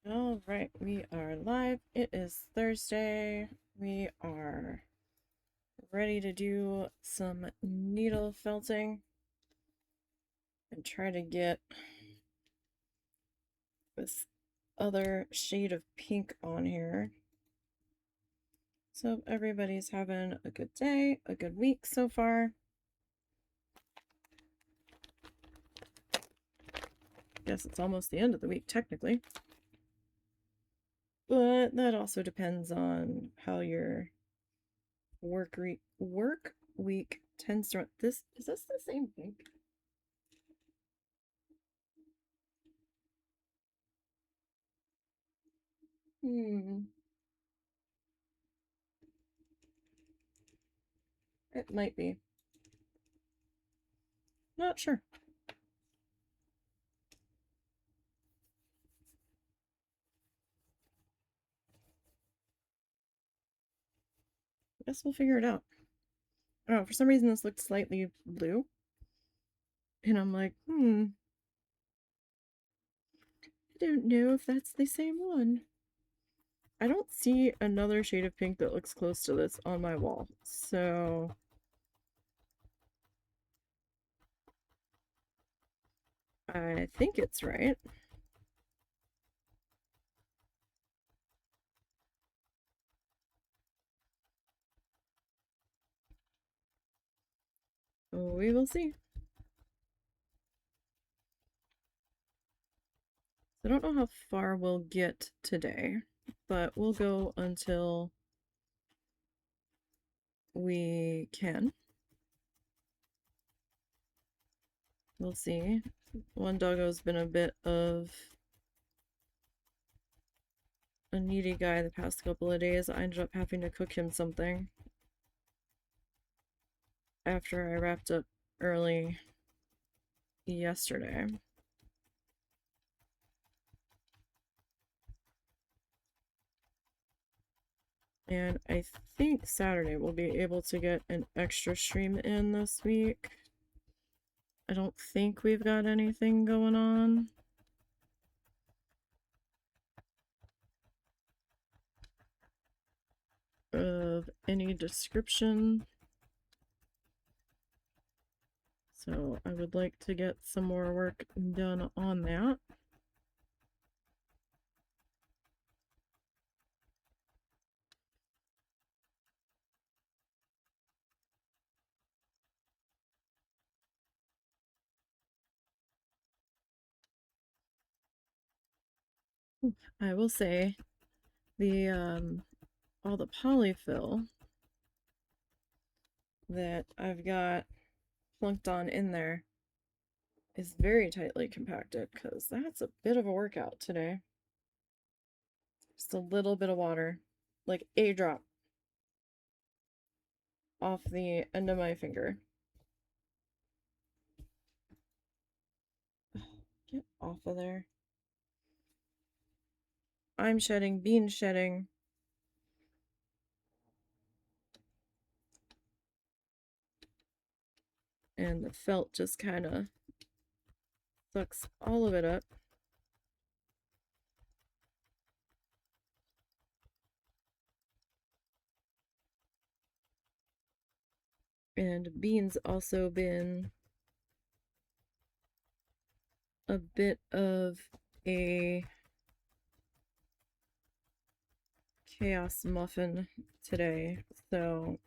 All right, we are live. It is Thursday. We are ready to do some needle felting and try to get this other shade of pink on here. So everybody's having a good day, a good week so far. Guess it's almost the end of the week technically. But that also depends on how your work week tends to run. Is this the same pink? It might be. Not sure. Guess we'll figure it out. Oh, for some reason this looked slightly blue. And I'm like, I don't know if that's the same one. I don't see another shade of pink that looks close to this on my wall. So I think it's right. We will see. I don't know how far we'll get today, but we'll go until we can. We'll see. One doggo's been a bit of a needy guy the past couple of days. I ended up having to cook him something after I wrapped up early yesterday. And I think Saturday we'll be able to get an extra stream in this week. I don't think we've got anything going on. Of any description. So I would like to get some more work done on that. I will say the all the polyfill that I've got plunked on in there is very tightly compacted because that's a bit of a workout today. Just a little bit of water, like a drop, off the end of my finger. Get off of there. I'm shedding, Bean's shedding. And the felt just kind of sucks all of it up. And Bean's also been a bit of a chaos muffin today, so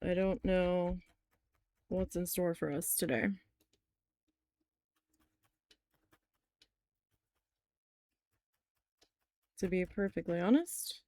I don't know what's in store for us today. To be perfectly honest.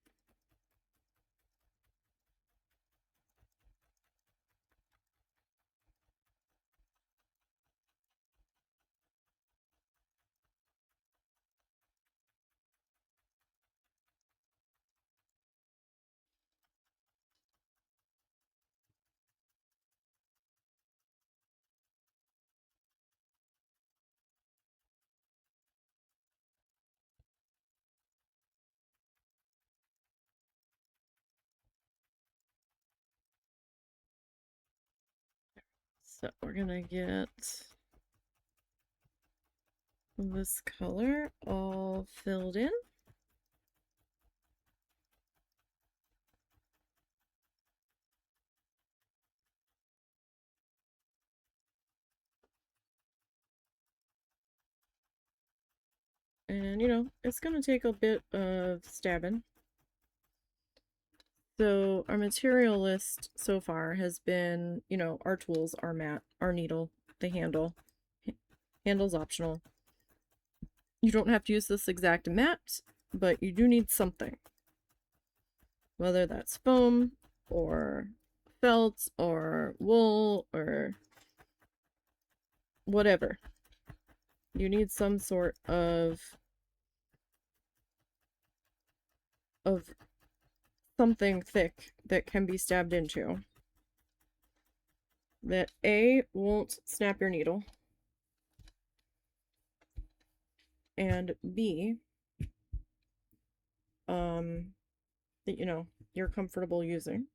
So we're gonna get this color all filled in. And, you know, it's going to take a bit of stabbing. So our material list so far has been, you know, our tools, our mat, our needle, the handle. Handle's optional. You don't have to use this exact mat, but you do need something. Whether that's foam or felt or wool or whatever. You need some sort of something thick that can be stabbed into. That A, won't snap your needle, and B, that, you know, you're comfortable using.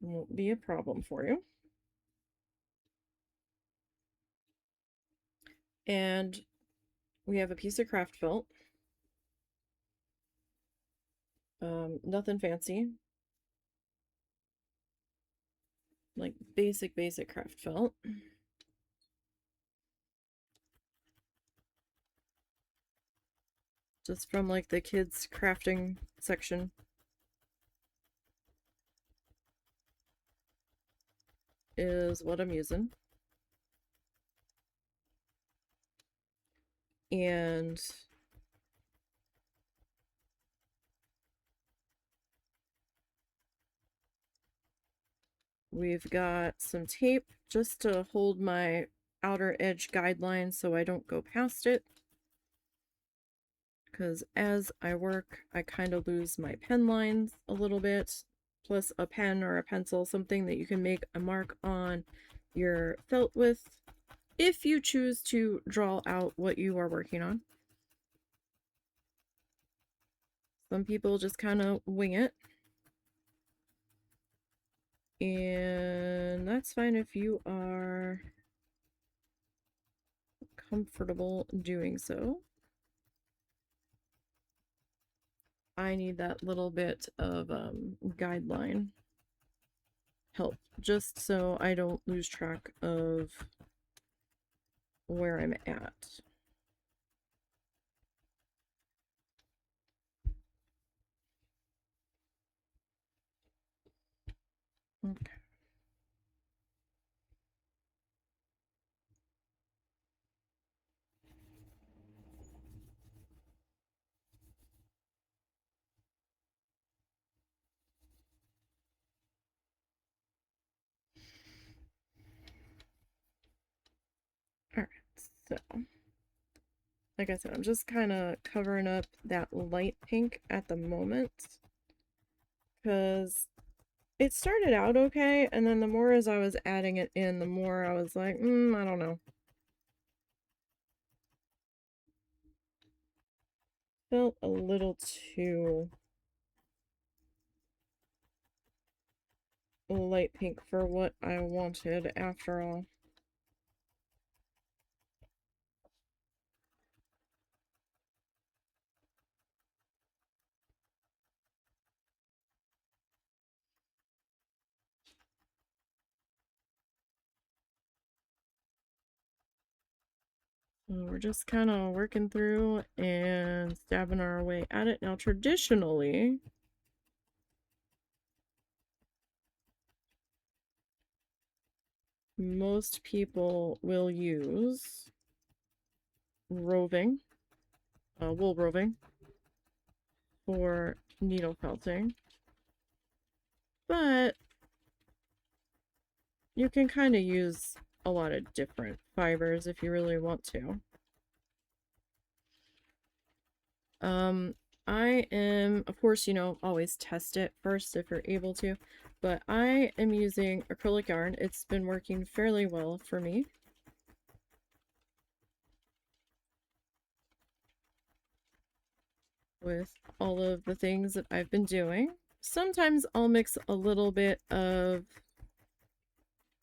Won't be a problem for you. And we have a piece of craft felt. Nothing fancy. Like basic craft felt. Just from like the kids crafting section. Is what I'm using. And we've got some tape just to hold my outer edge guideline so I don't go past it. Because as I work, I kind of lose my pen lines a little bit. Plus a pen or a pencil, something that you can make a mark on your felt with if you choose to draw out what you are working on. Some people just kind of wing it. And that's fine if you are comfortable doing so. I need that little bit of guideline help just so I don't lose track of where I'm at. Okay. All right, so like I said, I'm just kind of covering up that light pink at the moment because it started out okay, and then the more as I was adding it in, the more I was like, I don't know. Felt a little too light pink for what I wanted after all. So we're just kind of working through and stabbing our way at it. Now, traditionally, most people will use roving, wool roving for needle felting, but you can kind of use a lot of different fibers if you really want to. I am, of course, you know, always test it first if you're able to, but I am using acrylic yarn. It's been working fairly well for me. With all of the things that I've been doing. Sometimes I'll mix a little bit of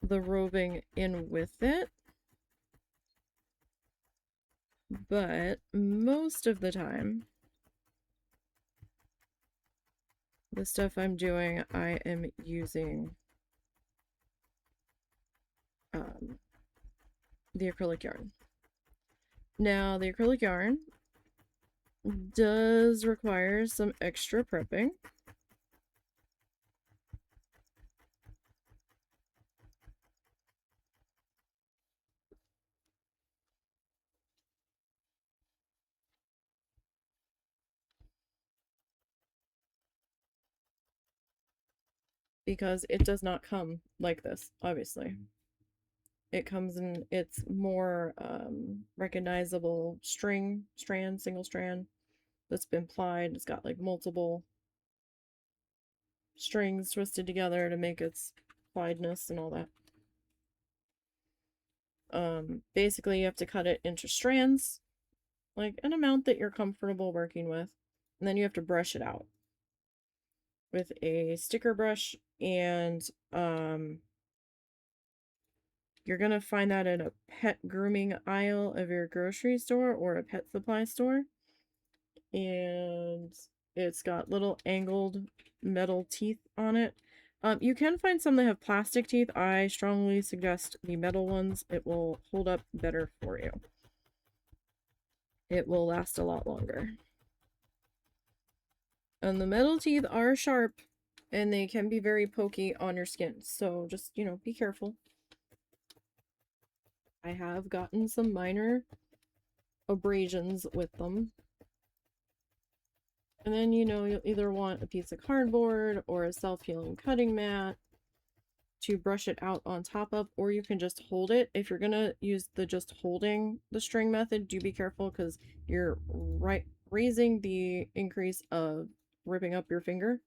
the roving in with it. but most of the time, the stuff I'm doing, I am using the acrylic yarn. Now, the acrylic yarn does require some extra prepping. Because it does not come like this, obviously. It comes in its more recognizable strand, single strand that's been plied. It's got like multiple strings twisted together to make its pliedness and all that. Basically, you have to cut it into strands, like an amount that you're comfortable working with, and then you have to brush it out with a sticker brush, and you're gonna find that in a pet grooming aisle of your grocery store or a pet supply store. And it's got little angled metal teeth on it. You can find some that have plastic teeth. I strongly suggest the metal ones. It will hold up better for you. It will last a lot longer. And the metal teeth are sharp and they can be very pokey on your skin. So just, be careful. I have gotten some minor abrasions with them. And then, you'll either want a piece of cardboard or a self-healing cutting mat to brush it out on top of, or you can just hold it. If you're gonna use the just holding the string method, do be careful because you're raising the increase of ripping up your finger.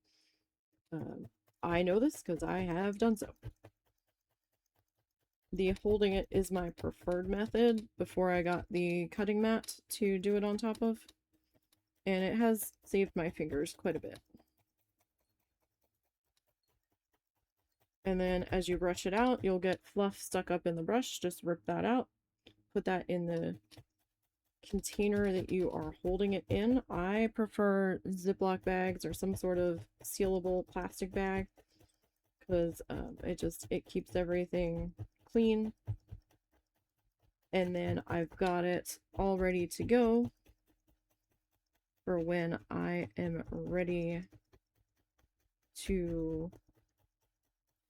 I know this because I have done so. The holding it is my preferred method before I got the cutting mat to do it on top of, and it has saved my fingers quite a bit. And then as you brush it out, you'll get fluff stuck up in the brush. Just rip that out. Put that in the container that you are holding it in. I prefer Ziploc bags or some sort of sealable plastic bag because it keeps everything clean. And then I've got it all ready to go for when I am ready to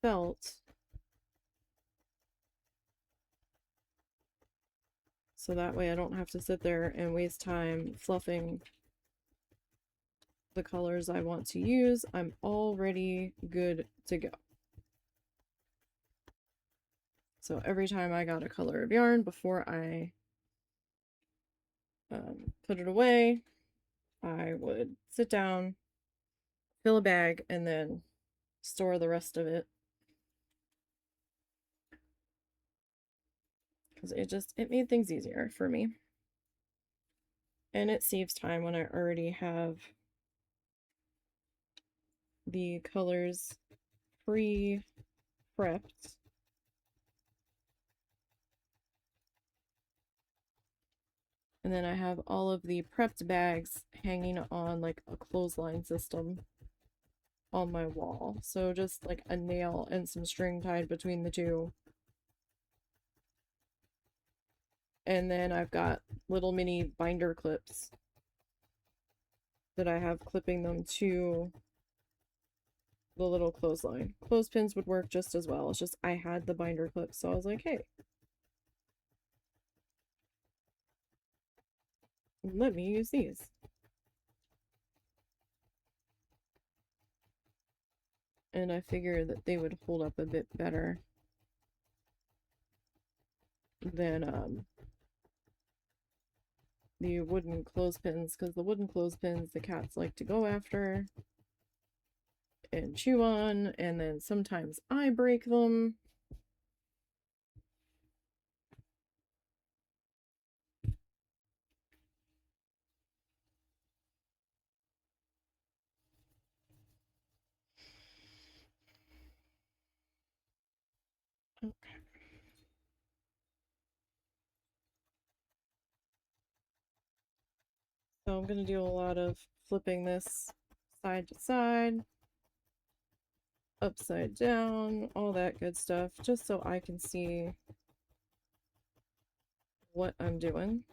felt. So that way I don't have to sit there and waste time fluffing the colors I want to use. I'm already good to go. So every time I got a color of yarn before I put it away, I would sit down, fill a bag, and then store the rest of it. Because it made things easier for me. And it saves time when I already have the colors pre-prepped. And then I have all of the prepped bags hanging on like a clothesline system on my wall. So just like a nail and some string tied between the two. And then I've got little mini binder clips that I have clipping them to the little clothesline. Clothespins would work just as well. It's just I had the binder clips, so I was like, hey, let me use these. And I figured that they would hold up a bit better than the wooden clothespins, because the wooden clothespins the cats like to go after and chew on, and then sometimes I break them. Okay. So I'm going to do a lot of flipping this side to side, upside down, all that good stuff, just so I can see what I'm doing.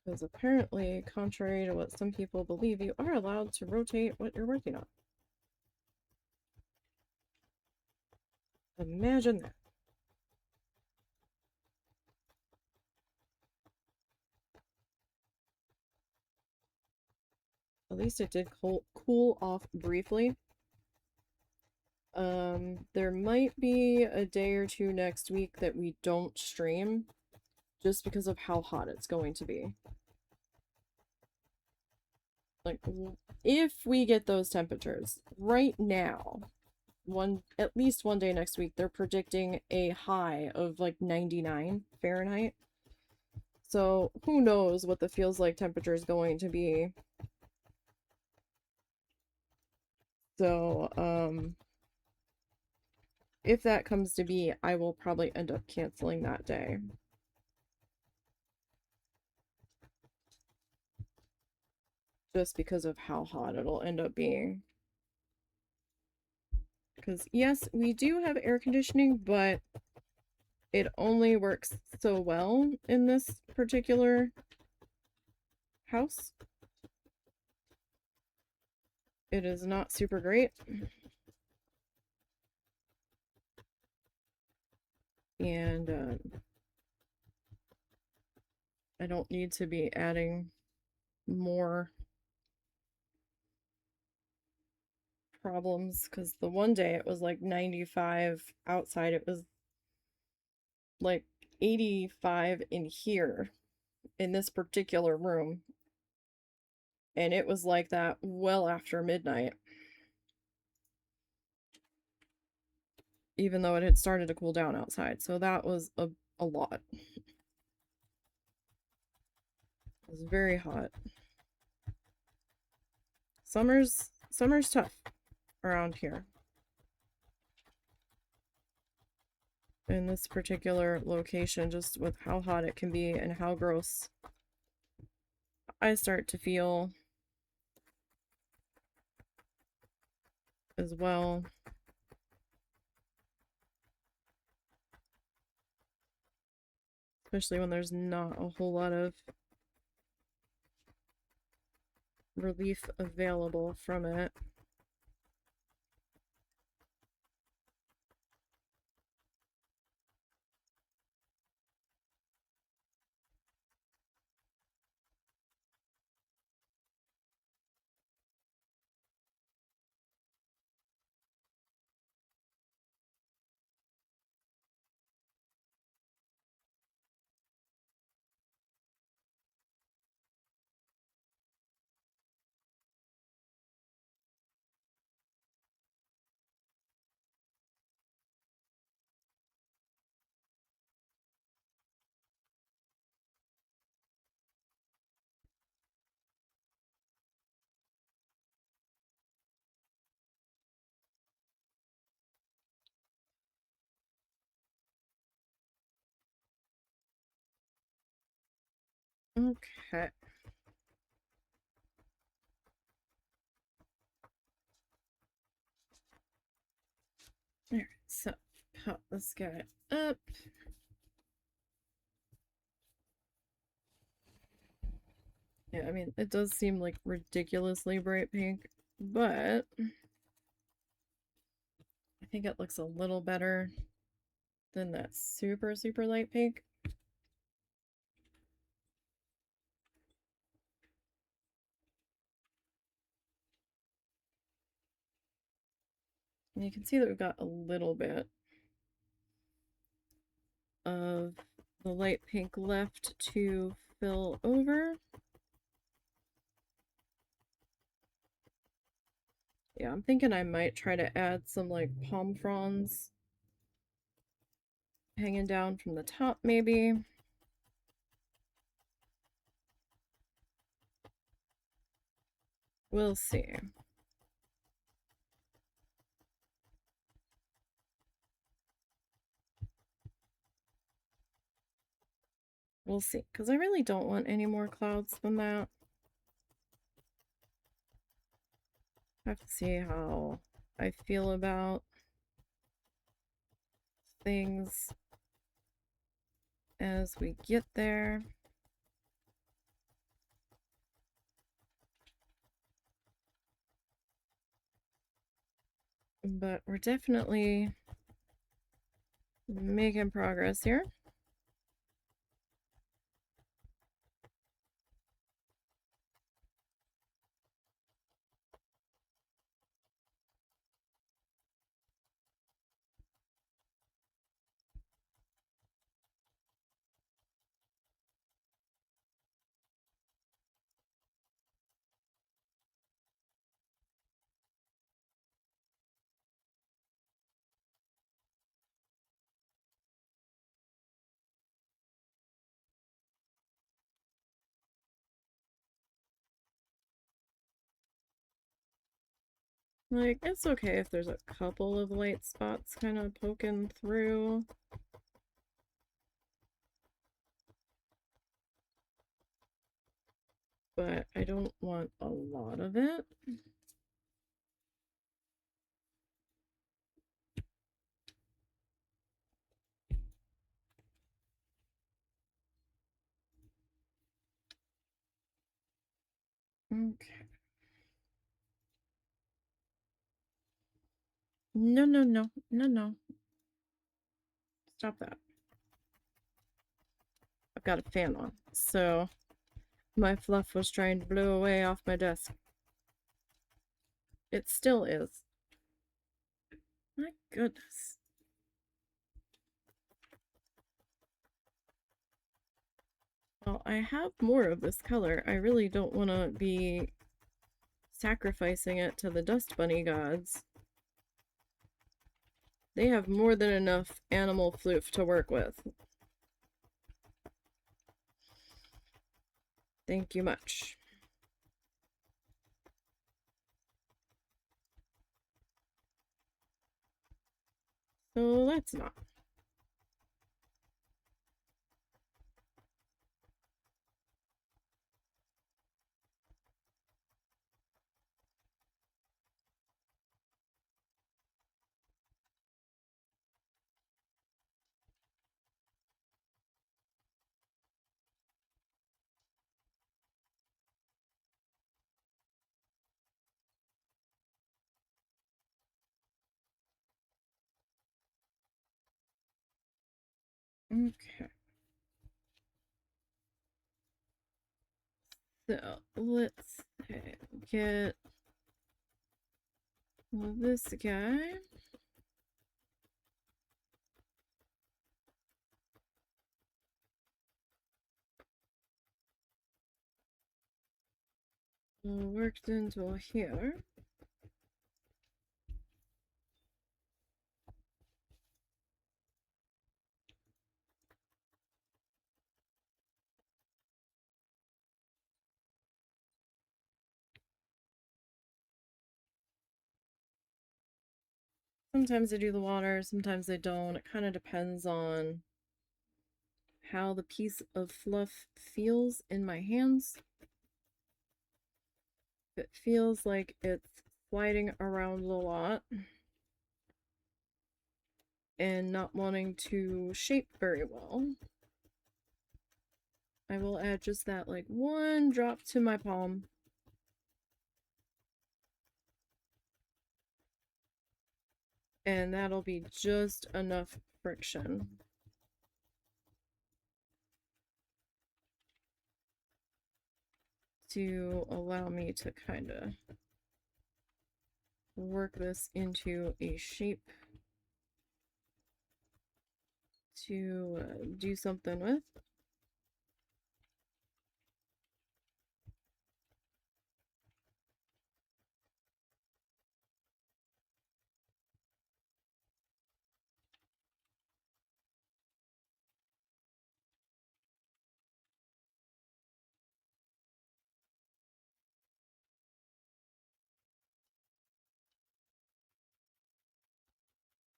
Because apparently, contrary to what some people believe, you are allowed to rotate what you're working on. Imagine that. At least it did cool off briefly. There might be a day or two next week that we don't stream just because of how hot it's going to be. Like, if we get those temperatures right now, at least one day next week, they're predicting a high of like 99 Fahrenheit. So who knows what the feels like temperature is going to be. So, if that comes to be, I will probably end up canceling that day. Just because of how hot it'll end up being. Because, yes, we do have air conditioning, but it only works so well in this particular house. It is not super great. And I don't need to be adding more problems, because the one day it was like 95 outside, it was like 85 in here in this particular room, and it was like that well after midnight, even though it had started to cool down outside. So that was a lot. It was very hot. Summer's tough around here. In this particular location, just with how hot it can be and how gross I start to feel as well. Especially when there's not a whole lot of relief available from it. Okay. Alright, so pop this guy up. Yeah, I mean, it does seem like ridiculously bright pink, but I think it looks a little better than that super, super light pink. And you can see that we've got a little bit of the light pink left to fill over. Yeah, I'm thinking I might try to add some like palm fronds hanging down from the top, maybe. We'll see. We'll see, because I really don't want any more clouds than that. I have to see how I feel about things as we get there. But we're definitely making progress here. Like, it's okay if there's a couple of light spots kind of poking through. But I don't want a lot of it. Okay. No, no, no, no, no. Stop that. I've got a fan on, so my fluff was trying to blow away off my desk. It still is. My goodness. Well, I have more of this color. I really don't want to be sacrificing it to the dust bunny gods. They have more than enough animal floof to work with. Thank you much. So let's not. Okay. So let's get this guy. Worked into here. Sometimes I do the water, sometimes I don't. It kind of depends on how the piece of fluff feels in my hands. If it feels like it's sliding around a lot and not wanting to shape very well, I will add just that, like, one drop to my palm. And that'll be just enough friction to allow me to kind of work this into a shape to do something with.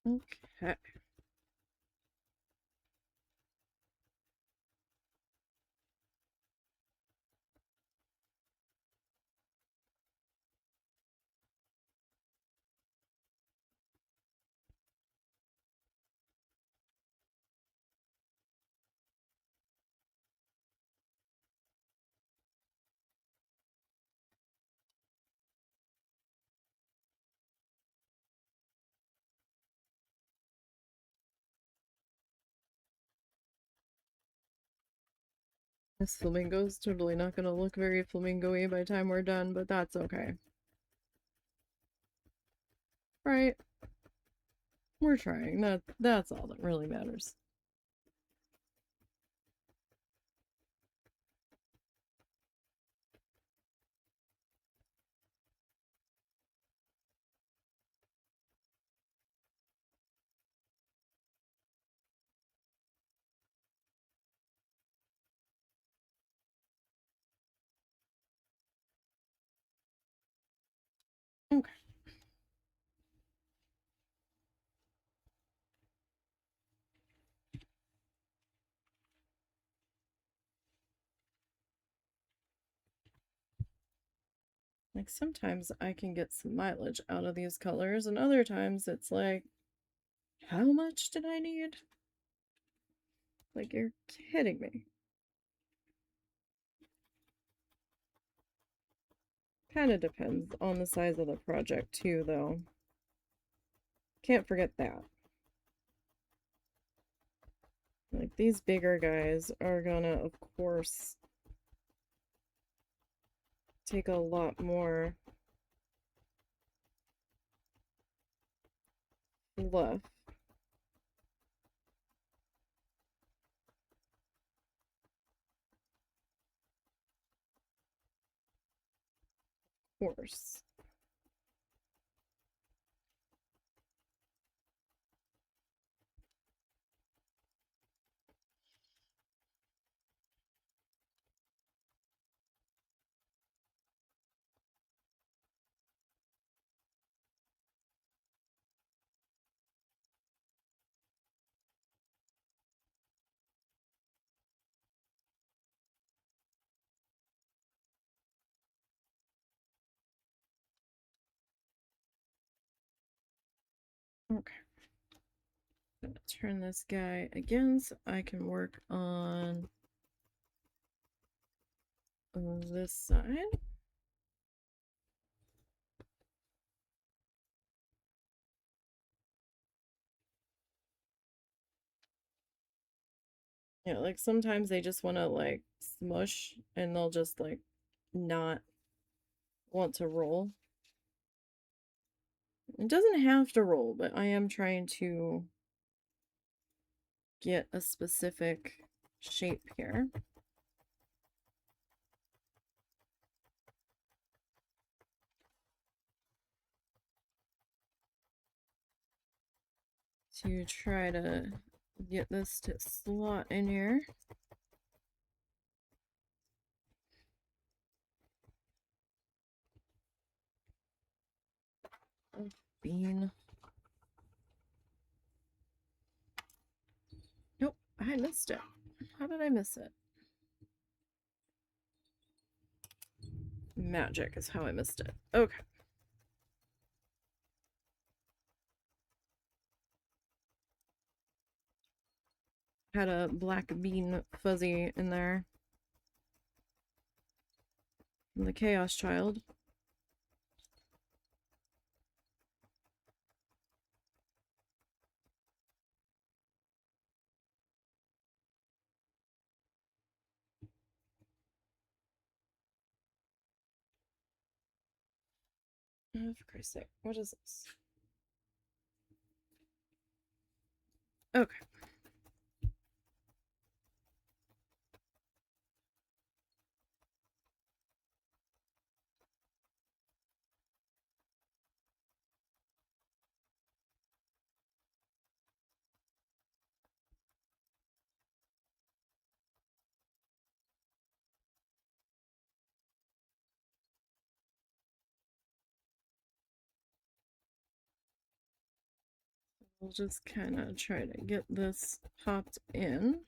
Okay. This flamingo's totally not gonna look very flamingo-y by the time we're done, but that's okay. Right? We're trying. That's all that really matters. Okay. Like sometimes I can get some mileage out of these colors, and other times it's like, how much did I need? Like, you're kidding me. Kind of depends on the size of the project too, though. Can't forget that. Like, these bigger guys are gonna, of course, take a lot more fluff. Of course. Okay. I'm gonna turn this guy again so I can work on this side. Yeah, like sometimes they just want to like smush and they'll just like not want to roll. It doesn't have to roll, but I am trying to get a specific shape here. To try to get this to slot in here. Bean. Nope, I missed it. How did I miss it? Magic is how I missed it. Okay. Had a black bean fuzzy in there. And the Chaos Child. Oh, for Christ's sake, what is this? Okay. We'll just kind of try to get this popped in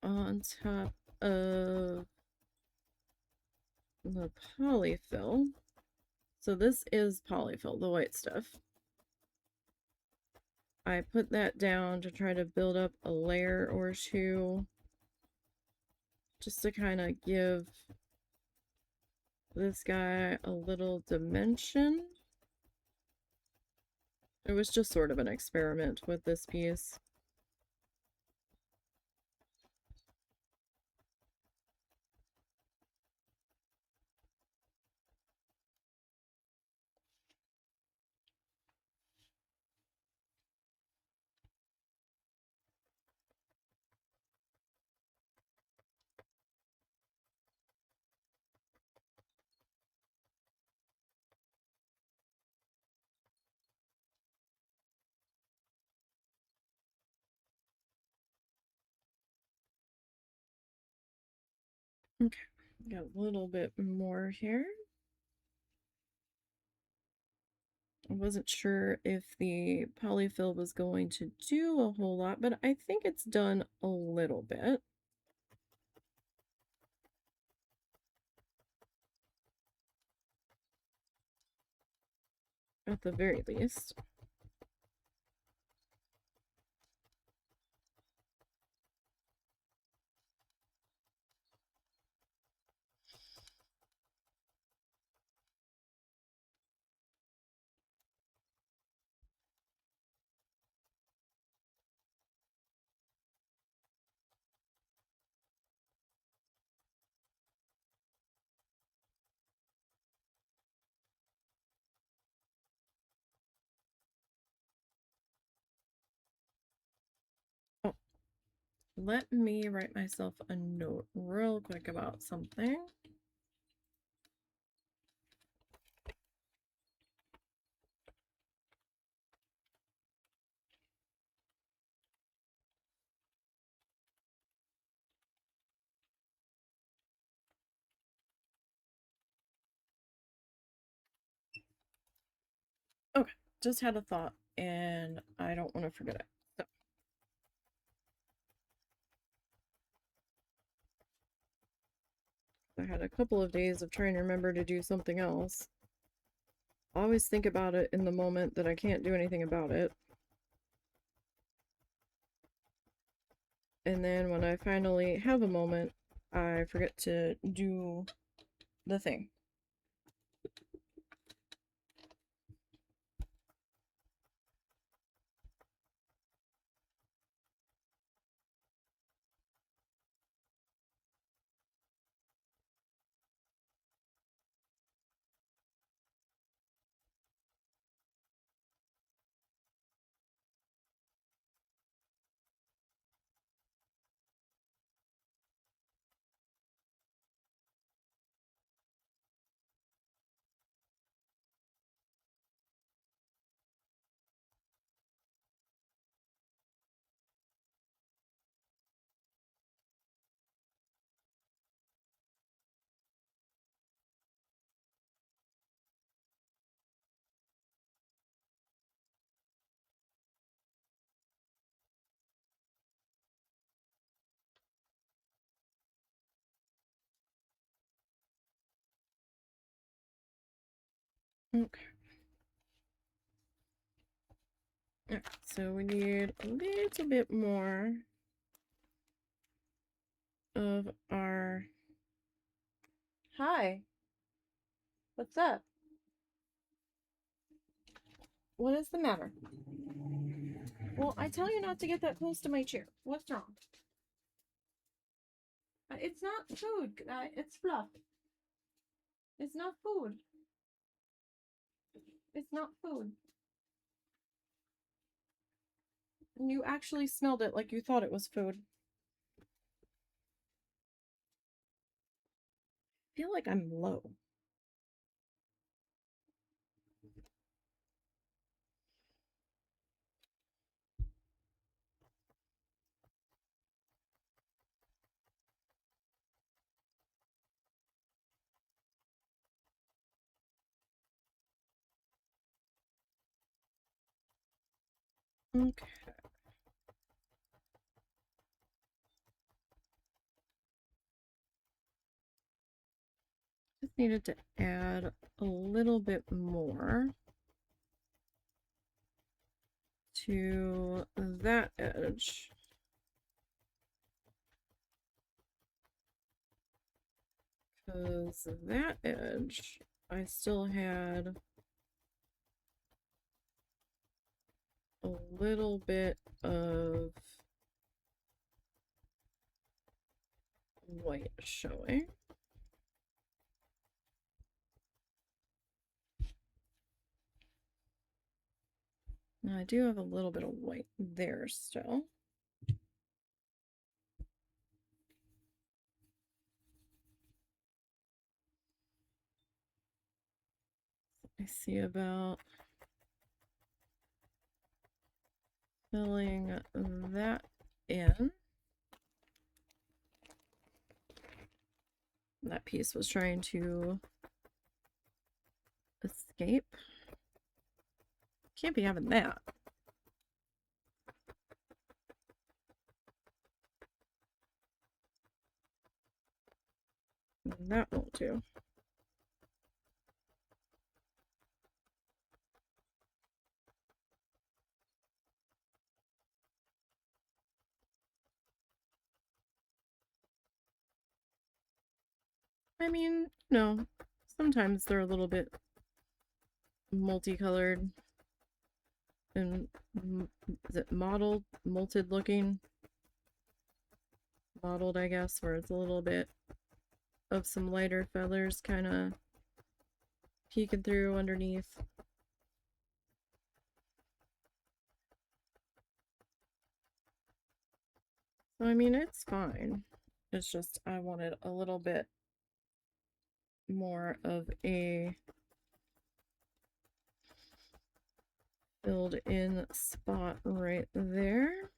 on top of the polyfill. So this is polyfill, the white stuff. I put that down to try to build up a layer or two just to kind of give this guy a little dimension. It was just sort of an experiment with this piece. Okay, got a little bit more here. I wasn't sure if the polyfill was going to do a whole lot, but I think it's done a little bit. At the very least. Oh, let me write myself a note real quick about something. Okay, just had a thought and I don't want to forget it. So I had a couple of days of trying to remember to do something else. I always think about it in the moment that I can't do anything about it. And then when I finally have a moment, I forget to do the thing. Okay. Alright, so we need a little bit more of our... Hi. What's up? What is the matter? Well, I tell you not to get that close to my chair. What's wrong? It's not food. It's fluff. It's not food. It's not food. You actually smelled it like you thought it was food. I feel like I'm low. Okay. Just needed to add a little bit more to that edge. Because that edge, I still had a little bit of white showing. Now I do have a little bit of white there still. I see about filling that in. That piece was trying to escape. Can't be having that. That won't do. I mean, no. Sometimes they're a little bit multicolored and is it mottled, molted looking? Mottled, I guess, where it's a little bit of some lighter feathers kind of peeking through underneath. So, I mean, it's fine. It's just I wanted a little bit more of a filled in spot right there.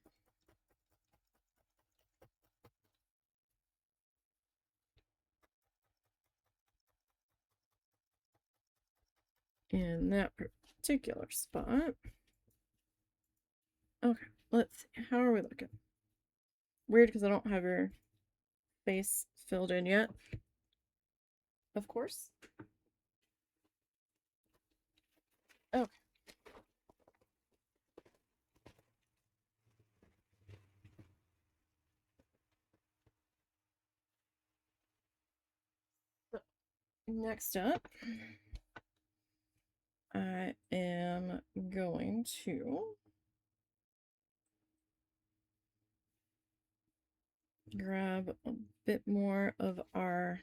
In that particular spot. Okay, let's see. How are we looking? Weird because I don't have your face filled in yet. Of course. Okay. So, next up, I am going to grab a bit more of our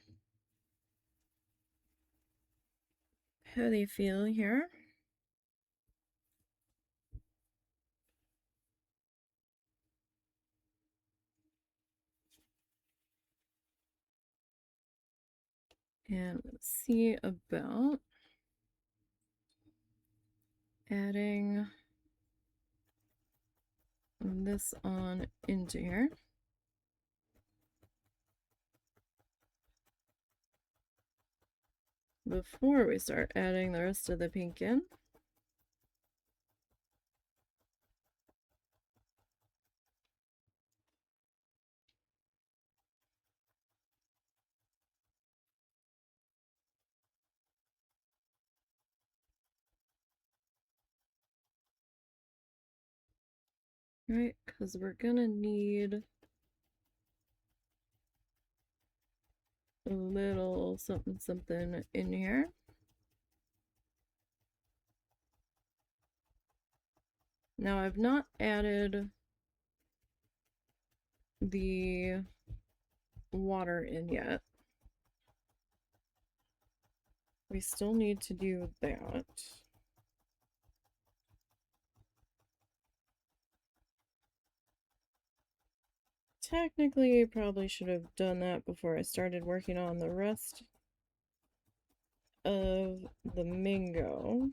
petty feel here. And see about adding this on into here. Before we start adding the rest of the pink in. Right, because we're gonna need a little something something in here. Now I've not added the water in yet. We still need to do that. Technically, I probably should have done that before I started working on the rest of the Mingo.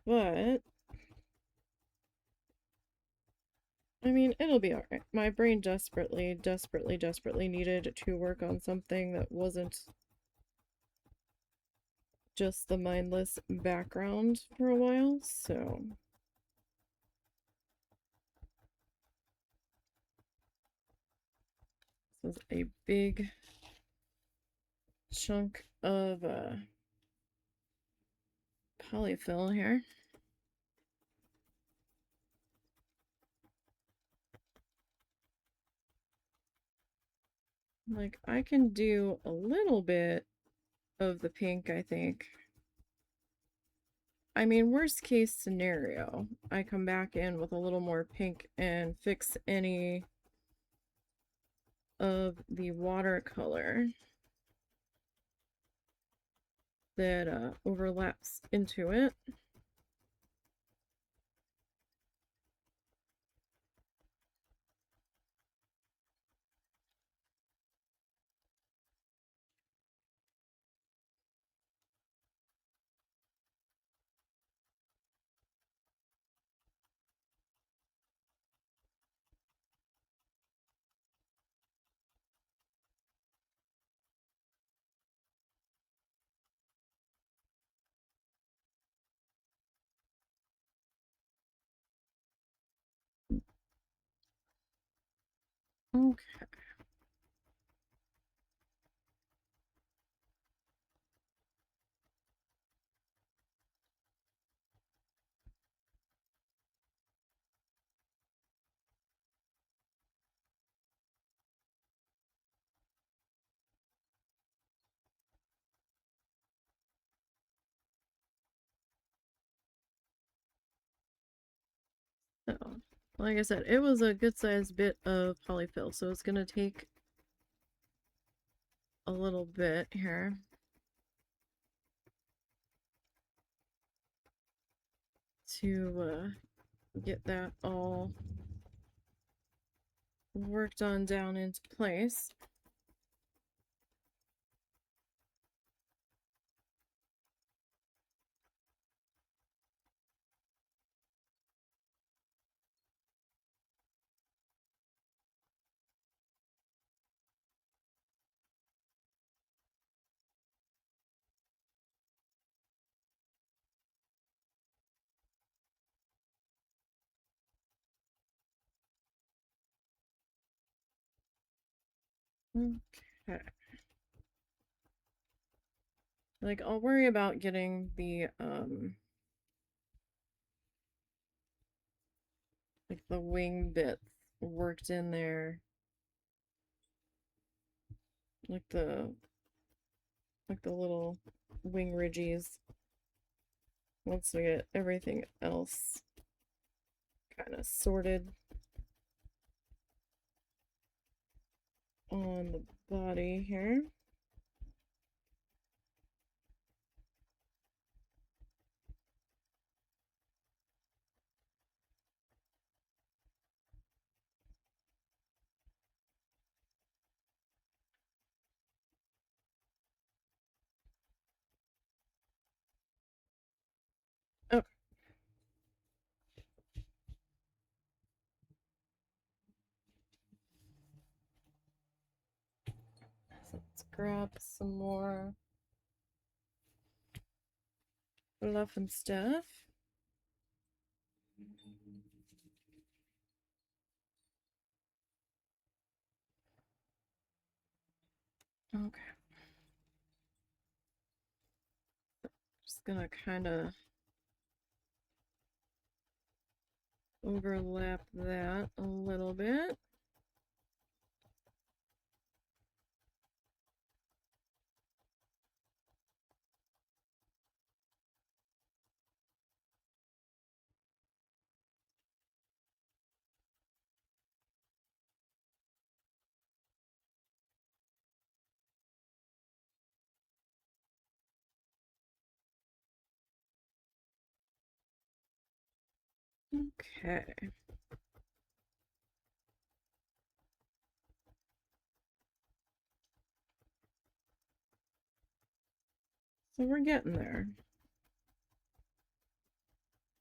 But I mean, it'll be alright. My brain desperately needed to work on something that wasn't just the mindless background for a while, so this is a big chunk of polyfill here. Like, I can do a little bit of the pink, I think. I mean, worst case scenario, I come back in with a little more pink and fix any of the watercolor that overlaps into it. Okay. So, like I said, it was a good sized bit of polyfill, so it's gonna take a little bit here to get that all worked on down into place. Okay. Like, I'll worry about getting the, like the wing bits worked in there. Like the little wing ridges. Once we get everything else kind of sorted on the body here. Oh, so let's grab some more fluff and stuff. Okay. Just gonna kind of overlap that a little bit. Okay. So we're getting there.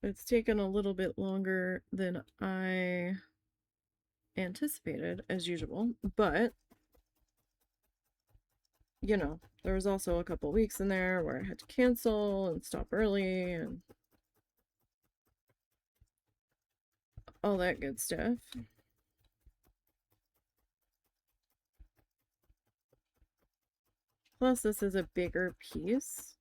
It's taken a little bit longer than I anticipated, as usual, but you know, there was also a couple weeks in there where I had to cancel and stop early and all that good stuff. Plus, this is a bigger piece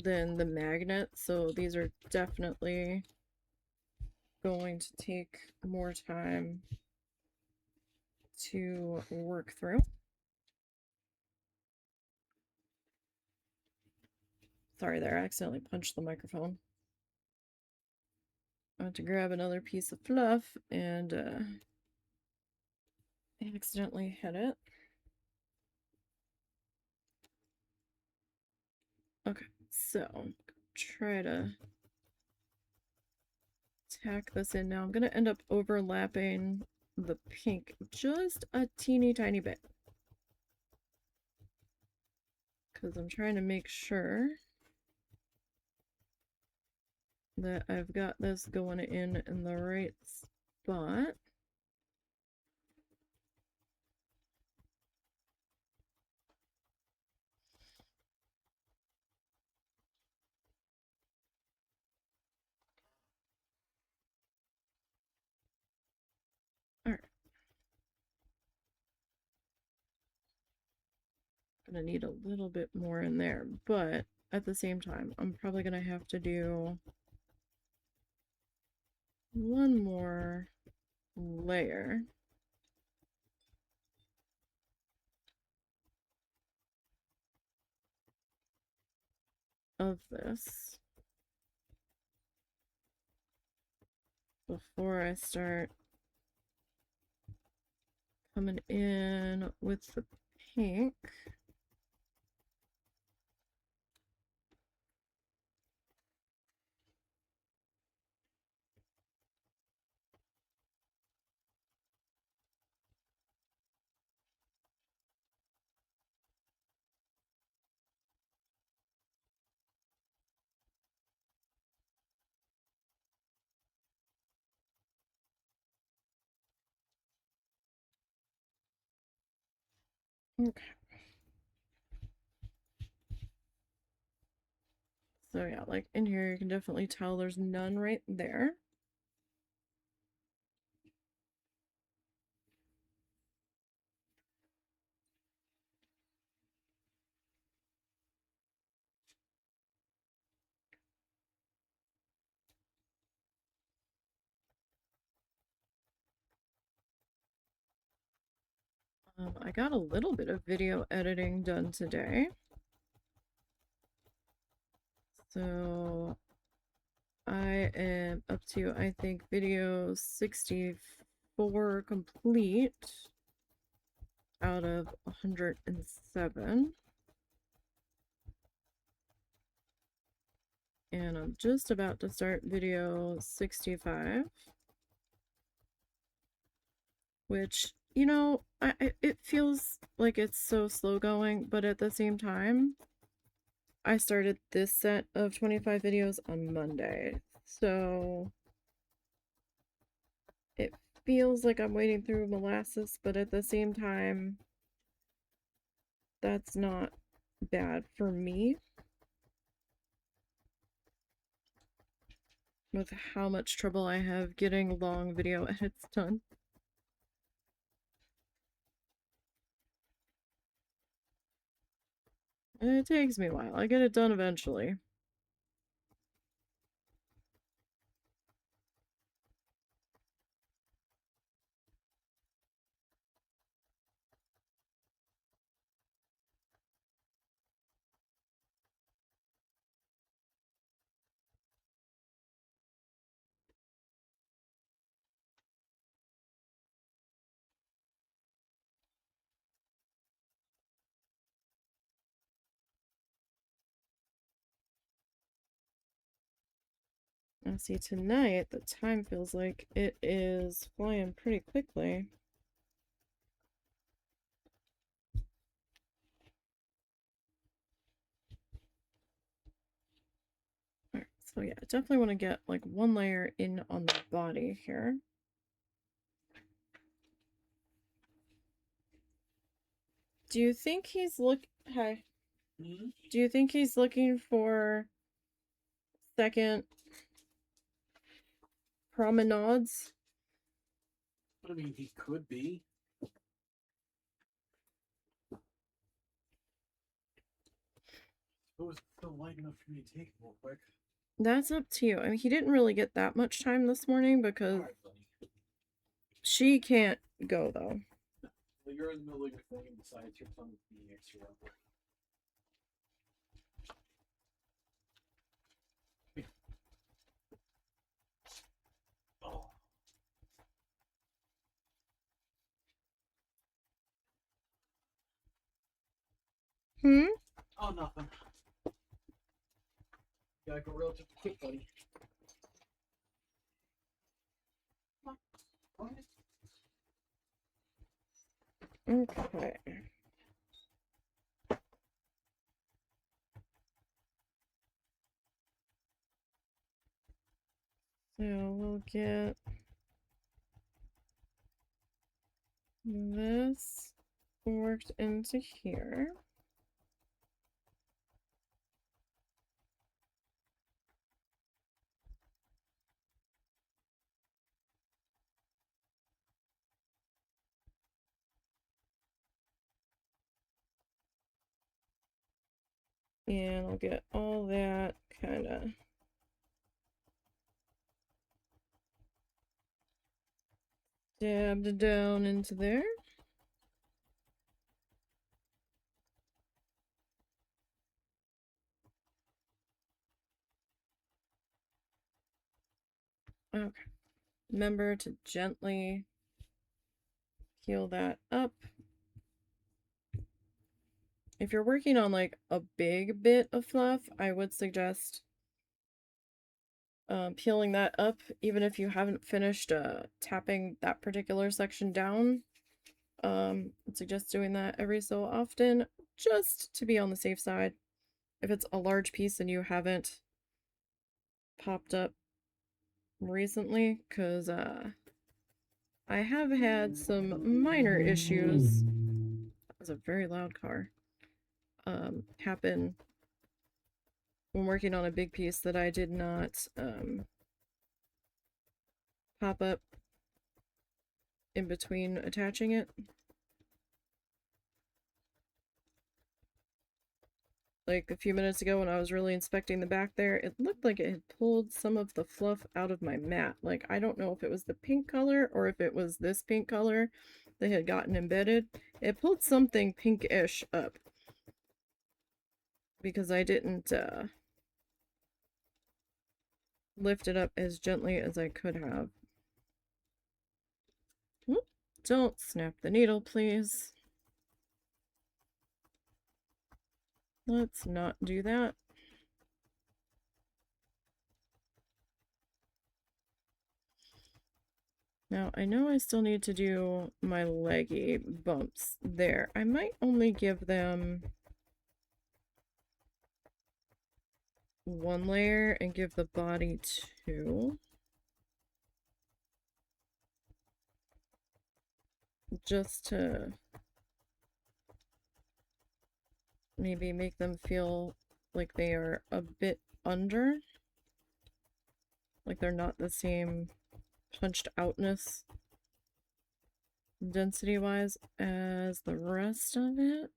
than the magnet, so these are definitely going to take more time to work through. Sorry there, I accidentally punched the microphone. I went to grab another piece of fluff and accidentally hit it. Okay, so try to tack this in now. I'm going to end up overlapping the pink just a teeny tiny bit because I'm trying to make sure that I've got this going in the right spot. gonna need a little bit more in there, but at the same time, I'm probably gonna have to do one more layer of this before I start coming in with the pink. Okay. So yeah, like in here, you can definitely tell there's none right there. I got a little bit of video editing done today. So I am up to, I think, video 64 complete out of 107. And I'm just about to start video 65. Which, you know, it feels like it's so slow going, but at the same time, I started this set of 25 videos on Monday. So it feels like I'm wading through molasses, but at the same time, that's not bad for me with how much trouble I have getting long video edits done. And it takes me a while. I get it done eventually. Now see, tonight, the time feels like it is flying pretty quickly. Alright, so yeah, definitely want to get like one layer in on the body here. Do you think he's Hi. Do you think he's looking for second promenades? I mean, he could be. Suppose it's still light enough for me to take him real quick. That's up to you. I mean, he didn't really get that much time this morning because she can't go though. Well, you're in the middle of your thing, and besides, your tongue's being extra. Oh. Oh, nothing. Gotta go relatively quick, buddy. Okay. So we'll get this worked into here. And I'll get all that kind of dabbed down into there. Okay. Remember to gently peel that up. If you're working on like a big bit of fluff, I would suggest peeling that up, even if you haven't finished tapping that particular section down. I'd suggest doing that every so often, just to be on the safe side. If it's a large piece and you haven't popped up recently, because I have had some minor issues. That was a very loud car. Happen when working on a big piece that I did not pop up in between attaching it. Like a few minutes ago when I was really inspecting the back there, it looked like it had pulled some of the fluff out of my mat. Like, I don't know if it was the pink color or if it was this pink color that had gotten embedded. It pulled something pinkish up because I didn't lift it up as gently as I could have. Whoop. Don't snap the needle, please. Let's not do that. Now, I know I still need to do my leggy bumps there. I might only give them one layer and give the body two. Just to maybe make them feel like they are a bit under. Like they're not the same punched outness density wise as the rest of it.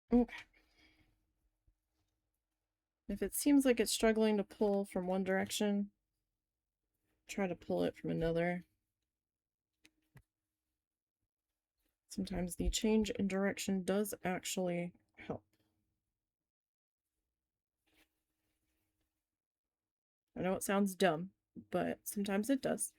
Okay. If it seems like it's struggling to pull from one direction, try to pull it from another. Sometimes the change in direction does actually help. I know it sounds dumb, but sometimes it does.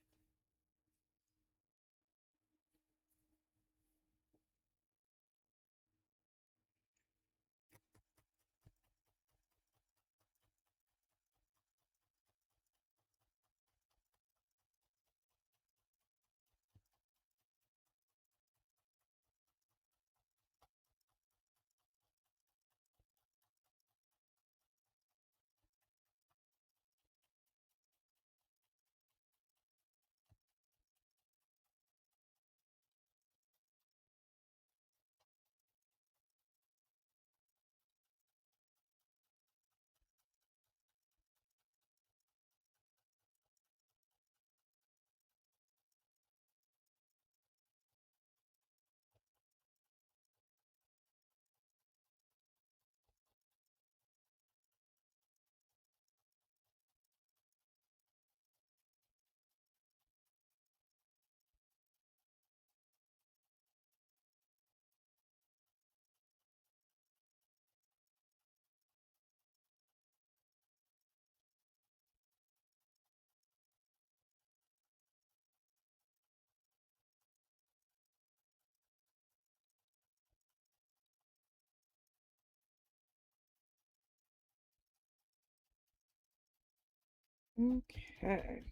Okay.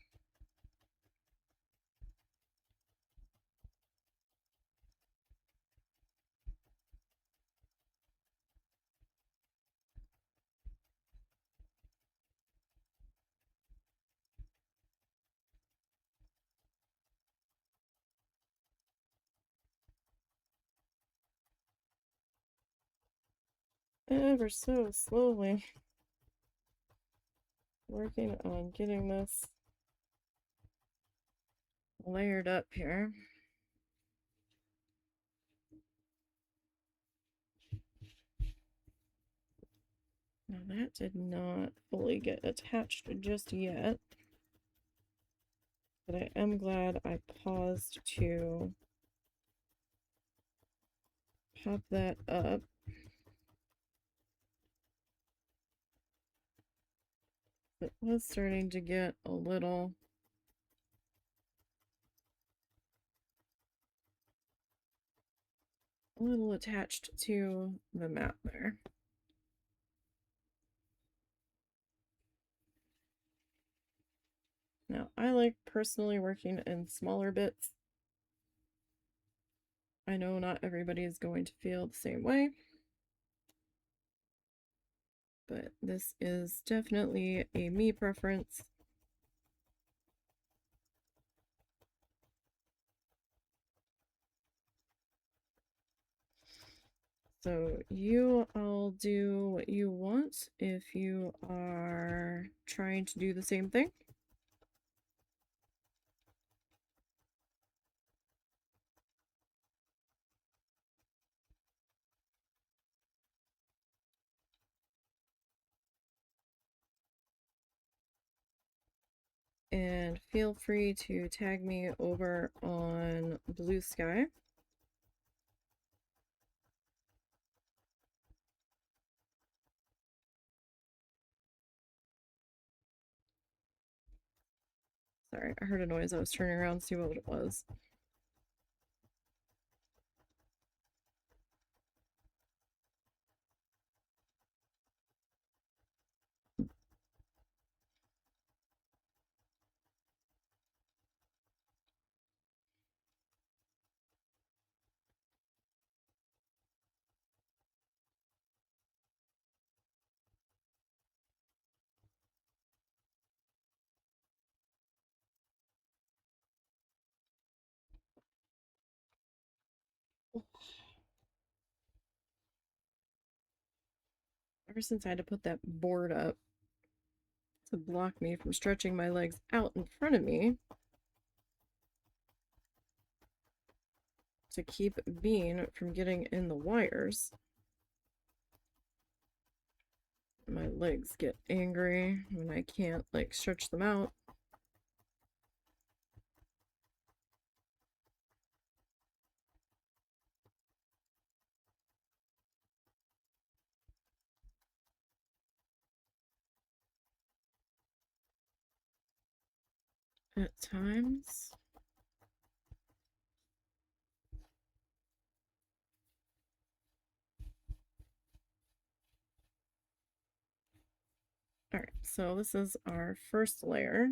ever so slowly working on getting this layered up here. Now that did not fully get attached just yet, but I am glad I paused to pop that up. It was starting to get a little attached to the mat there. Now, I like personally working in smaller bits. I know not everybody is going to feel the same way, but this is definitely a me preference. So you all do what you want if you are trying to do the same thing. And feel free to tag me over on Blue Sky. Sorry, I heard a noise. I was turning around to see what it was. Ever since I had to put that board up to block me from stretching my legs out in front of me to keep bean from getting in the wires, my legs get angry when I can't like stretch them out. At times. Alright, so this is our first layer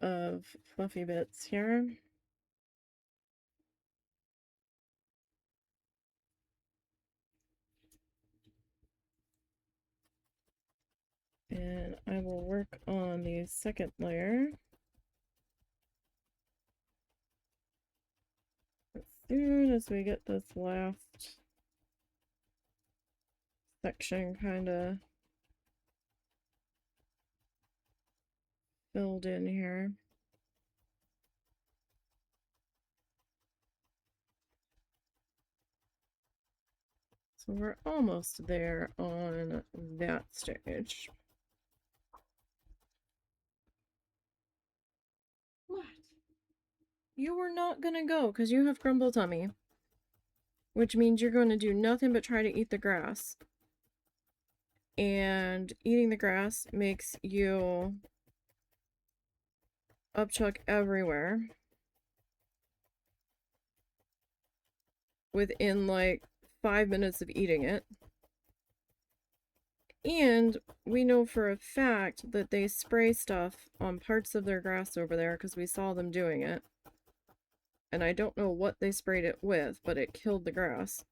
of fluffy bits here. And I will work on the second layer as soon as we get this last section kind of filled in here. So we're almost there on that stage. What? You were not gonna go because you have grumble tummy, which means you're going to do nothing but try to eat the grass. And eating the grass makes you upchuck everywhere within like 5 minutes of eating it. And we know for a fact that they spray stuff on parts of their grass over there because we saw them doing it. And I don't know what they sprayed it with, but it killed the grass.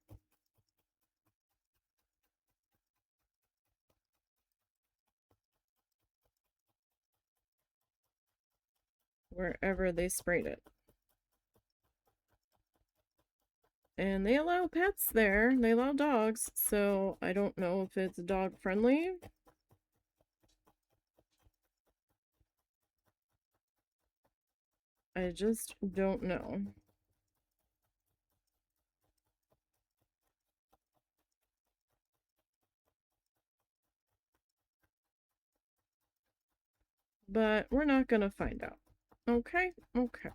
Wherever they sprayed it. And they allow pets there. They allow dogs. So I don't know if it's dog friendly. I just don't know. But we're not gonna find out. Okay? Okay.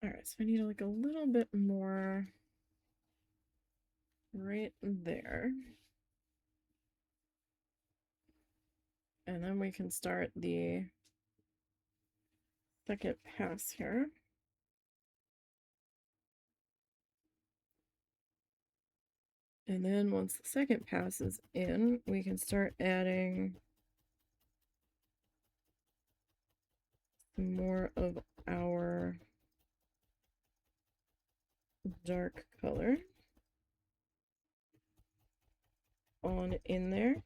Alright, so I need like a little bit more right there. And then we can start the second pass here. And then once the second pass is in, we can start adding more of our dark color on in there.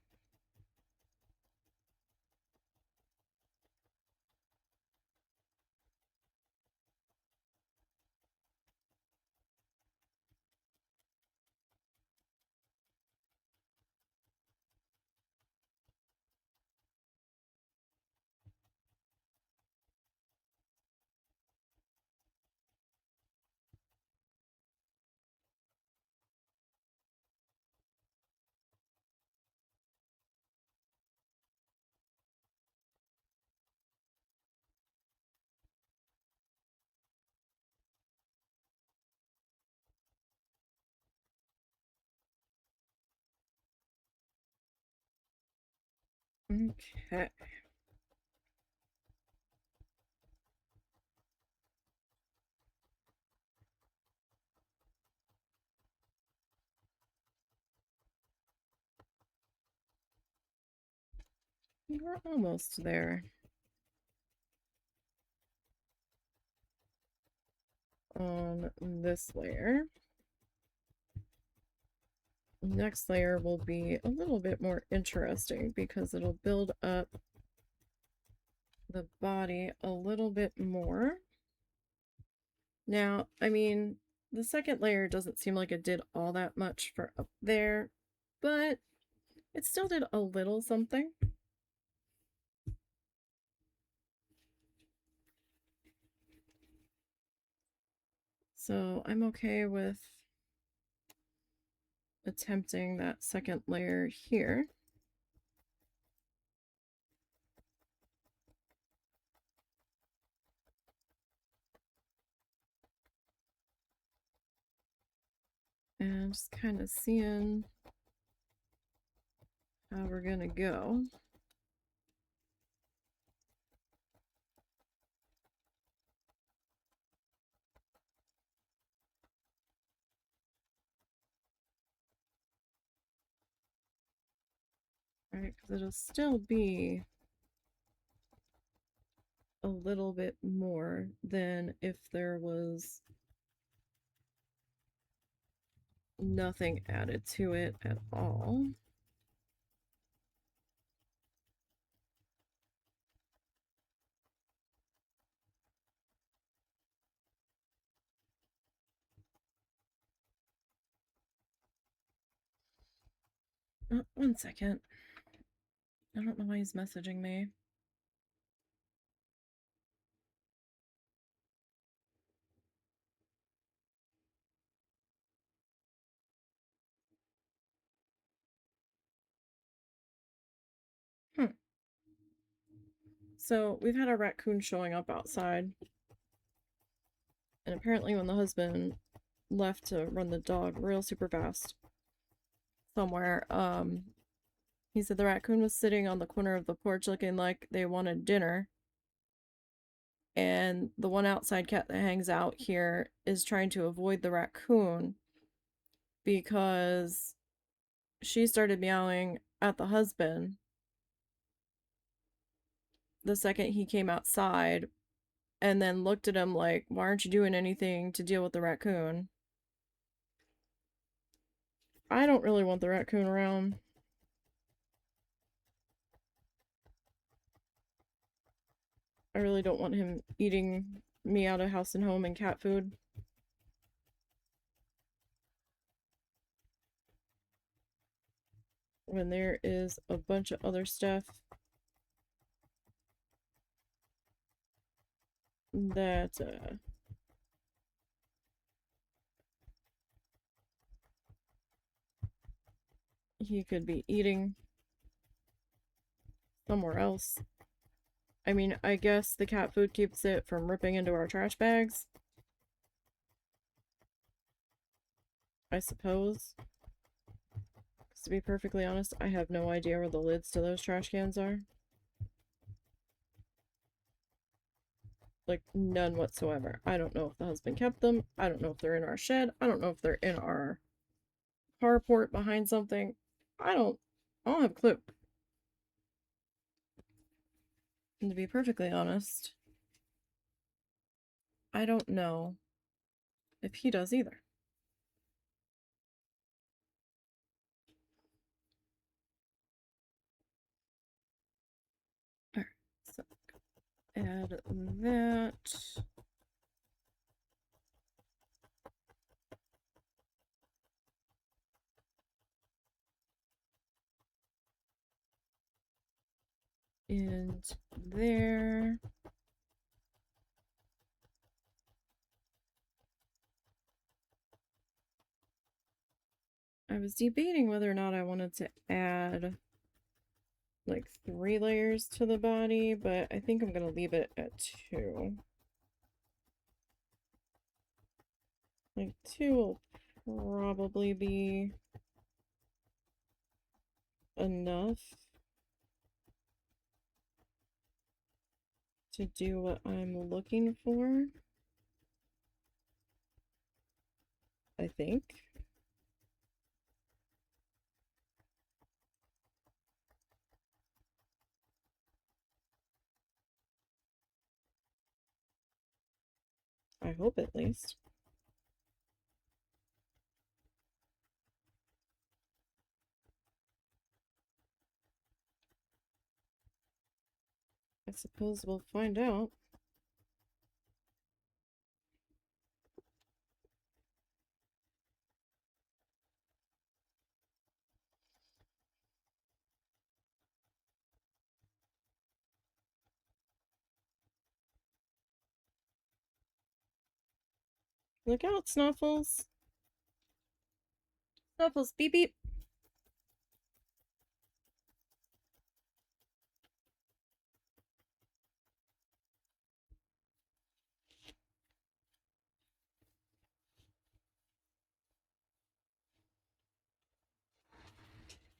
Okay. We're almost there. On this layer. Next layer will be a little bit more interesting because it'll build up the body a little bit more. Now, I mean, the second layer doesn't seem like it did all that much for up there, but it still did a little something. So I'm okay with attempting that second layer here. And just kind of seeing how we're gonna go. Right, because it'll still be a little bit more than if there was nothing added to it at all. One second. I don't know why he's messaging me. So we've had a raccoon showing up outside. And apparently when the husband left to run the dog real super fast somewhere, he said the raccoon was sitting on the corner of the porch looking like they wanted dinner. And the one outside cat that hangs out here is trying to avoid the raccoon because she started meowing at the husband. the second he came outside and then looked at him like, why aren't you doing anything to deal with the raccoon? I don't really want the raccoon around. I really don't want him eating me out of house and home and cat food. When there is a bunch of other stuff that he could be eating somewhere else. I mean, I guess the cat food keeps it from ripping into our trash bags. I suppose. 'Cause to be perfectly honest, I have no idea where the lids to those trash cans are. Like, none whatsoever. I don't know if the husband kept them. I don't know if they're in our shed. I don't know if they're in our carport behind something. I don't have a clue. And to be perfectly honest, I don't know if he does either. Alright, so add that. And there. I was debating whether or not I wanted to add like 3 layers to the body, but I think I'm gonna leave it at 2. Like 2 will probably be enough to do what I'm looking for, I think. I hope at least. I suppose we'll find out. Look out, Snuffles. Snuffles, beep beep.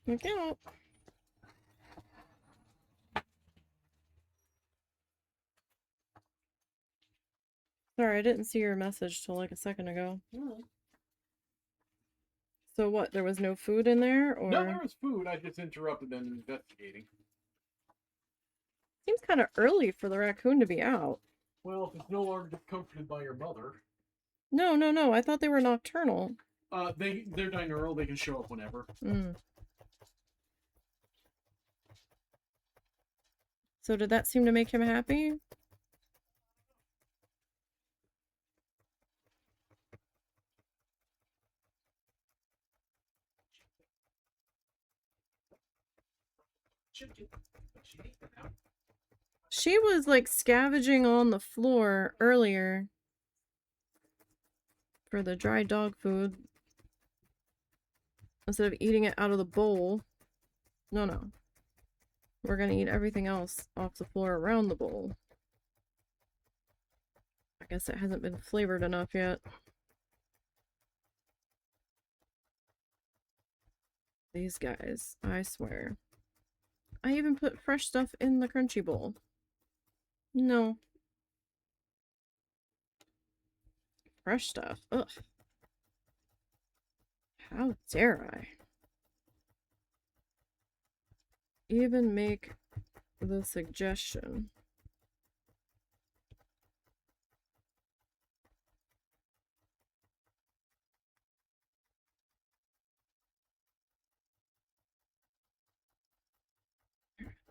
Look out. Sorry, I didn't see your message till like a second ago. Oh. So what, there was no food in there, or? No, there was food. I just interrupted them investigating. Seems kind of early for the raccoon to be out. Well, if it's no longer comforted by your mother. No, no, no. I thought they were nocturnal. They're diurnal. They can show up whenever. So did that seem to make him happy? She was like scavenging on the floor earlier for the dry dog food instead of eating it out of the bowl. No, no. We're gonna eat everything else off the floor around the bowl. I guess it hasn't been flavored enough yet. These guys, I swear. I even put fresh stuff in the crunchy bowl. No. Fresh stuff. Ugh. How dare I? Even make the suggestion.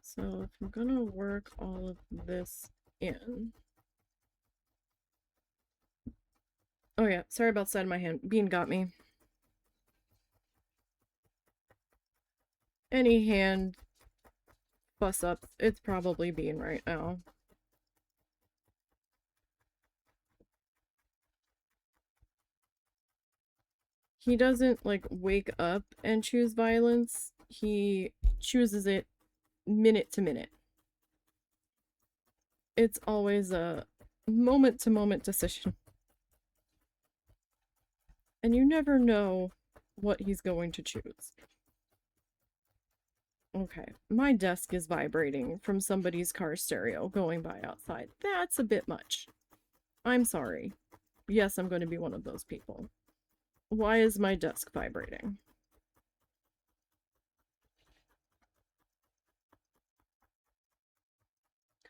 So if I'm gonna work all of this in. Oh yeah, sorry about the side of my hand. Bean got me. Any hand fuss up, it's probably Bean right now. He doesn't like wake up and choose violence. He chooses it minute to minute. It's always a moment to moment decision. And you never know what he's going to choose. Okay, my desk is vibrating from somebody's car stereo going by outside. That's a bit much. I'm sorry. Yes, I'm going to be one of those people. Why is my desk vibrating?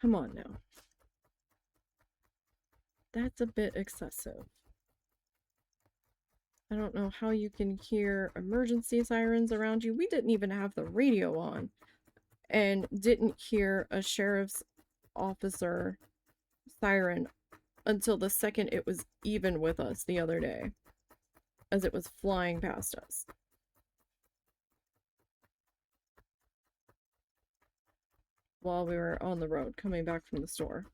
Come on now. That's a bit excessive. I don't know how you can hear emergency sirens around you. We didn't even have the radio on and didn't hear a sheriff's officer siren until the second it was even with us the other day as it was flying past us. While we were on the road coming back from the store.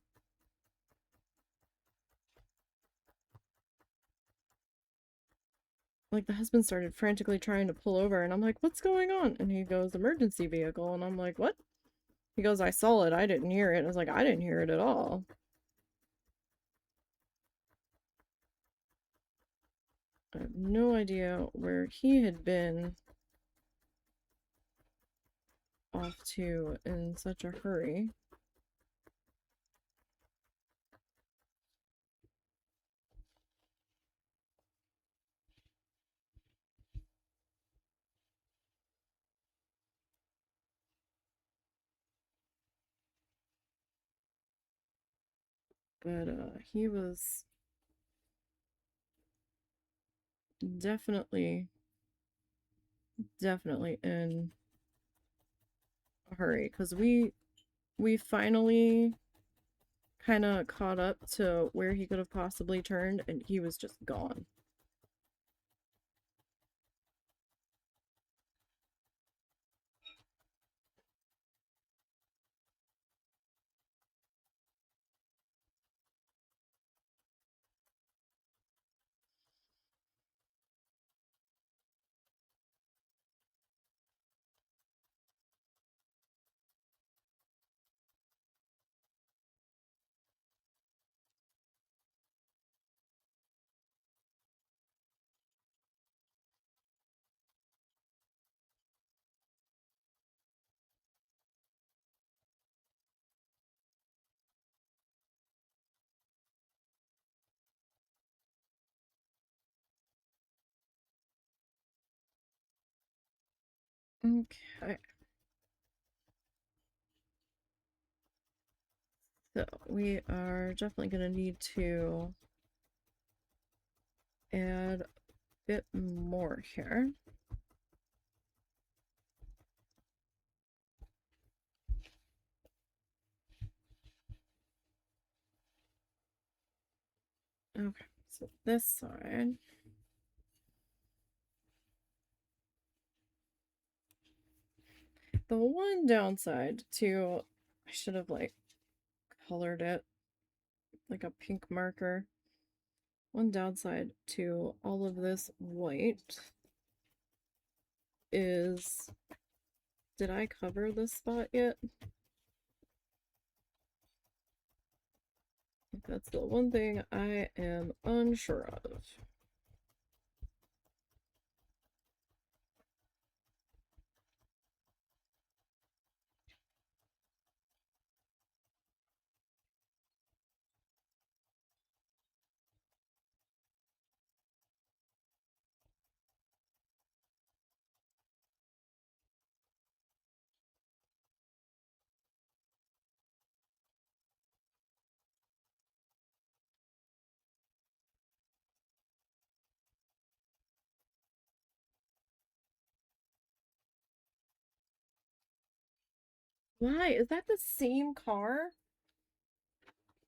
Like, the husband started frantically trying to pull over, and I'm like, what's going on? And he goes, emergency vehicle. And I'm like, what? He goes, I saw it. I didn't hear it. I was like, I didn't hear it at all. I have no idea where he had been off to in such a hurry. But he was definitely in a hurry because we finally kind of caught up to where he could have possibly turned, and he was just gone. Okay. So we are definitely going to need to add a bit more here. Okay, so this side. The one downside to, I should have like colored it like a pink marker. One downside to all of this white is, did I cover this spot yet? That's the one thing I am unsure of. Why? Is that the same car?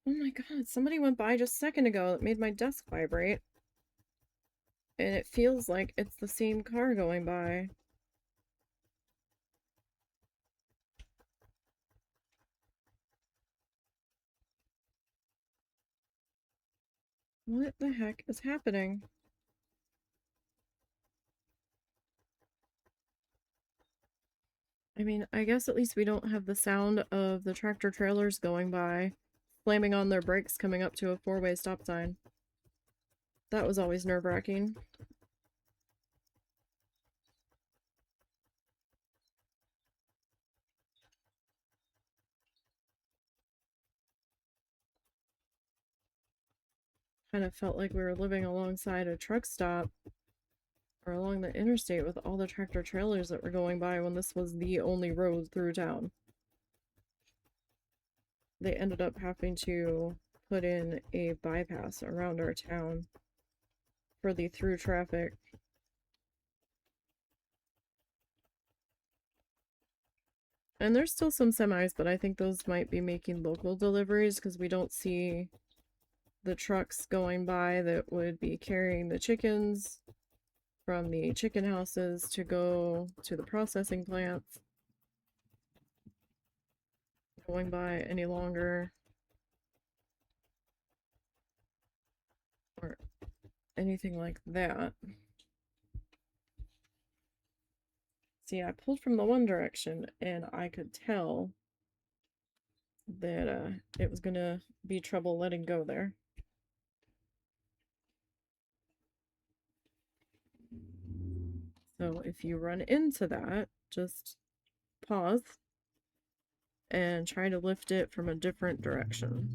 Oh my god, somebody went by just a second ago that made my desk vibrate. And it feels like it's the same car going by. What the heck is happening? I mean, I guess at least we don't have the sound of the tractor trailers going by, slamming on their brakes coming up to a four-way stop sign. That was always nerve-wracking. Kind of felt like we were living alongside a truck stop or along the interstate with all the tractor trailers that were going by when this was the only road through town. They ended up having to put in a bypass around our town for the through traffic. And there's still some semis, but I think those might be making local deliveries because we don't see the trucks going by that would be carrying the chickens from the chicken houses to go to the processing plants going by any longer, or anything like that. See, I pulled from the one direction and I could tell that it was gonna be trouble letting go there. So if you run into that, just pause and try to lift it from a different direction.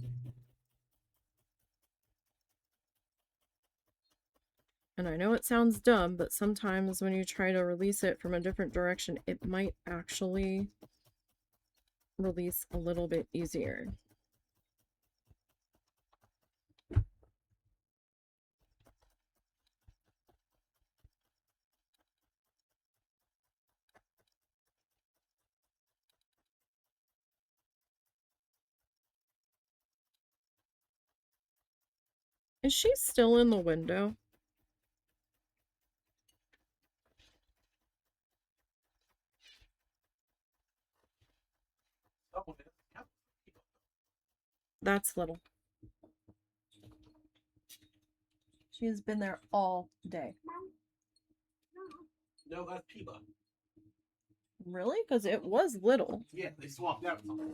And I know it sounds dumb, but sometimes when you try to release it from a different direction, it might actually release a little bit easier. Is she still in the window? That's little. She has been there all day. No, that's Piba. Really? Because it was little. Yeah, they swapped out something.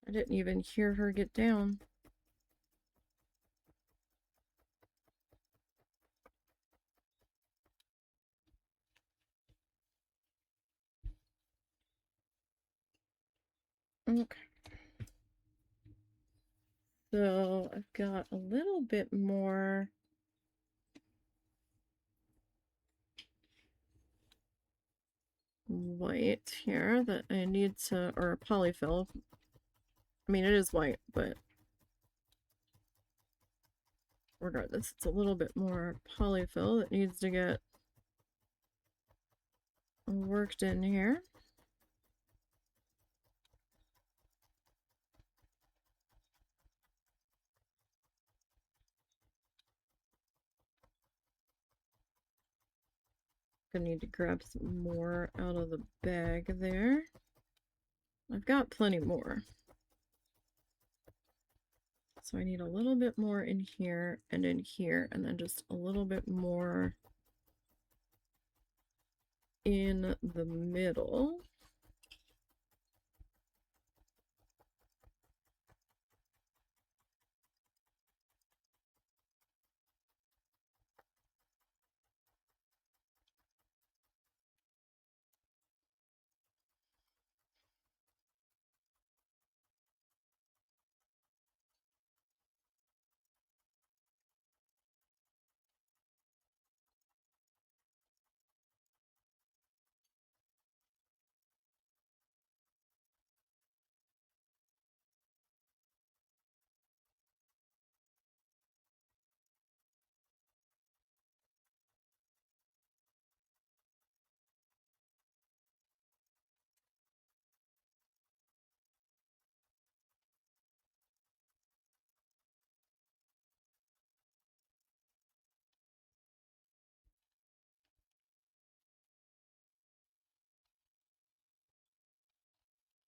I didn't even hear her get down. Okay. So I've got a little bit more white here that I need to, or polyfill. I mean, it is white, but regardless, it's a little bit more polyfill that needs to get worked in here. Gonna need to grab some more out of the bag there. I've got plenty more. So I need a little bit more in here, and then just a little bit more in the middle.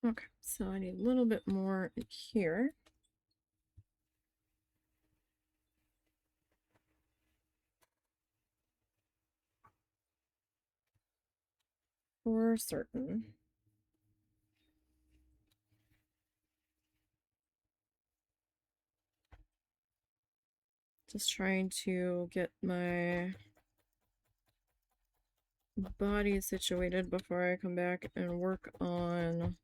Okay, so I need a little bit more in here. For certain. Just trying to get my body situated before I come back and work on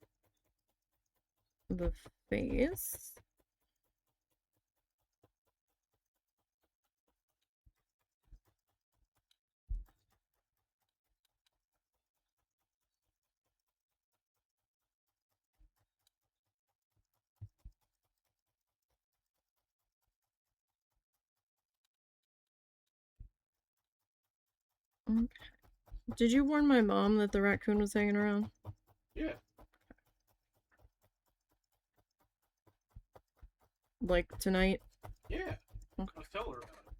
the face. Okay. Did you warn my mom that the raccoon was hanging around? Yeah. Like tonight? Yeah. Okay. I was telling her about it.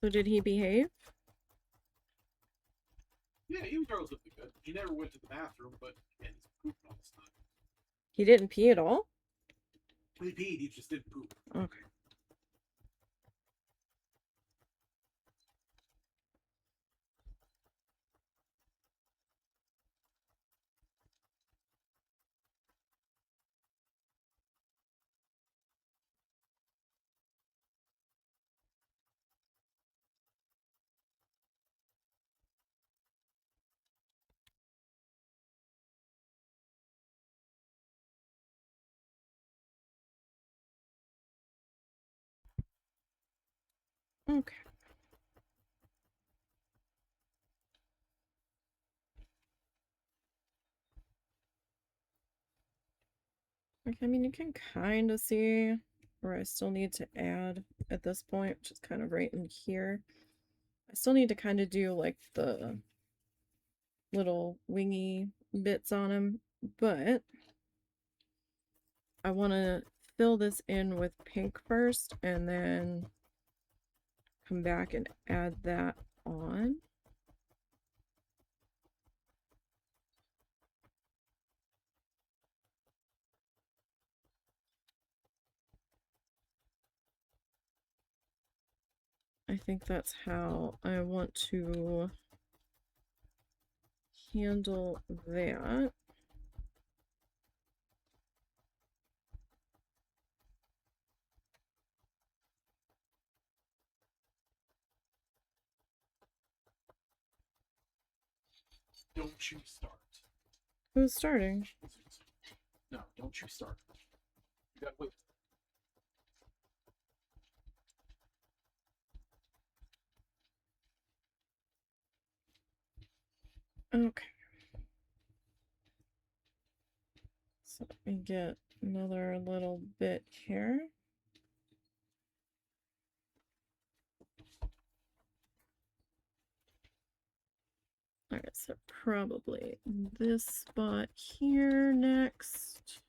So did he behave? Yeah, he was relatively good. He never went to the bathroom, but yeah, he's pooping all this time. He didn't pee at all? He peed, he just didn't poop. Okay. Okay. I mean, you can kind of see where I still need to add at this point, which is kind of right in here. I still need to kind of do like the little wingy bits on him, but I want to fill this in with pink first and then come back and add that on. I think that's how I want to handle that. Don't you start. Who's starting? No, don't you start. You gotta wait. Okay. So let me get another little bit here. Alright, so probably this spot here next.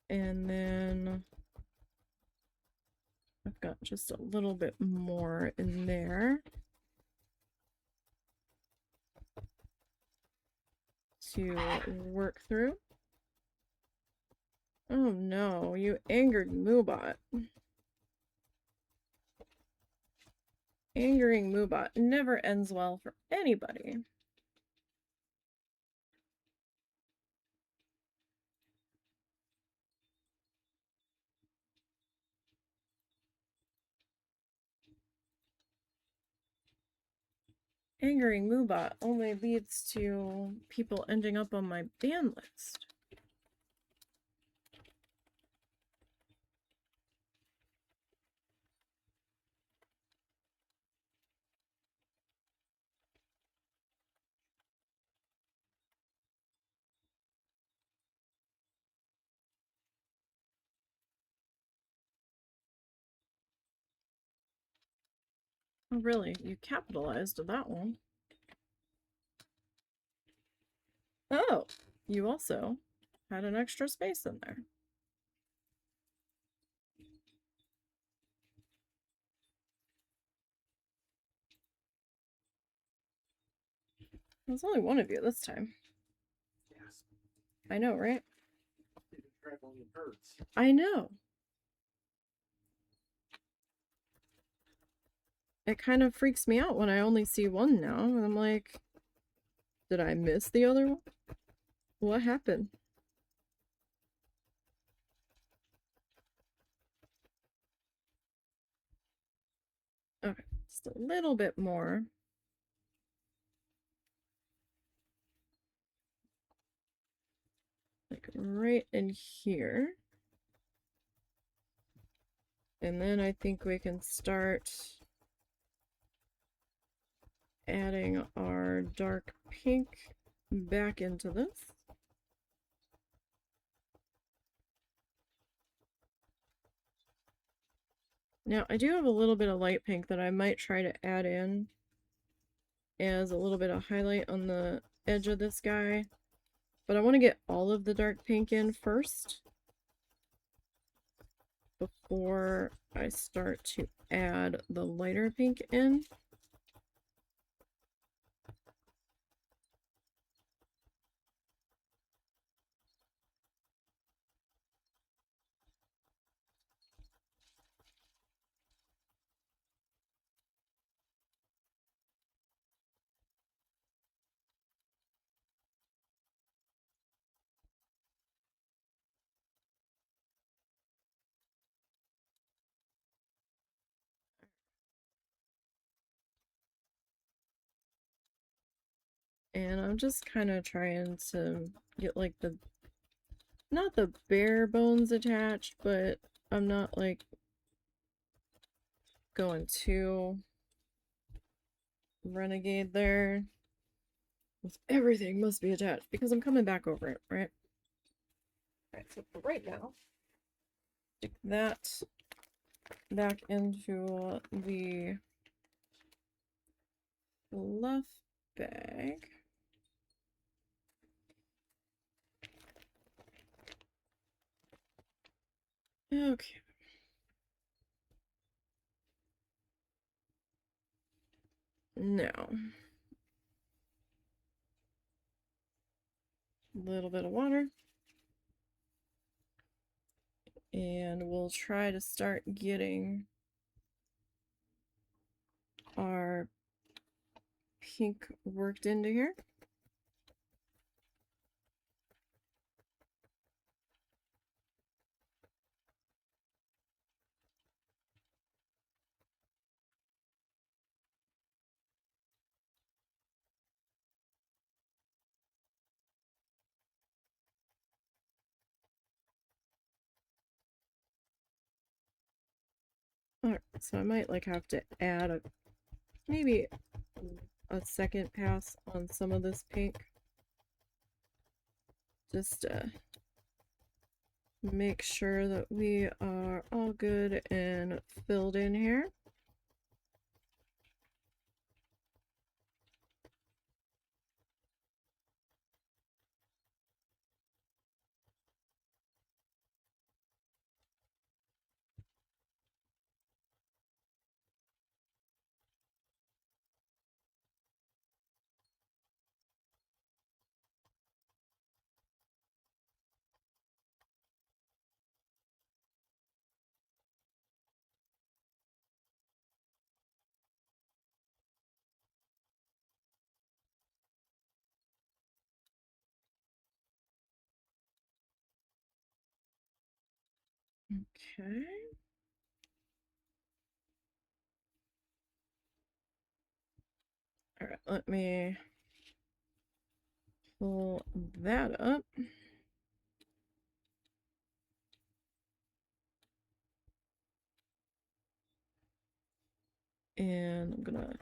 And then I've got just a little bit more in there to work through. Oh no, you angered Moobot. Angering Moobot never ends well for anybody. Angering Moobot only leads to people ending up on my ban list. Oh, really? You capitalized that one. Oh, you also had an extra space in there. There's only one of you this time. Yes. I know, right? They've been traveling in herds. I know. It kind of freaks me out when I only see one now. And I'm like, did I miss the other one? What happened? Okay, just a little bit more. Like right in here. And then I think we can start adding our dark pink back into this. Now, I do have a little bit of light pink that I might try to add in as a little bit of highlight on the edge of this guy. But I want to get all of the dark pink in first before I start to add the lighter pink in. And I'm just kind of trying to get like the, not the bare bones attached, but I'm not like going too renegade there. Everything must be attached because I'm coming back over it, right? Alright, so for right now, stick that back into the fluff bag. Okay. Now, a little bit of water. And we'll try to start getting our pink worked into here. Alright, so I might like have to add a maybe a second pass on some of this pink. Just to make sure that we are all good and filled in here. Okay. Alright, let me pull that up. And I'm gonna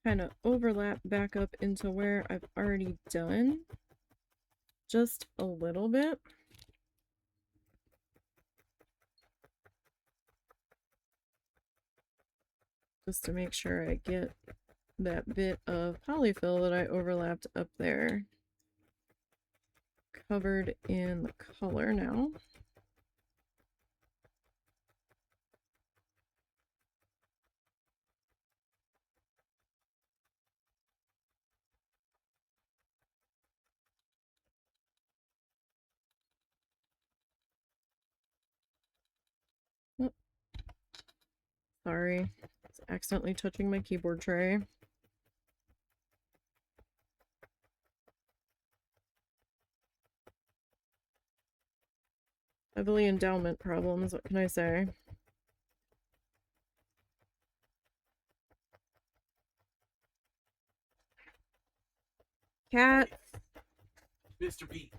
kind of overlap back up into where I've already done just a little bit. just to make sure I get that bit of polyfill that I overlapped up there covered in the color now. Oh, sorry, it's accidentally touching my keyboard tray. Heavily endowment problems, what can I say? Cat, Mr. Beans.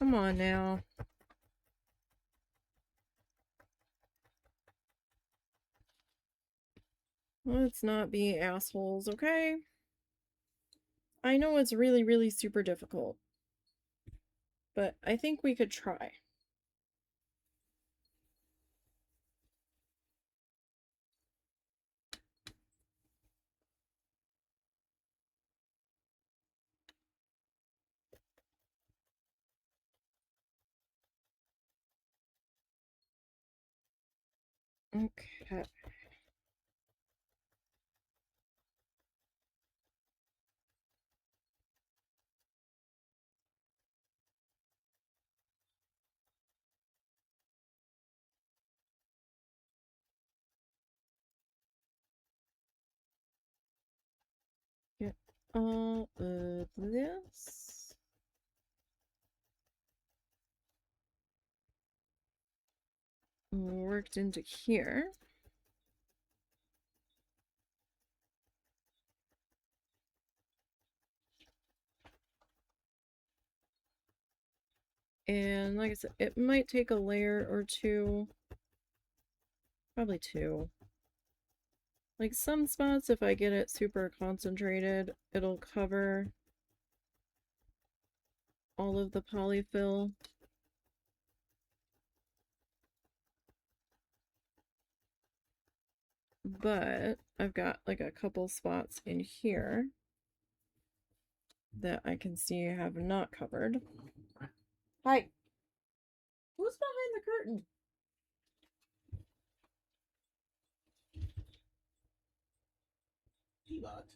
come on now. Let's not be assholes, okay? I know it's really, really super difficult, but I think we could try. Okay. Get all of this. Worked into here. And like I said, it might take a layer or two. Probably two. Like some spots, if I get it super concentrated, it'll cover all of the polyfill. But I've got like a couple spots in here that I can see I have not covered. Hi. Who's behind the curtain? Peanut.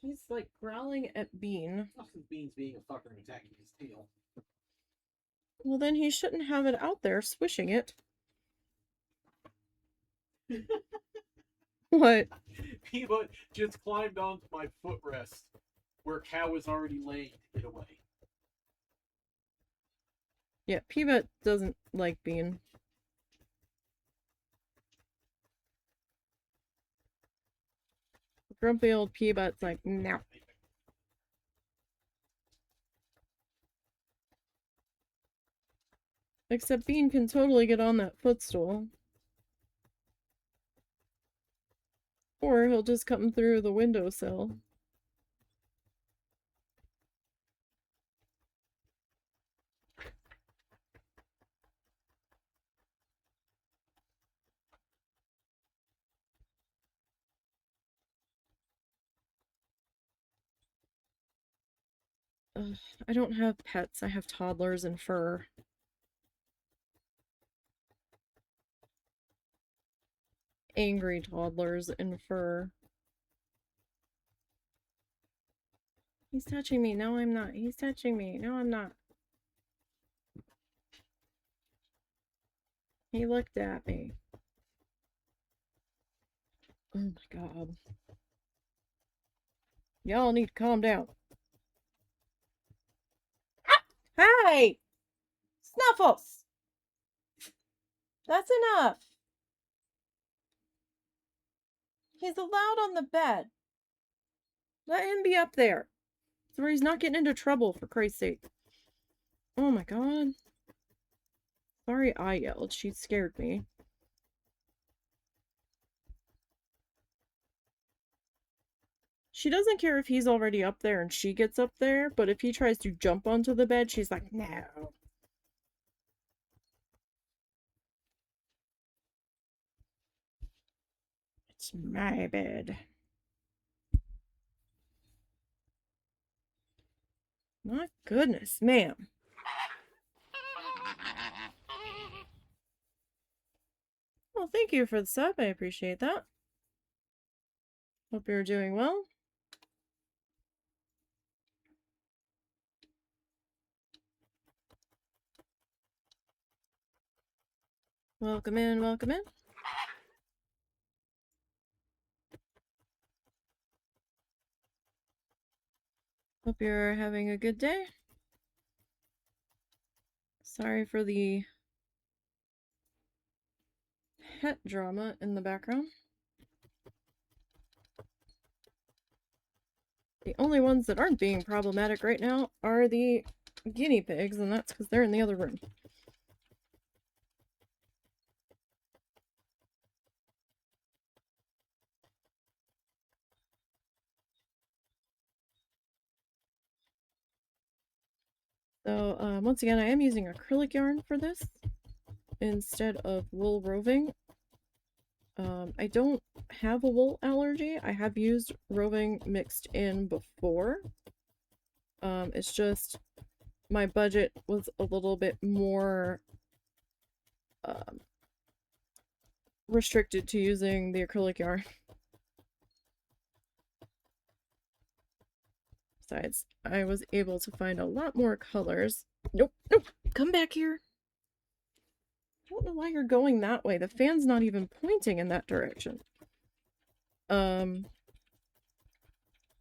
He's like growling at Bean. Nothing Beans being a fucker and attacking his tail. Well, then he shouldn't have it out there swishing it. What? Peanut just climbed onto my footrest where Cow was already laying to get away. Yeah, Peanut doesn't like Bean. Grumpy old Peanut's like, no. Except Bean can totally get on that footstool. Or he'll just come through the windowsill. Ugh, I don't have pets, I have toddlers and fur. Angry toddlers in fur. He's touching me. No, I'm not. He's touching me. No, I'm not. He looked at me. Oh my god. Y'all need to calm down. Hey! Snuffles! That's enough. He's allowed on the bed. Let him be up there. So where he's not getting into trouble, for Christ's sake. Oh my god. Sorry I yelled. She scared me. She doesn't care if he's already up there and she gets up there, but if he tries to jump onto the bed, she's like, no. It's my bed. My goodness, ma'am. Well, thank you for the sub. I appreciate that. Hope you're doing well. Welcome in, welcome in. Hope you're having a good day. Sorry for the pet drama in the background. The only ones that aren't being problematic right now are the guinea pigs, and that's because they're in the other room. So, once again, I am using acrylic yarn for this instead of wool roving. I don't have a wool allergy. I have used roving mixed in before. It's just my budget was a little bit more restricted to using the acrylic yarn. Besides, I was able to find a lot more colors. Nope, nope, come back here. I don't know why you're going that way. The fan's not even pointing in that direction.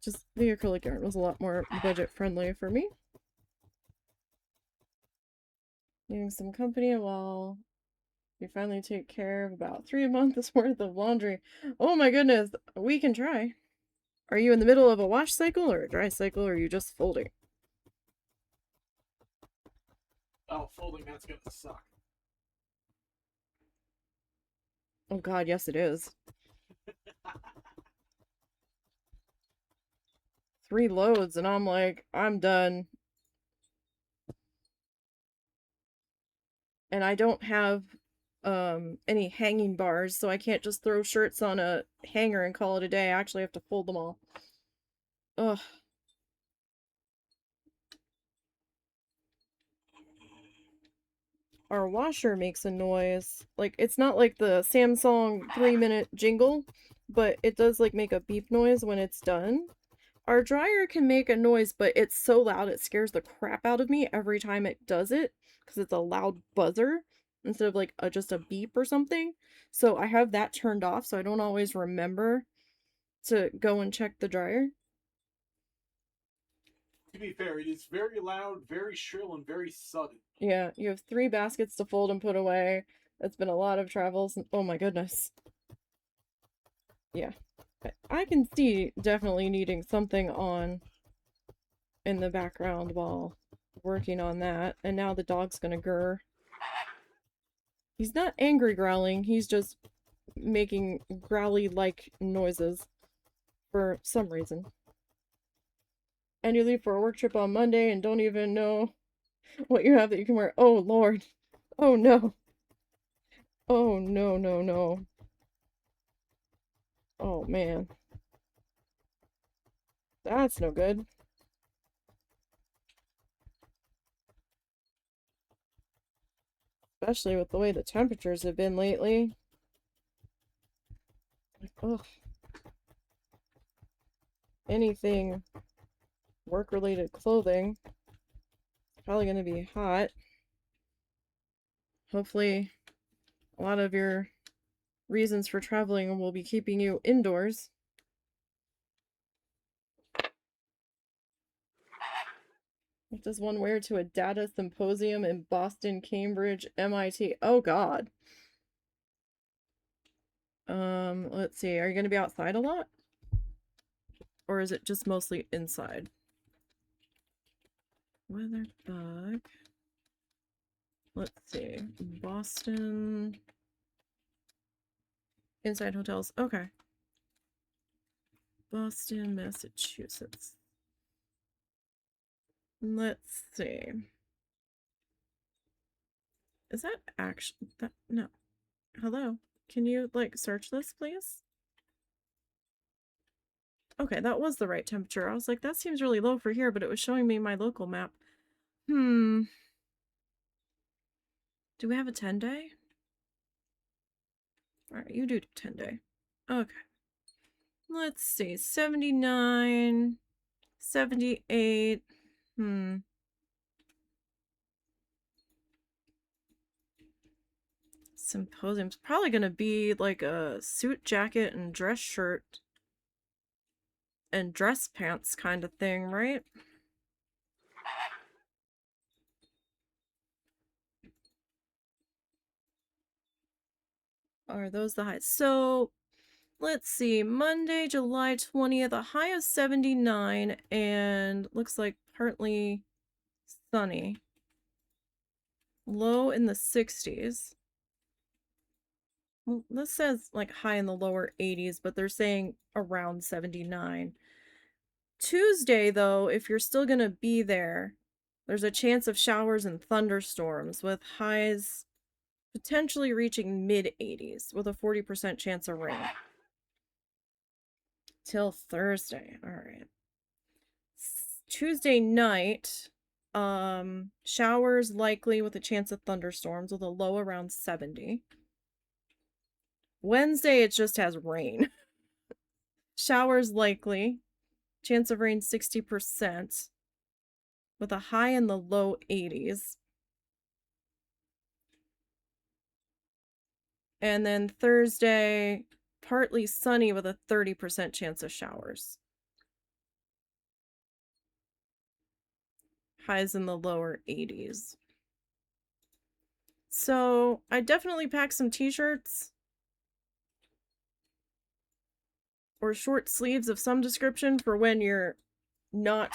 Just the acrylic yarn was a lot more budget friendly for me. Needing some company while you finally take care of about 3 months worth of laundry. Oh my goodness, we can try. Are you in the middle of a wash cycle or a dry cycle, or are you just folding? Oh, folding, that's gonna suck. Oh god, yes it is. 3 loads and I'm like, I'm done. And I don't have any hanging bars, so I can't just throw shirts on a hanger and call it a day. I actually have to fold them all. Ugh. Our washer makes a noise. Like, it's not like the Samsung 3-minute jingle, but it does like make a beep noise when it's done. Our dryer can make a noise, but it's so loud it scares the crap out of me every time it does it, because it's a loud buzzer instead of like just a beep or something. So I have that turned off, so I don't always remember to go and check the dryer. To be fair, it is very loud, very shrill, and very sudden. Yeah, you have 3 baskets to fold and put away. It's been a lot of travels. Oh my goodness. Yeah. I can see definitely needing something on in the background while working on that. And now the dog's gonna grr. He's not angry growling, he's just making growly-like noises for some reason. And you leave for a work trip on Monday and don't even know what you have that you can wear. Oh, Lord. Oh, no. Oh, no, no, no. Oh, man. That's no good. Especially with the way the temperatures have been lately. Like, ugh. Anything work-related clothing is probably going to be hot. Hopefully, a lot of your reasons for traveling will be keeping you indoors. What does one wear to a data symposium in Boston, Cambridge, MIT? Oh god. Let's see. Are you going to be outside a lot? Or is it just mostly inside? Weather bug. Let's see. Boston. Inside hotels. Okay. Boston, Massachusetts. Let's see. Is that actually that? No. Hello. Can you like search this, please? Okay, that was the right temperature. I was like, that seems really low for here, but it was showing me my local map. Do we have a 10-day? Alright, you do 10-day. Okay. Let's see. 79, 78. Symposium's probably gonna be like a suit jacket and dress shirt and dress pants kind of thing, right? Are those the highs? So let's see. Monday, July 20th, a high of 79 and looks like partly sunny. Low in the 60s. Well, this says like high in the lower 80s, but they're saying around 79. Tuesday, though, if you're still gonna be there, there's a chance of showers and thunderstorms with highs potentially reaching mid-80s with a 40% chance of rain. Till Thursday. All right. Tuesday night, showers likely with a chance of thunderstorms with a low around 70. Wednesday, it just has rain. Showers likely. Chance of rain 60%. With a high in the low 80s. And then Thursday, partly sunny with a 30% chance of showers. Highs in the lower 80s. So I definitely pack some t-shirts. Or short sleeves of some description for when you're not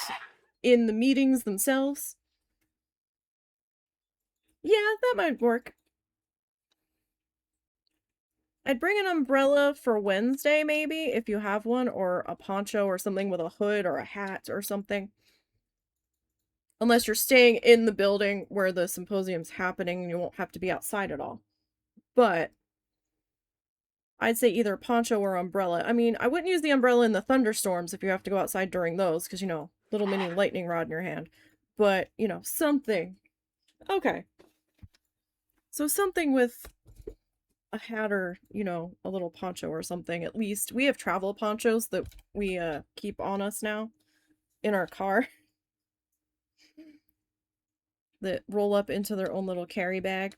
in the meetings themselves. Yeah, that might work. I'd bring an umbrella for Wednesday, maybe, if you have one, or a poncho or something with a hood or a hat or something. Unless you're staying in the building where the symposium's happening and you won't have to be outside at all. But I'd say either poncho or umbrella. I mean, I wouldn't use the umbrella in the thunderstorms if you have to go outside during those, because, you know, little mini lightning rod in your hand. But, you know, something. Okay. So something with a hat or, you know, a little poncho or something, at least. We have travel ponchos that we keep on us now in our car that roll up into their own little carry bag.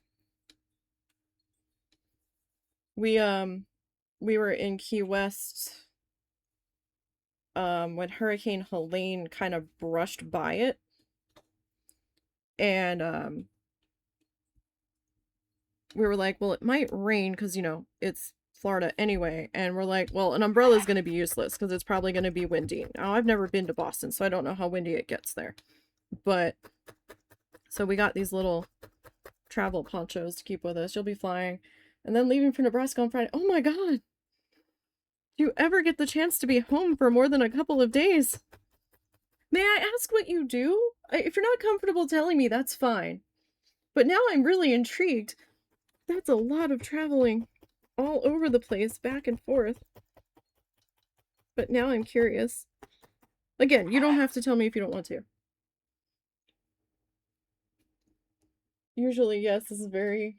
We were in Key West when Hurricane Helene kind of brushed by it. And we were like, well, it might rain because, you know, it's Florida anyway. And we're like, well, an umbrella is going to be useless because it's probably going to be windy. Now, I've never been to Boston, so I don't know how windy it gets there. But, so we got these little travel ponchos to keep with us. You'll be flying. And then leaving for Nebraska on Friday. Oh my God. Do you ever get the chance to be home for more than a couple of days? May I ask what you do? If you're not comfortable telling me, that's fine. But now I'm really intrigued. That's a lot of traveling all over the place, back and forth. But now I'm curious. Again, you don't have to tell me if you don't want to. Usually, yes, this is very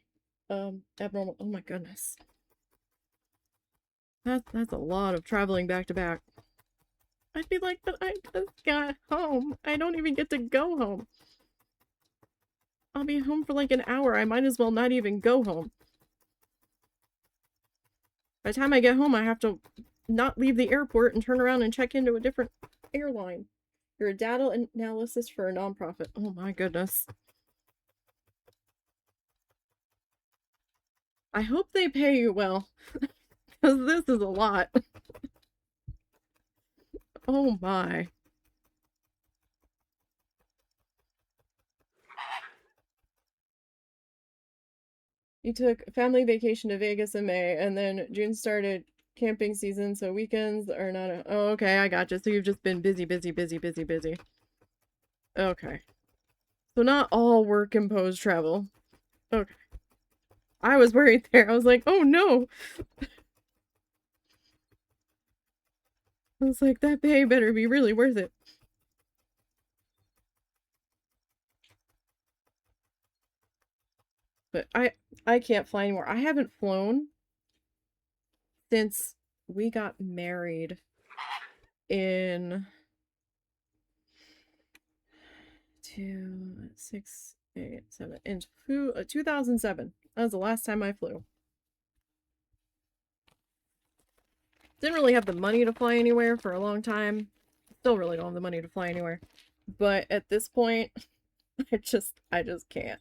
abnormal. Oh my goodness. That's a lot of traveling back to back. I'd be like, but I just got home. I don't even get to go home. I'll be home for like an hour. I might as well not even go home. By the time I get home, I have to not leave the airport and turn around and check into a different airline. You're a data analysis for a nonprofit. Oh my goodness. I hope they pay you well, because this is a lot. Oh my. You took a family vacation to Vegas in May, and then June started camping season, so weekends are not a... Oh, okay, I gotcha. So you've just been busy, busy, busy, busy, busy. Okay. So not all work-imposed travel. Okay. I was worried there. I was like, oh no! I was like, that pay better be really worth it. But I can't fly anymore. I haven't flown since we got married in 2007. That was the last time I flew. Didn't really have the money to fly anywhere for a long time. Still really don't have the money to fly anywhere. But at this point, I just can't.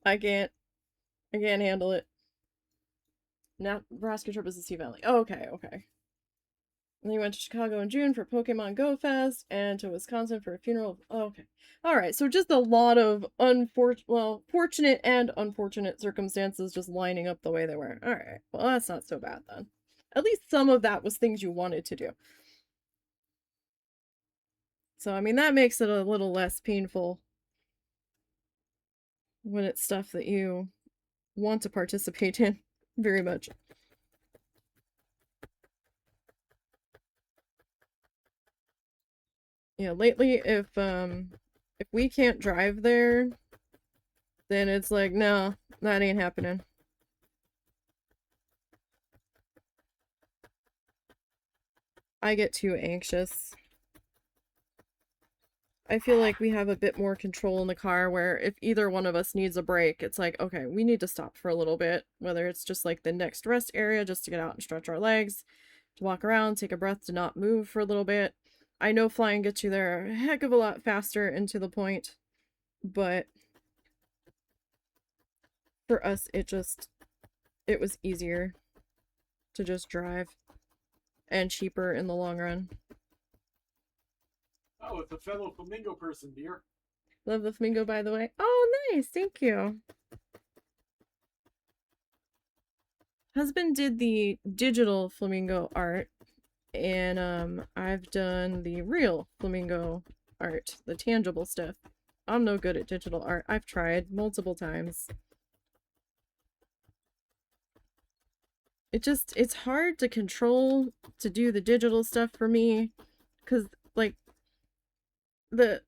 I can't handle it. Nebraska trip is the Sea Valley. Oh, okay. And then you went to Chicago in June for Pokemon Go Fest and to Wisconsin for a funeral. Oh, okay. All right. So just a lot of fortunate and unfortunate circumstances just lining up the way they were. All right. Well, that's not so bad then. At least some of that was things you wanted to do. So, I mean, that makes it a little less painful when it's stuff that you want to participate in very much. Yeah, lately if we can't drive there, then it's like, no, that ain't happening. I get too anxious. I feel like we have a bit more control in the car where if either one of us needs a break, it's like, okay, we need to stop for a little bit. Whether it's just like the next rest area just to get out and stretch our legs, to walk around, take a breath, to not move for a little bit. I know flying gets you there a heck of a lot faster and to the point, but for us, it was easier to just drive and cheaper in the long run. Oh, it's a fellow Flamingo person, dear. Love the Flamingo, by the way. Oh, nice. Thank you. Husband did the digital Flamingo art, and I've done the real Flamingo art, the tangible stuff. I'm no good at digital art. I've tried multiple times. It's hard to control to do the digital stuff for me, because like the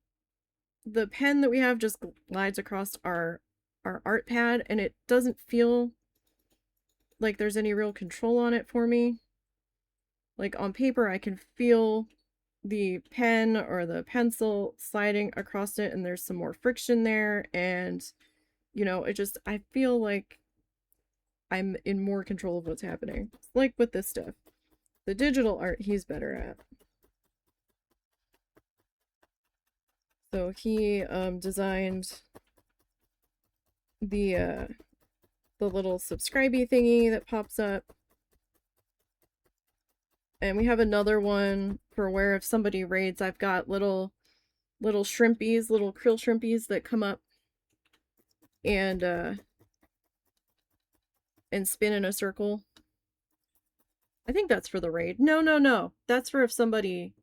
pen that we have just glides across our art pad, and it doesn't feel like there's any real control on it for me. Like on paper, I can feel the pen or the pencil sliding across it, and there's some more friction there, and I feel like I'm in more control of what's happening. Like with this stuff. The digital art he's better at. So he designed the little subscribey thingy that pops up. And we have another one for where if somebody raids, I've got little shrimpies, little krill shrimpies that come up and spin in a circle. I think that's for the raid. No. That's for if somebody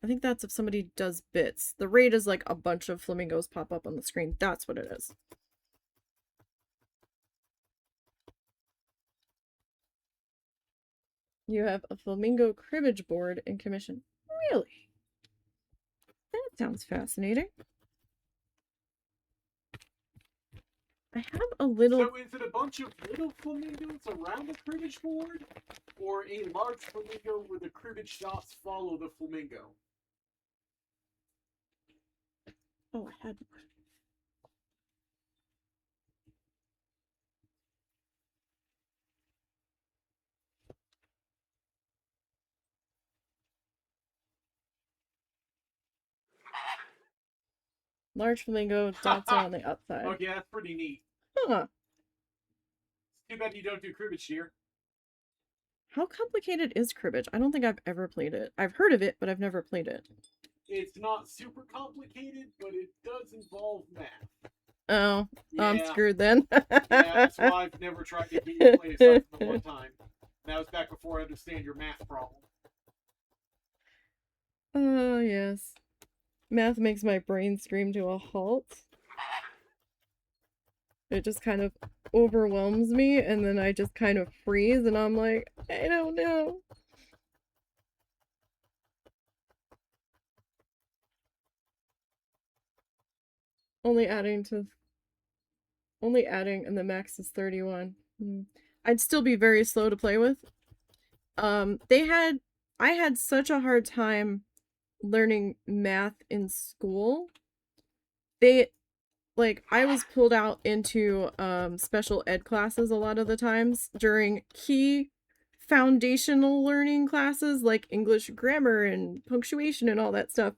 I think that's if somebody does bits. The raid is like a bunch of flamingos pop up on the screen. That's what it is. You have a flamingo cribbage board in commission. Really? That sounds fascinating. I have a little... So is it a bunch of little flamingos around the cribbage board? Or a large flamingo where the cribbage dots follow the flamingo? Oh, I had one. Large flamingo, dots on the outside. Okay, that's pretty neat. Huh. It's too bad you don't do cribbage here. How complicated is cribbage? I don't think I've ever played it. I've heard of it, but I've never played it. It's not super complicated, but it does involve math. Oh, yeah. I'm screwed then. Yeah, that's why I've never tried to get you to play aside from the one time. That was back before I understand your math problem. Oh, yes. Math makes my brain scream to a halt. It just kind of overwhelms me, and then I just kind of freeze, and I'm like, I don't know. Only adding to only adding, and the max is 31. I'd still be very slow to play with. I had such a hard time learning math in school. They like I was pulled out into special ed classes a lot of the times during key foundational learning classes like English grammar and punctuation and all that stuff.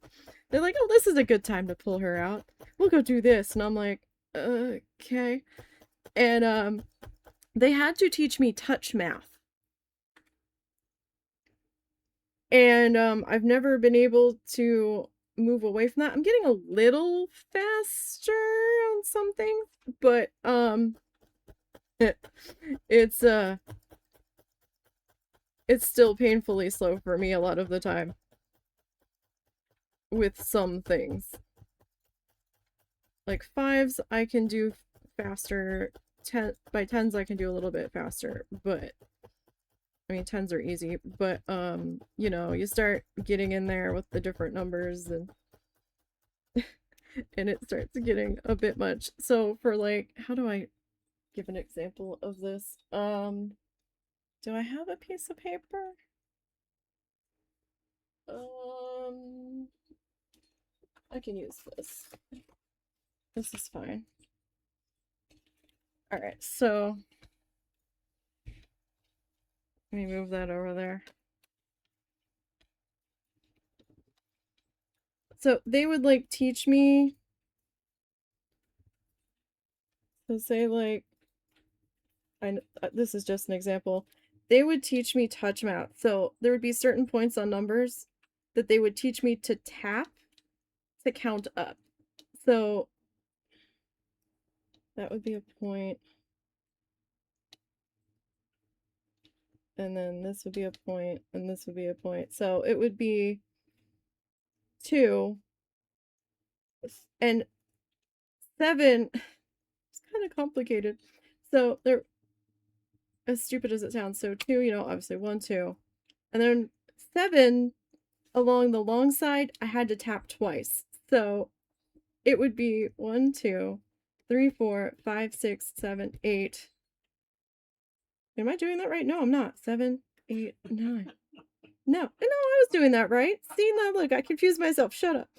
They're like, "Oh, this is a good time to pull her out. We'll go do this." And I'm like, "Okay." And they had to teach me touch math. And I've never been able to move away from that. I'm getting a little faster on some things, but it's it's still painfully slow for me a lot of the time with some things. Like fives I can do faster. By tens I can do a little bit faster, but I mean tens are easy, but you know, you start getting in there with the different numbers and it starts getting a bit much. So for like, how do I give an example of this? Do I have a piece of paper? I can use this. This is fine. All right, so let me move that over there. So they would like teach me, so say like, this is just an example. They would teach me touch math. So there would be certain points on numbers that they would teach me to tap to count up. So that would be a point. And then this would be a point, and this would be a point. So it would be 2 and 7. It's kind of complicated. So they're as stupid as it sounds. So 2, you know, obviously 1, 2. And then 7 along the long side, I had to tap twice. So it would be 1, 2, 3, 4, 5, 6, 7, 8. Am I doing that right? No, I'm not. 7, 8, 9. No, I was doing that right. See, now look, I confused myself. Shut up.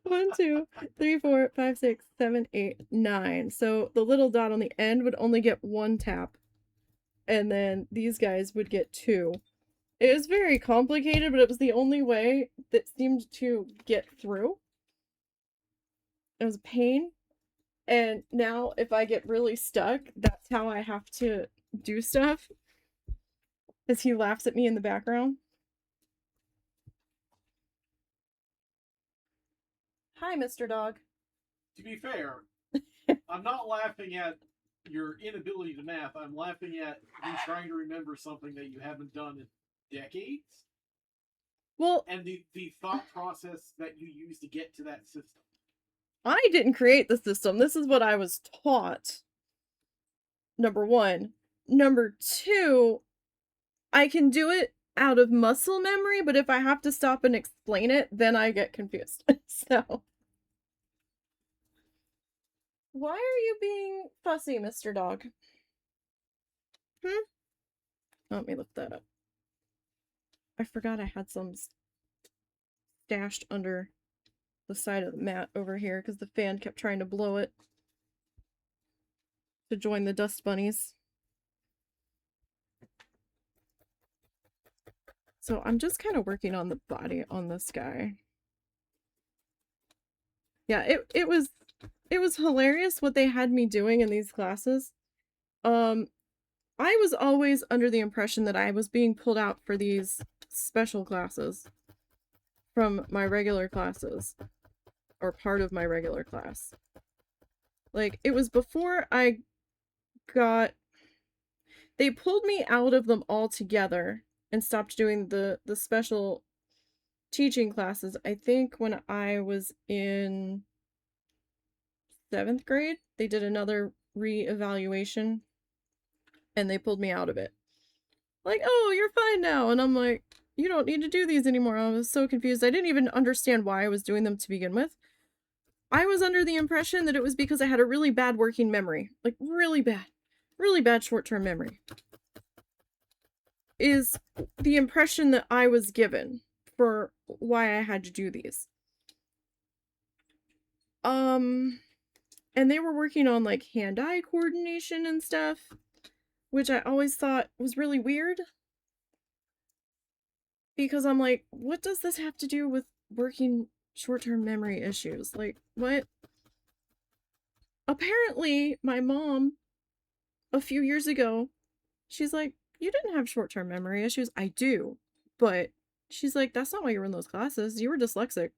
1, 2, 3, 4, 5, 6, 7, 8, 9. So the little dot on the end would only get 1 tap. And then these guys would get 2. It was very complicated, but it was the only way that seemed to get through. It was a pain. And now if I get really stuck, that's how I have to do stuff. As he laughs at me in the background. Hi, Mr. Dog. To be fair, I'm not laughing at your inability to math. I'm laughing at you trying to remember something that you haven't done in decades. Well, and the thought process that you use to get to that system. I didn't create the system. This is what I was taught. Number 1. Number 2, I can do it out of muscle memory, but if I have to stop and explain it, then I get confused. So why are you being fussy, Mr. Dog? Let me lift that up. I forgot I had some stashed under the side of the mat over here because the fan kept trying to blow it to join the dust bunnies. So I'm just kind of working on the body on this guy. Yeah, it was hilarious what they had me doing in these classes. I was always under the impression that I was being pulled out for these special classes from my regular classes, or part of my regular class. Like, it was before I got... They pulled me out of them altogether and stopped doing the special teaching classes, I think when I was in 7th grade, they did another re-evaluation and they pulled me out of it. Like, oh, you're fine now. And I'm like, you don't need to do these anymore. I was so confused. I didn't even understand why I was doing them to begin with. I was under the impression that it was because I had a really bad working memory. Like, really bad short-term memory. Is the impression that I was given for why I had to do these. And they were working on like hand-eye coordination and stuff, which I always thought was really weird. Because I'm like, what does this have to do with working short-term memory issues? Like, what? Apparently, my mom, a few years ago, she's like, you didn't have short-term memory issues. I do. But she's like, that's not why you were in those classes. You were dyslexic.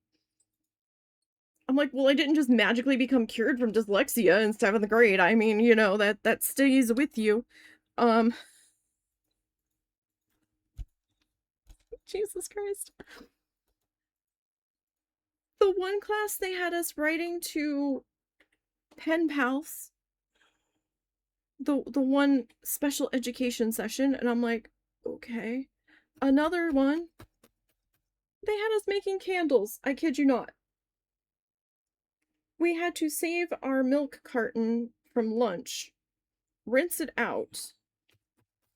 I'm like, well, I didn't just magically become cured from dyslexia in 7th grade. I mean, you know, that stays with you. Jesus Christ. The one class they had us writing to pen pals. The one special education session, and I'm like, okay. Another one, they had us making candles. I kid you not. We had to save our milk carton from lunch, rinse it out,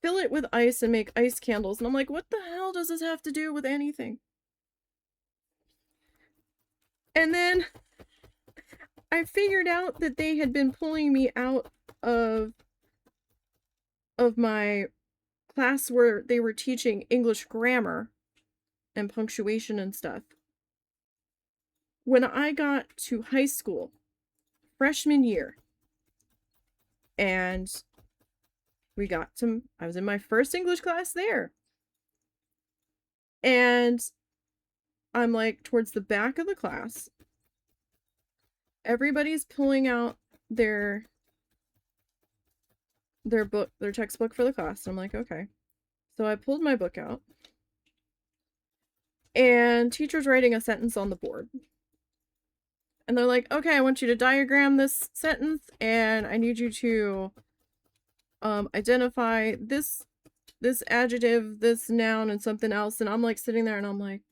fill it with ice, and make ice candles. And I'm like, what the hell does this have to do with anything? And then I figured out that they had been pulling me out of my class where they were teaching English grammar and punctuation and stuff. When I got to high school, freshman year, and I was in my first English class there. And I'm like towards the back of the class. Everybody's pulling out their textbook for the class. I'm like, okay. So I pulled my book out. And teacher's writing a sentence on the board. And they're like, okay, I want you to diagram this sentence, and I need you to identify this adjective, this noun, and something else. And I'm like sitting there and I'm like,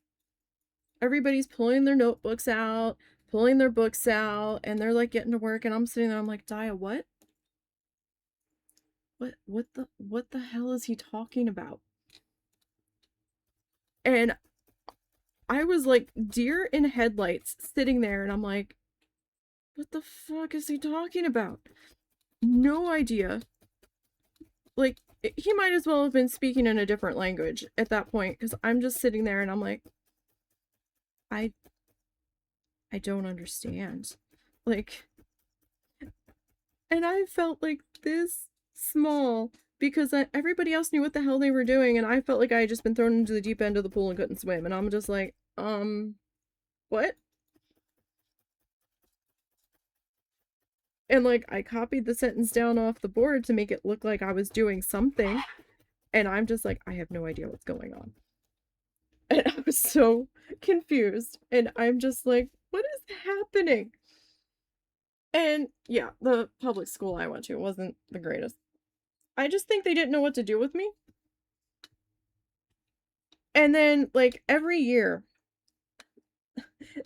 everybody's pulling their notebooks out, pulling their books out, and they're like getting to work, and I'm sitting there, I'm like, Dia, what? What the hell is he talking about? And I was like deer in headlights sitting there, and I'm like, what the fuck is he talking about? No idea. Like, he might as well have been speaking in a different language at that point, because I'm just sitting there and I'm like, I don't understand. Like, and I felt like this small because everybody else knew what the hell they were doing, and I felt like I had just been thrown into the deep end of the pool and couldn't swim, and I'm just like, what? And like, I copied the sentence down off the board to make it look like I was doing something, and I'm just like, I have no idea what's going on. And I was so confused, and I'm just like, what is happening? And yeah, the public school I went to wasn't the greatest. I just think they didn't know what to do with me. And then, like, every year,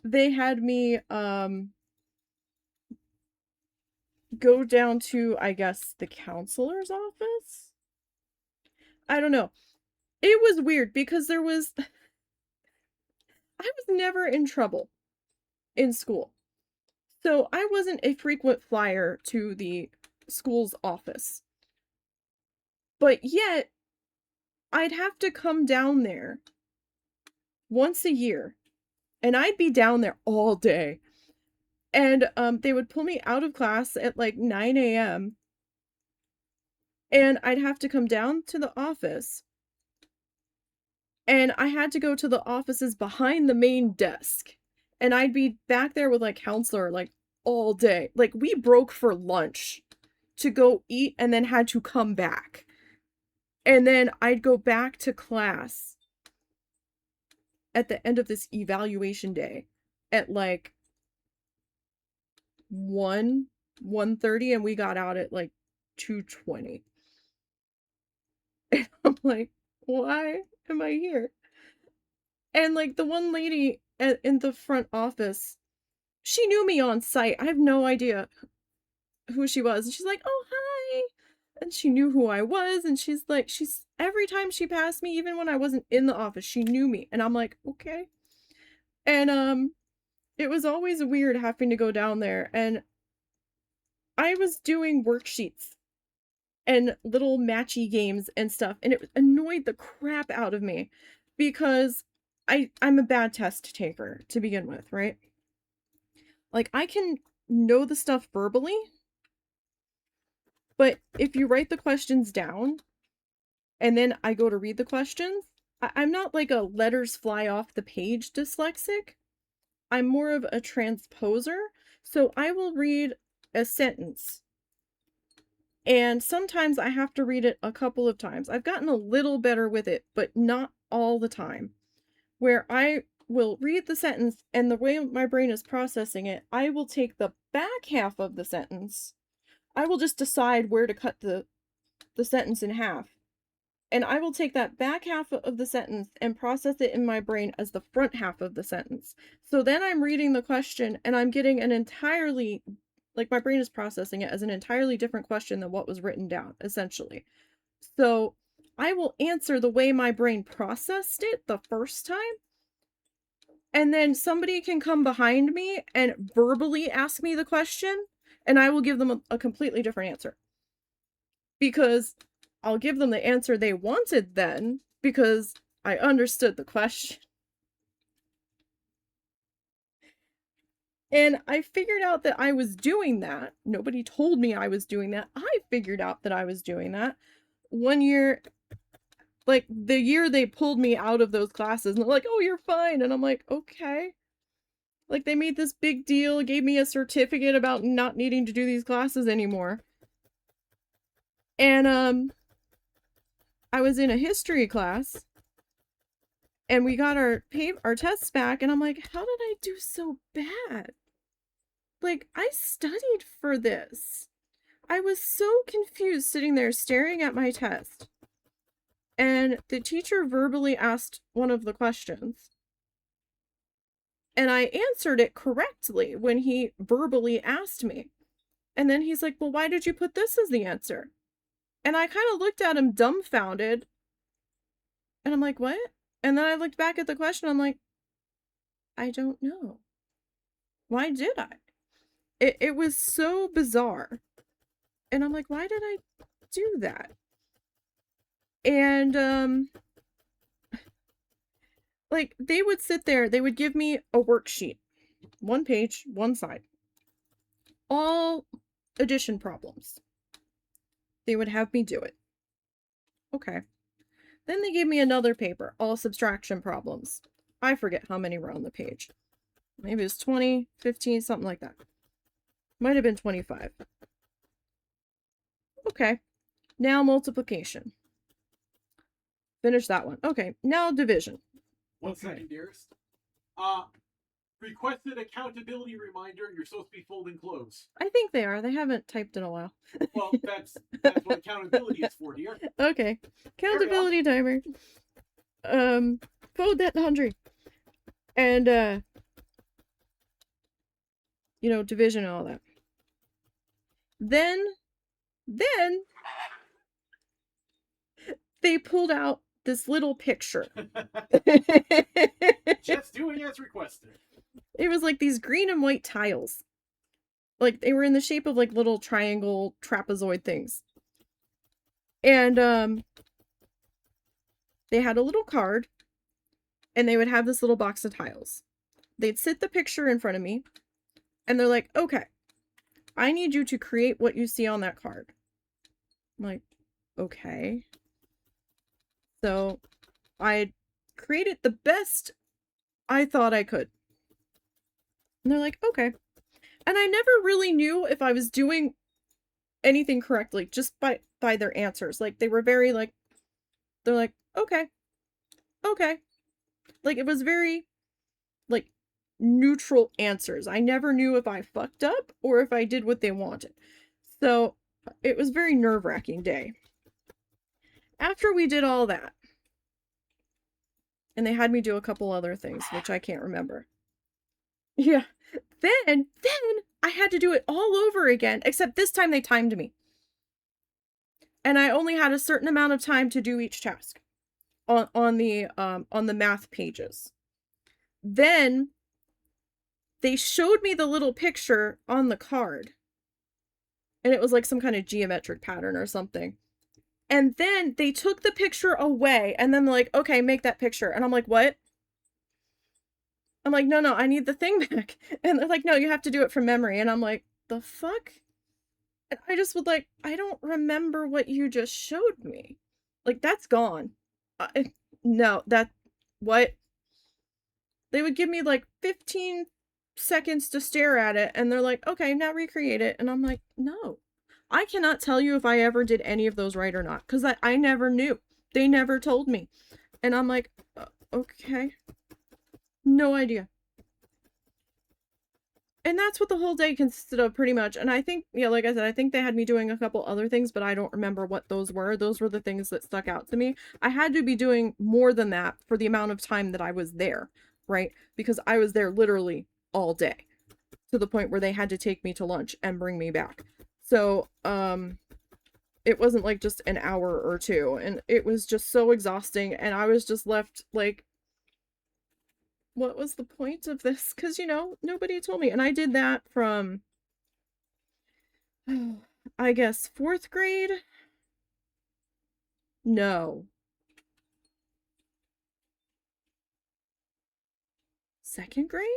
they had me, go down to, I guess, the counselor's office? I don't know. It was weird because I was never in trouble in school. So I wasn't a frequent flyer to the school's office. But yet, I'd have to come down there once a year, and I'd be down there all day. And they would pull me out of class at like 9 a.m. and I'd have to come down to the office. And I had to go to the offices behind the main desk. And I'd be back there with like counselor like all day. Like, we broke for lunch to go eat and then had to come back. And then I'd go back to class at the end of this evaluation day at like 1:30, and we got out at like 2:20. And I'm like, why am I here? And like the one lady in the front office, she knew me on site. I have no idea who she was. And she's like, oh, hi. And she knew who I was. And she's like, every time she passed me, even when I wasn't in the office, she knew me. And I'm like, okay. And it was always weird having to go down there. And I was doing worksheets and little matchy games and stuff. And it annoyed the crap out of me because I'm a bad test taker to begin with, right? Like, I can know the stuff verbally, but if you write the questions down and then I go to read the questions, I'm not like a letters fly off the page dyslexic. I'm more of a transposer. So I will read a sentence, and sometimes I have to read it a couple of times. I've gotten a little better with it, but not all the time. Where I will read the sentence, and the way my brain is processing it, I will take the back half of the sentence. I will just decide where to cut the sentence in half. And I will take that back half of the sentence and process it in my brain as the front half of the sentence. So then I'm reading the question and I'm getting an entirely, like, my brain is processing it as an entirely different question than what was written down, essentially. So I will answer the way my brain processed it the first time. And then somebody can come behind me and verbally ask me the question, and I will give them a completely different answer. Because I'll give them the answer they wanted then, because I understood the question. And I figured out that I was doing that. Nobody told me I was doing that. I figured out that I was doing that one year, like the year they pulled me out of those classes, and they're like, oh, you're fine. And I'm like, okay. Like, they made this big deal, gave me a certificate about not needing to do these classes anymore. And I was in a history class, and we got our tests back, and I'm like, how did I do so bad? Like, I studied for this. I was so confused sitting there staring at my test. And the teacher verbally asked one of the questions. And I answered it correctly when he verbally asked me. And then he's like, well, why did you put this as the answer? And I kind of looked at him dumbfounded. And I'm like, what? And then I looked back at the question. I'm like, I don't know. Why did I? It was so bizarre. And I'm like, why did I do that? And like, they would sit there, they would give me a worksheet, 1 page, 1 side, all addition problems. They would have me do it. Okay. Then they gave me another paper, all subtraction problems. I forget how many were on the page. Maybe it was 20, 15, something like that. Might have been 25. Okay. Now multiplication. Finish that one. Okay. Now division. 1 second, dearest. Requested accountability reminder. You're supposed to be folding clothes. I think they are. They haven't typed in a while. Well, that's what accountability is for, dear. Okay. Accountability timer. Fold that laundry. And you know, division and all that. Then they pulled out this little picture. Just doing as requested. It was like these green and white tiles. Like, they were in the shape of like little triangle trapezoid things. And they had a little card, and they would have this little box of tiles. They'd sit the picture in front of me, and they're like, okay, I need you to create what you see on that card. I'm like, okay. So I created the best I thought I could. And they're like, okay. And I never really knew if I was doing anything correctly just by their answers. Like, they were very like, they're like, okay. Okay. Like, it was very like neutral answers. I never knew if I fucked up or if I did what they wanted. So it was a very nerve-wracking day. After we did all that, and they had me do a couple other things, which I can't remember. Yeah. Then I had to do it all over again, except this time they timed me. And I only had a certain amount of time to do each task on the math pages. Then they showed me the little picture on the card. And it was like some kind of geometric pattern or something. And then they took the picture away and then they're like, okay, make that picture. And I'm like, what? I'm like, no, I need the thing back. And they're like, no, you have to do it from memory. And I'm like, the fuck? And I just would like, I don't remember what you just showed me. Like, that's gone. No, what? They would give me like 15 seconds to stare at it and they're like, okay, now recreate it. And I'm like, no. I cannot tell you if I ever did any of those right or not, because I never knew. They never told me. And I'm like, okay. No idea. And that's what the whole day consisted of pretty much. And I think, yeah, like I said, I think they had me doing a couple other things, but I don't remember what those were. Those were the things that stuck out to me. I had to be doing more than that for the amount of time that I was there, right? Because I was there literally all day, to the point where they had to take me to lunch and bring me back. So, it wasn't like just an hour or two, and it was just so exhausting, and I was just left like, what was the point of this? Because, nobody told me. And I did that from, I guess, 4th grade? No. 2nd grade?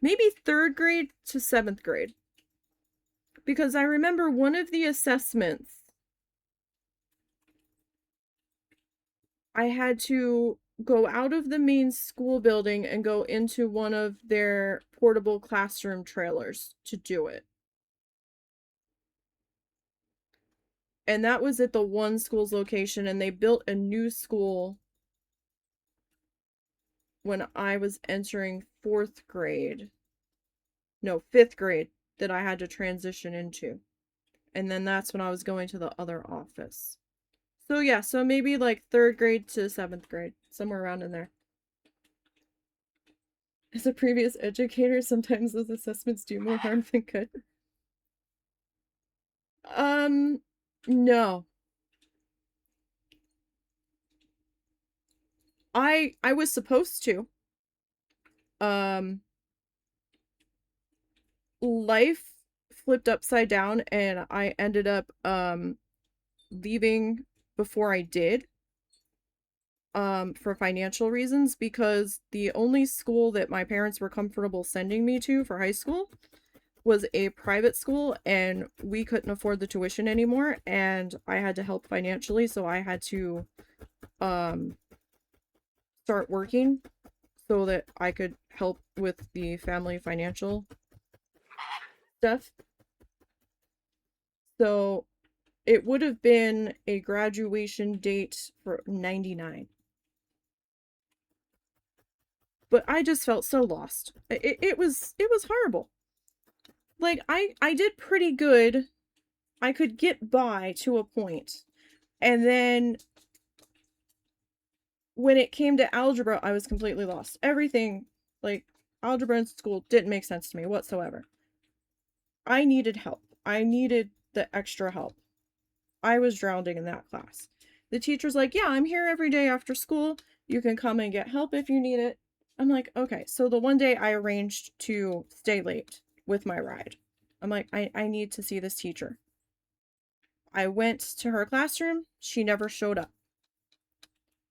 Maybe 3rd grade to 7th grade. Because I remember one of the assessments, I had to go out of the main school building and go into one of their portable classroom trailers to do it. And that was at the one school's location, and they built a new school when I was entering 4th grade. No, 5th grade, that I had to transition into. And then that's when I was going to the other office. So yeah, so maybe like 3rd grade to 7th grade, somewhere around in there. As a previous educator, sometimes those assessments do more harm than good. No. I was supposed to. Life flipped upside down and I ended up leaving before I did. For financial reasons, because the only school that my parents were comfortable sending me to for high school was a private school, and we couldn't afford the tuition anymore, and I had to help financially, so I had to start working so that I could help with the family financial stuff. So it would have been a graduation date for 99. But I just felt so lost. It was horrible. Like, I did pretty good. I could get by to a point. And then when it came to algebra, I was completely lost. Everything, like, algebra in school didn't make sense to me whatsoever. I needed help. I needed the extra help. I was drowning in that class. The teacher's like, yeah, I'm here every day after school. You can come and get help if you need it. I'm like, okay. So the one day I arranged to stay late with my ride. I'm like, I need to see this teacher. I went to her classroom. She never showed up.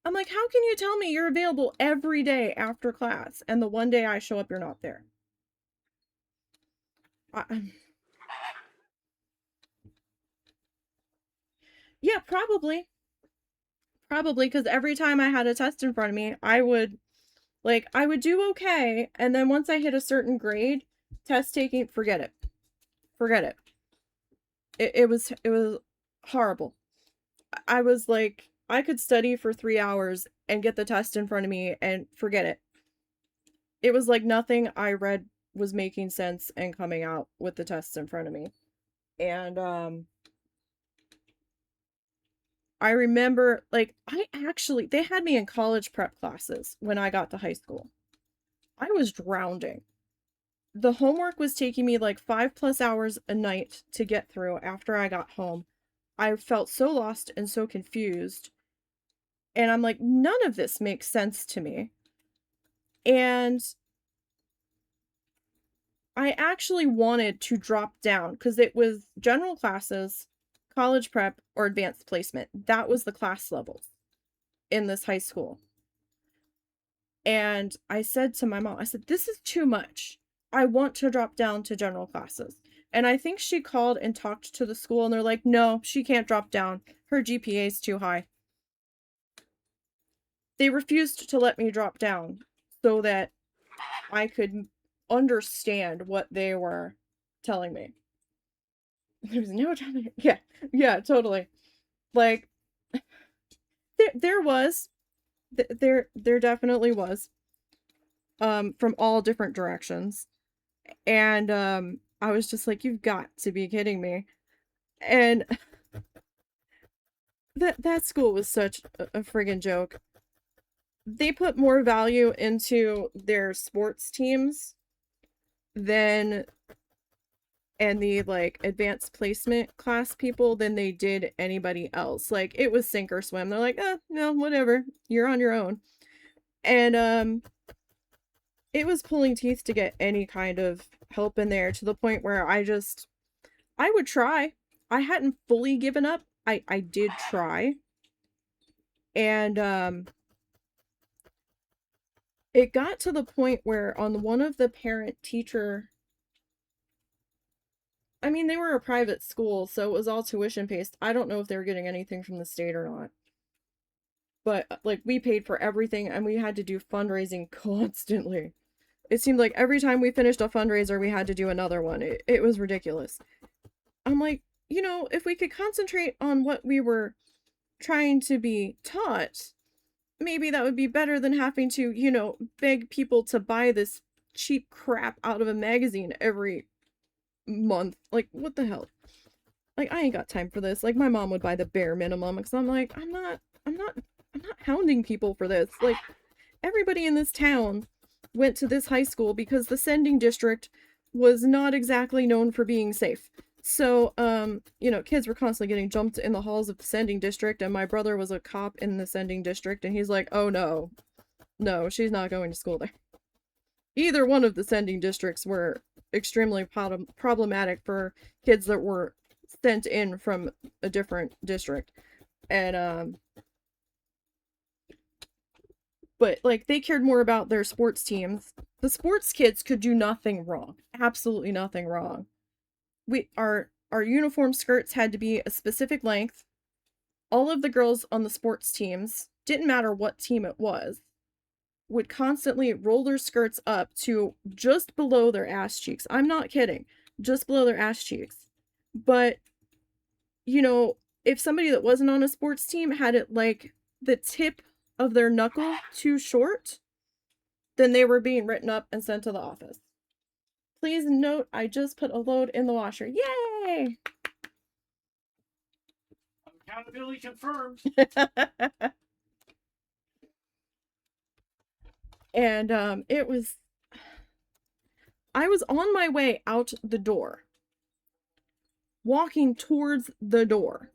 I'm like, how can you tell me you're available every day after class, and the one day I show up, you're not there? Yeah, probably. Probably, because every time I had a test in front of me, I would do okay, and then once I hit a certain grade, test taking, forget it. Forget it. It was horrible. I was like, I could study for 3 hours and get the test in front of me and forget it. It was like nothing I read was making sense and coming out with the tests in front of me. And I remember like they had me in college prep classes when I got to high school. I was drowning. The homework was taking me like 5+ hours a night to get through after I got home. I felt so lost and so confused. And I'm like, none of this makes sense to me. And I actually wanted to drop down because it was general classes, college prep, or advanced placement. That was the class levels in this high school. And I said to my mom, I said, this is too much. I want to drop down to general classes. And I think she called and talked to the school, and they're like, no, she can't drop down. Her GPA is too high. They refused to let me drop down so that I could understand what they were telling me. There was no time. Yeah, totally. Like there definitely was from all different directions. And I was just like, you've got to be kidding me. And that school was such a friggin' joke. They put more value into their sports teams than and the like advanced placement class people than they did anybody else. Like it was sink or swim. They're like, no, whatever. You're on your own. And it was pulling teeth to get any kind of help in there to the point where I would try. I hadn't fully given up. I did try. And it got to the point where on one of the parent teacher, I mean, they were a private school, so it was all tuition based. I don't know if they were getting anything from the state or not. But like we paid for everything and we had to do fundraising constantly. It seemed like every time we finished a fundraiser, we had to do another one. It was ridiculous. I'm like, if we could concentrate on what we were trying to be taught, maybe that would be better than having to, beg people to buy this cheap crap out of a magazine every month. Like, what the hell? Like, I ain't got time for this. Like, my mom would buy the bare minimum because I'm like, I'm not hounding people for this. Like, everybody in this town went to this high school because the sending district was not exactly known for being safe. So, kids were constantly getting jumped in the halls of the sending district, and my brother was a cop in the sending district, and he's like, oh no, she's not going to school there. Either one of the sending districts were extremely problematic for kids that were sent in from a different district. And, but like they cared more about their sports teams. The sports kids could do nothing wrong. Absolutely nothing wrong. Our uniform skirts had to be a specific length. All of the girls on the sports teams, didn't matter what team it was, would constantly roll their skirts up to just below their ass cheeks. I'm not kidding. Just below their ass cheeks. But, if somebody that wasn't on a sports team had it like the tip of their knuckle too short, then they were being written up and sent to the office. Please note, I just put a load in the washer. Yay! Accountability confirmed. And I was on my way out the door, walking towards the door.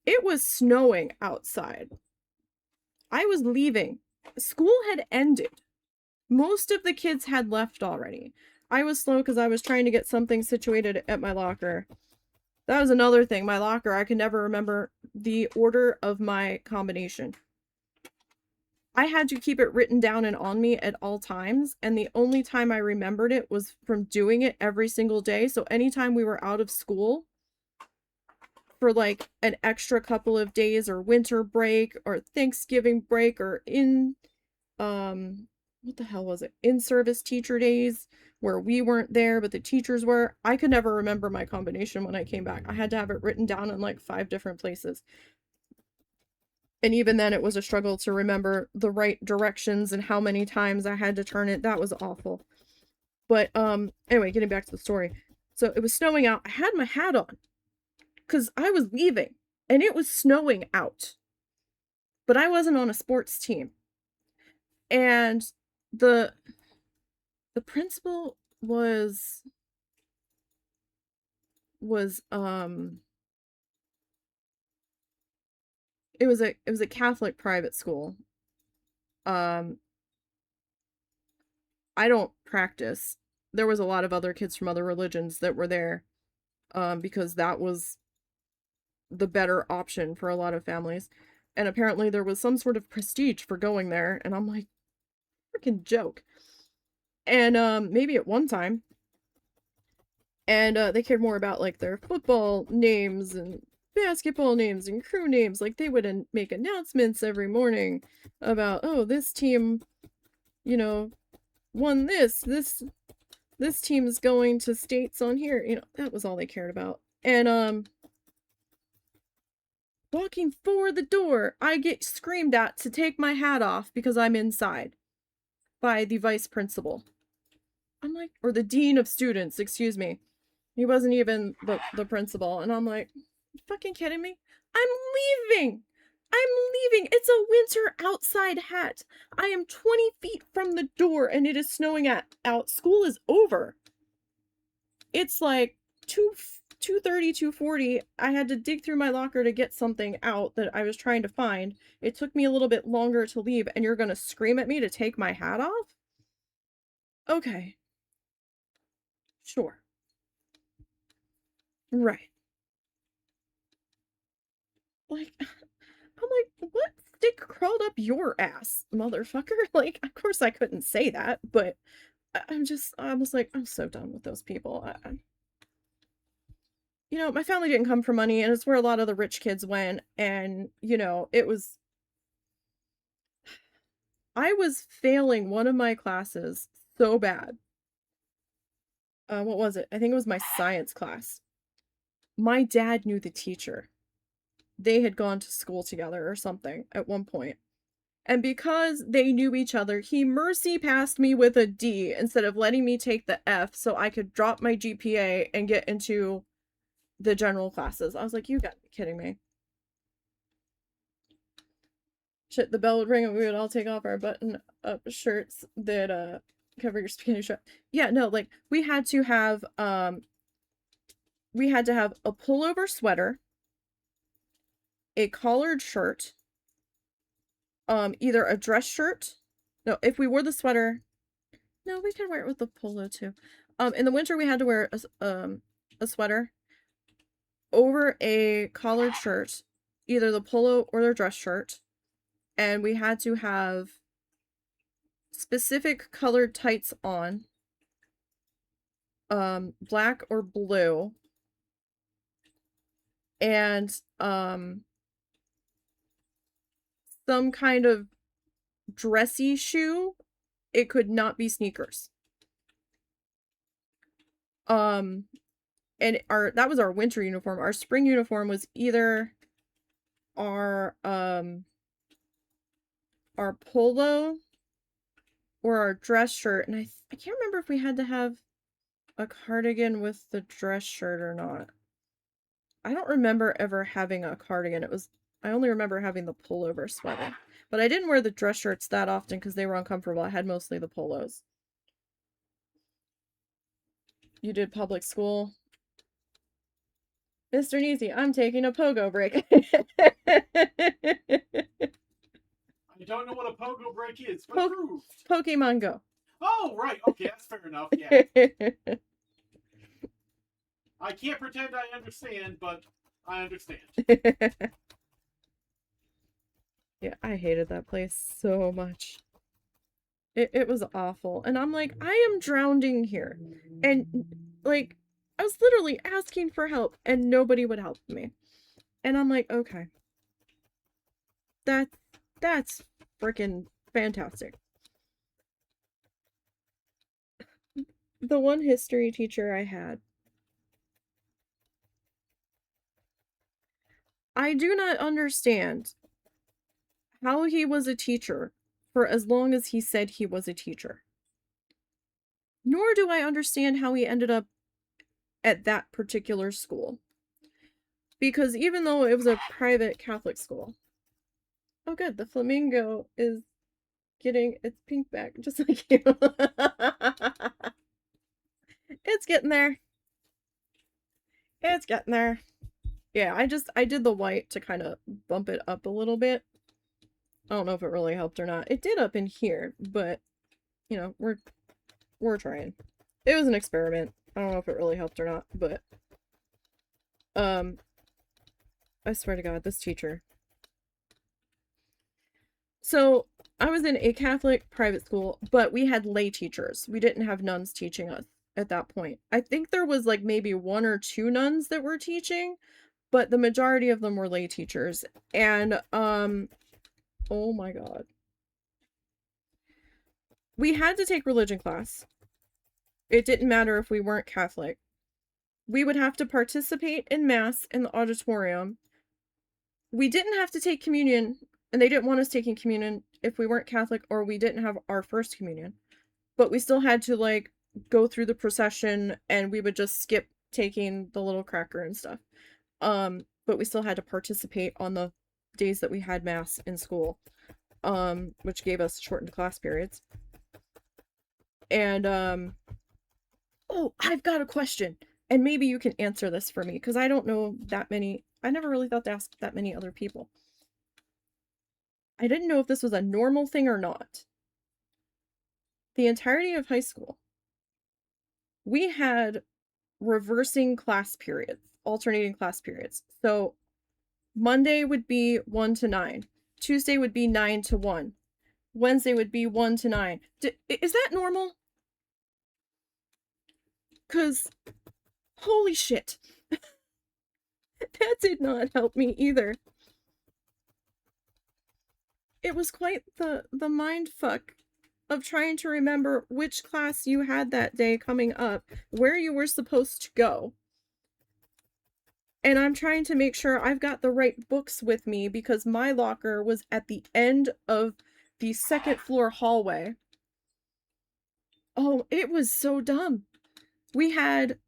It was snowing outside. I was leaving. School had ended. Most of the kids had left already. I was slow because I was trying to get something situated at my locker. That was another thing. My locker, I could never remember the order of my combination. I had to keep it written down and on me at all times, and the only time I remembered it was from doing it every single day. So anytime we were out of school for like an extra couple of days or winter break or Thanksgiving break or what the hell was it? In-service teacher days where we weren't there, but the teachers were. I could never remember my combination when I came back. I had to have it written down in like 5 different places. And even then, it was a struggle to remember the right directions and how many times I had to turn it. That was awful. But anyway, getting back to the story. So it was snowing out. I had my hat on because I was leaving and it was snowing out. But I wasn't on a sports team. And the principal was it was a Catholic private school. Um I don't practice. There was a lot of other kids from other religions that were there because that was the better option for a lot of families. And apparently there was some sort of prestige for going there, and I'm like, freaking joke. And maybe at one time, and they cared more about like their football names and basketball names and crew names. Like they would make announcements every morning about, oh, this team, you know, won this team is going to states on here. You know, that was all they cared about. And walking for the door, I get screamed at to take my hat off because I'm inside by the vice principal. I'm like, or the dean of students, excuse me. He wasn't even the principal. And I'm like, you fucking kidding me? I'm leaving. I'm leaving. It's a winter outside hat. I am 20 feet from the door and it is snowing out. School is over. It's like 2:30, 2:40. I had to dig through my locker to get something out that I was trying to find. It took me a little bit longer to leave, and you're gonna scream at me to take my hat off? Okay. Sure. Right. Like, I'm like, what stick crawled up your ass, motherfucker? Like, of course I couldn't say that, but I was like, I'm so done with those people. You know, my family didn't come from money, and it's where a lot of the rich kids went, and, you know, I was failing one of my classes so bad. What was it? I think it was my science class. My dad knew the teacher. They had gone to school together or something at one point. And because they knew each other, he mercy passed me with a D instead of letting me take the F so I could drop my GPA and get into the general classes. I was like, you gotta be kidding me. Shit, the bell would ring and we would all take off our button up shirts that cover your skinny strap. Yeah, no, like we had to have a pullover sweater, a collared shirt, either a dress shirt. No, if we wore the sweater, no, we could wear it with the polo too. In the winter we had to wear a sweater over a collared shirt, either the polo or the dress shirt, and we had to have specific colored tights on, black or blue, and some kind of dressy shoe. It could not be sneakers. And that was our winter uniform. Our spring uniform was either our polo or our dress shirt, and I can't remember if we had to have a cardigan with the dress shirt or not. I don't remember ever having a cardigan. I only remember having the pullover sweater. But I didn't wear the dress shirts that often because they were uncomfortable. I had mostly the polos. You did public school? Mr. Nisey, I'm taking a pogo break. I don't know what a pogo break is, but Po- Pokemon Go. Oh, right. Okay, that's fair enough. Yeah. I can't pretend I understand, but I understand. Yeah, I hated that place so much. It was awful. And I'm like, I am drowning here. And like, I was literally asking for help and nobody would help me. And I'm like, okay. That's freaking fantastic. The one history teacher I had, I do not understand how he was a teacher for as long as he said he was a teacher. Nor do I understand how he ended up at that particular school. Because even though it was a private Catholic school. Oh good, the Flamingo is getting its pink back, just like you. It's getting there. It's getting there. Yeah, I did the white to kind of bump it up a little bit. I don't know if it really helped or not. It did up in here, but you know, we're trying. It was an experiment. I don't know if it really helped or not, but I swear to God, this teacher. So, I was in a Catholic private school, but we had lay teachers. We didn't have nuns teaching us at that point. I think there was like maybe 1 or 2 nuns that were teaching, but the majority of them were lay teachers. And oh my God. We had to take religion class. It didn't matter if we weren't Catholic. We would have to participate in mass in the auditorium. We didn't have to take communion, and they didn't want us taking communion if we weren't Catholic or we didn't have our first communion. But we still had to like go through the procession, and we would just skip taking the little cracker and stuff. But we still had to participate on the days that we had mass in school, which gave us shortened class periods. And oh, I've got a question, and maybe you can answer this for me because I don't know that many. I never really thought to ask that many other people. I didn't know if this was a normal thing or not. The entirety of high school, we had reversing class periods, alternating class periods. So Monday would be 1 to 9. Tuesday would be 9 to 1. Wednesday would be 1 to 9. Is that normal? Because, holy shit. That did not help me either. It was quite the mind fuck of trying to remember which class you had that day coming up, where you were supposed to go. And I'm trying to make sure I've got the right books with me because my locker was at the end of the second floor hallway. Oh, it was so dumb. We had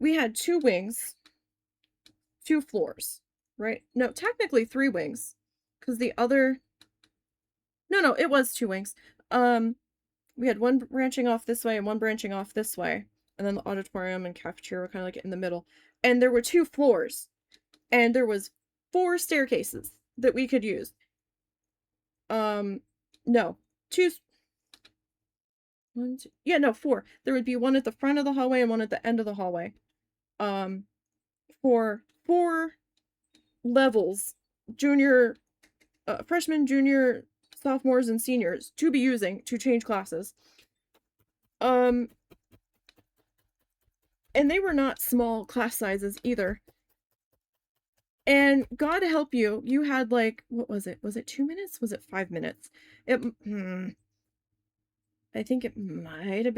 2 wings, 2 floors, right? No, technically 3 wings, because the other... No, it was 2 wings. We had one branching off this way and one branching off this way, and then the auditorium and cafeteria were kind of like in the middle. And there were 2 floors, and there was 4 staircases that we could use. No, 2... 1, 2, yeah, no, 4. There would be one at the front of the hallway and one at the end of the hallway. For 4 levels, junior, freshman, junior, sophomores, and seniors to be using to change classes. And they were not small class sizes either. And God help you, you had like, what was it? Was it 2 minutes? Was it 5 minutes? I think it might have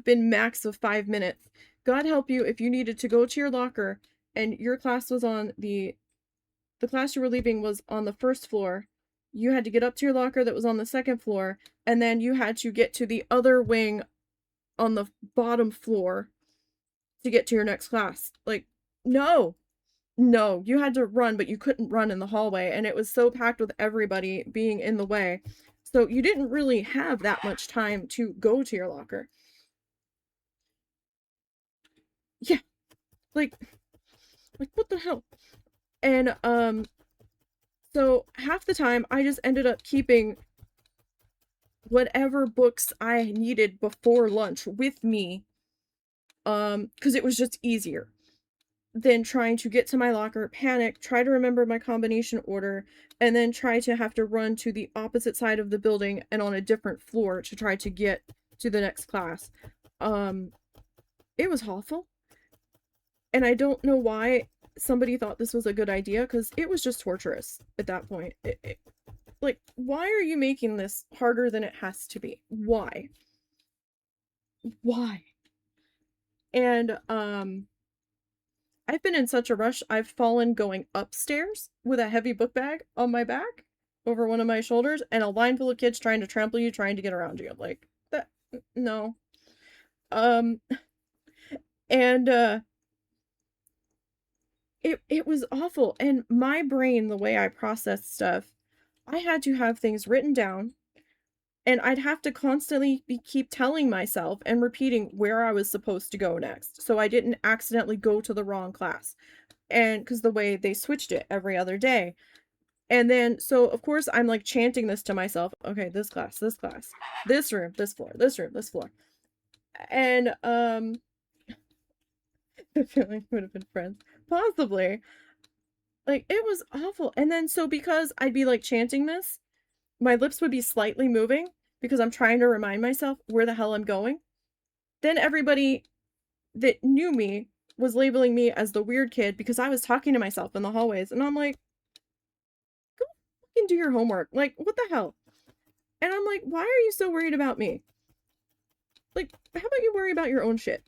been max of 5 minutes. God help you if you needed to go to your locker and your class was on the class you were leaving was on the first floor. You had to get up to your locker that was on the second floor, and then you had to get to the other wing on the bottom floor to get to your next class. Like, no, you had to run, but you couldn't run in the hallway, and it was so packed with everybody being in the way. So you didn't really have that much time to go to your locker. Yeah, like what the hell? And so half the time I just ended up keeping whatever books I needed before lunch with me, because it was just easier than trying to get to my locker, panic, try to remember my combination order, and then try to have to run to the opposite side of the building and on a different floor to try to get to the next class. It was awful. And I don't know why somebody thought this was a good idea, because it was just torturous at that point. Like, why are you making this harder than it has to be? Why? And, I've been in such a rush, I've fallen going upstairs with a heavy book bag on my back over one of my shoulders and a line full of kids trying to trample you, trying to get around you. Like, that, no. Um, and, it was awful. And my brain, the way I processed stuff, I had to have things written down, and I'd have to constantly keep telling myself and repeating where I was supposed to go next, so I didn't accidentally go to the wrong class. And because the way they switched it every other day. And then, so of course, I'm like chanting this to myself. Okay, this class, this room, this floor, this room, this floor. And, I feel like we would have been friends. Possibly. Like, it was awful. And then, so because I'd be like chanting this, my lips would be slightly moving because I'm trying to remind myself where the hell I'm going. Then everybody that knew me was labeling me as the weird kid because I was talking to myself in the hallways. And I'm like, go fucking do your homework. Like, what the hell? And I'm like, why are you so worried about me? Like, how about you worry about your own shit?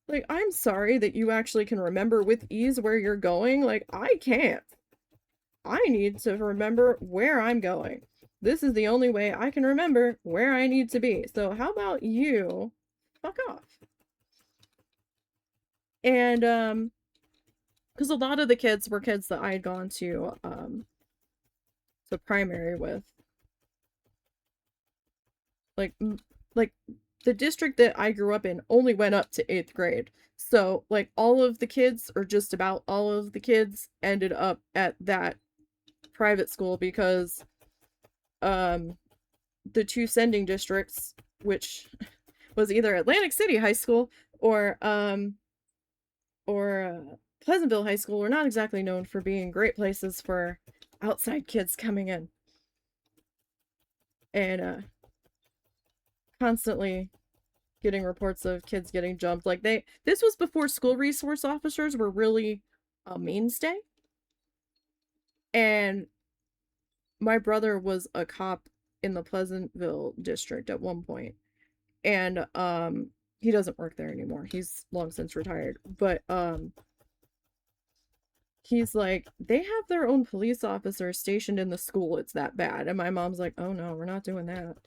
Like, I'm sorry that you actually can remember with ease where you're going. Like, I can't. I need to remember where I'm going. This is the only way I can remember where I need to be. So how about you fuck off? And, because a lot of the kids were kids that I had gone to primary with. Like the district that I grew up in only went up to 8th grade. So, like, all of the kids, or just about all of the kids, ended up at that private school because the two sending districts, which was either Atlantic City High School or Pleasantville High School, were not exactly known for being great places for outside kids coming in. And constantly getting reports of kids getting jumped. Like, this was before school resource officers were really a mainstay. And my brother was a cop in the Pleasantville district at one point. And he doesn't work there anymore. He's long since retired. But he's like, they have their own police officers stationed in the school. It's that bad. And my mom's like, oh no, we're not doing that.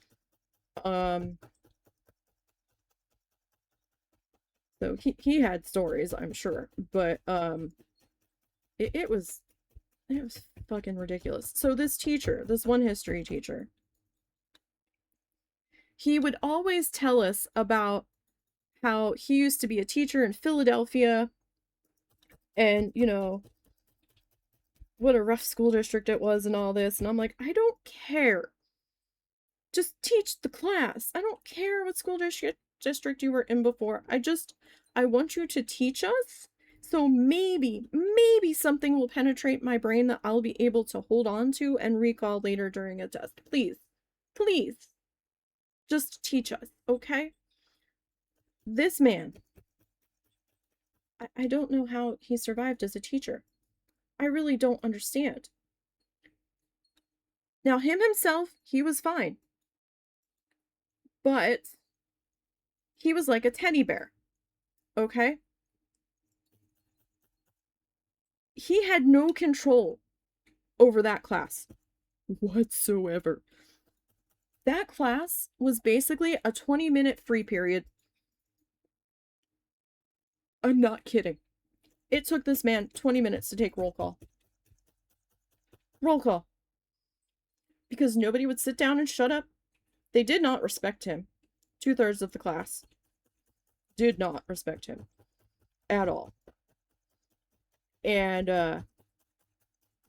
So he had stories, I'm sure, but it was fucking ridiculous. So this teacher, this one history teacher, he would always tell us about how he used to be a teacher in Philadelphia, and, you know, what a rough school district it was and all this. And I'm like, I don't care. Just teach the class. I don't care what school district you were in before. I want you to teach us, so maybe something will penetrate my brain that I'll be able to hold on to and recall later during a test. Please, just teach us, okay? This man, I don't know how he survived as a teacher. I really don't understand. Now, him himself, he was fine. But he was like a teddy bear, okay? He had no control over that class whatsoever. That class was basically a 20-minute free period. I'm not kidding. It took this man 20 minutes to take roll call. Roll call. Because nobody would sit down and shut up. They did not respect him. 2/3 of the class did not respect him at all. And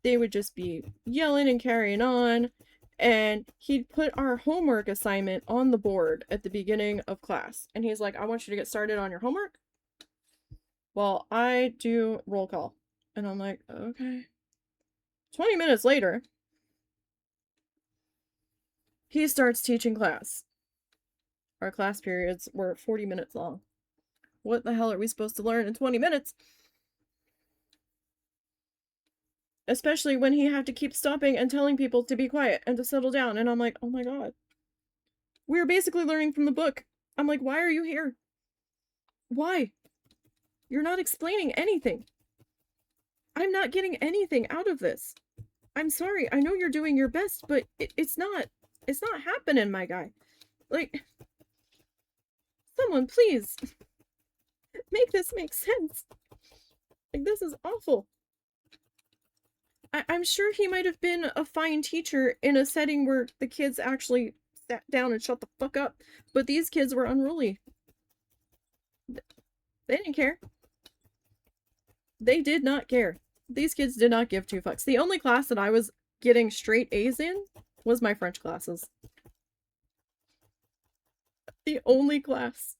they would just be yelling and carrying on. And he'd put our homework assignment on the board at the beginning of class. And he's like, I want you to get started on your homework while I do roll call. And I'm like, okay. 20 minutes later, he starts teaching class. Our class periods were 40 minutes long. What the hell are we supposed to learn in 20 minutes? Especially when he had to keep stopping and telling people to be quiet and to settle down. And I'm like, oh my god. We were basically learning from the book. I'm like, why are you here? Why? You're not explaining anything. I'm not getting anything out of this. I'm sorry. I know you're doing your best, but it's not happening, my guy. Like, someone please make this make sense. Like, this is awful. I'm sure he might have been a fine teacher in a setting where the kids actually sat down and shut the fuck up, but these kids were unruly. They didn't care. They did not care. These kids did not give two fucks. The only class that I was getting straight A's in was my French classes. The only class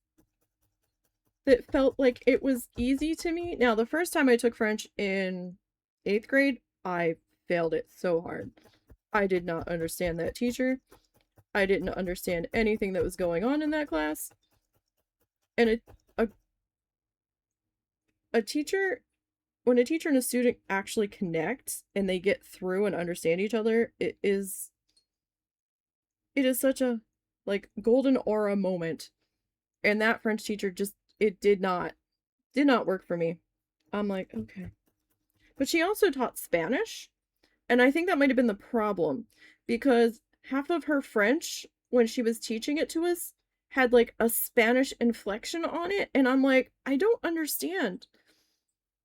that felt like it was easy to me. Now, the first time I took French in 8th grade, I failed it so hard. I did not understand that teacher. I didn't understand anything that was going on in that class. And a teacher, when a teacher and a student actually connect and they get through and understand each other, it is such a like golden aura moment. And that French teacher just, it did not work for me. I'm like, okay. But she also taught Spanish, and I think that might have been the problem because half of her French when she was teaching it to us had like a Spanish inflection on it, and I'm like, I don't understand.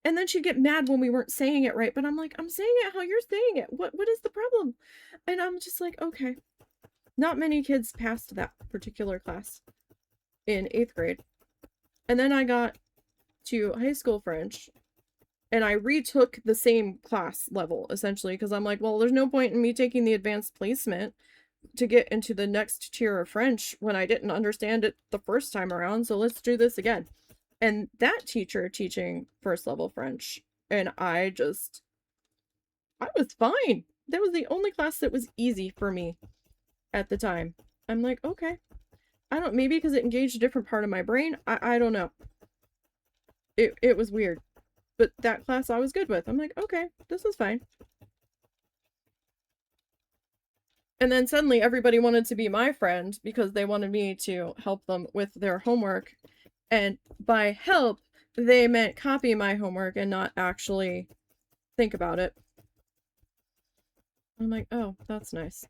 And then she'd get mad when we weren't saying it right, but I'm like, I'm saying it how you're saying it. What is the problem? And I'm just like, okay. Not many kids passed that particular class in 8th grade. And then I got to high school French, and I retook the same class level essentially because I'm like, well, there's no point in me taking the advanced placement to get into the next tier of French when I didn't understand it the first time around, so let's do this again. And that teacher teaching first level French, and I was fine. That was the only class that was easy for me at the time. I'm like, okay. I don't, maybe because it engaged a different part of my brain. I don't know. It was weird. But that class I was good with. I'm like, okay, this is fine. And then suddenly everybody wanted to be my friend because they wanted me to help them with their homework. And by help, they meant copy my homework and not actually think about it. I'm like, oh, that's nice.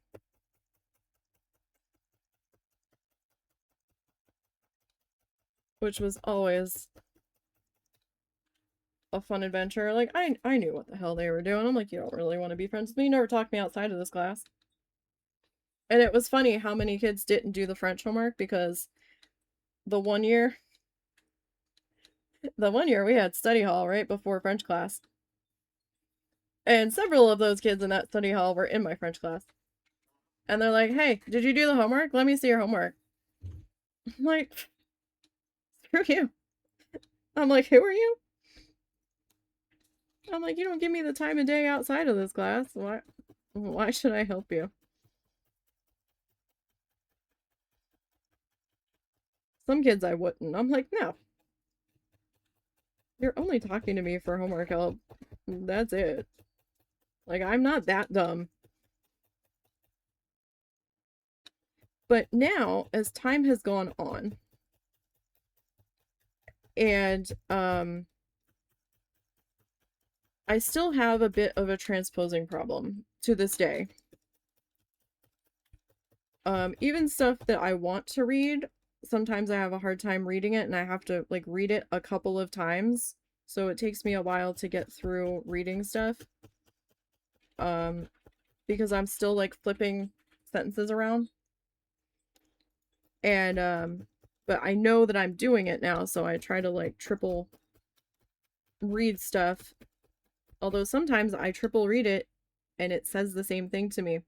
Which was always a fun adventure. Like, I knew what the hell they were doing. I'm like, you don't really want to be friends with me. You never talked me outside of this class. And it was funny how many kids didn't do the French homework because the one year we had study hall right before French class. And several of those kids in that study hall were in my French class. And they're like, hey, did you do the homework? Let me see your homework. I'm like, screw you. I'm like, who are you? I'm like, you don't give me the time of day outside of this class. Why should I help you? Some kids I wouldn't. I'm like, no. You're only talking to me for homework help. That's it. Like, I'm not that dumb. But now, as time has gone on, and I still have a bit of a transposing problem to this day. Even stuff that I want to read, sometimes I have a hard time reading it and I have to like read it a couple of times. So it takes me a while to get through reading stuff. Because I'm still like flipping sentences around. And but I know that I'm doing it now, so I try to like triple read stuff. Although sometimes I triple read it and it says the same thing to me.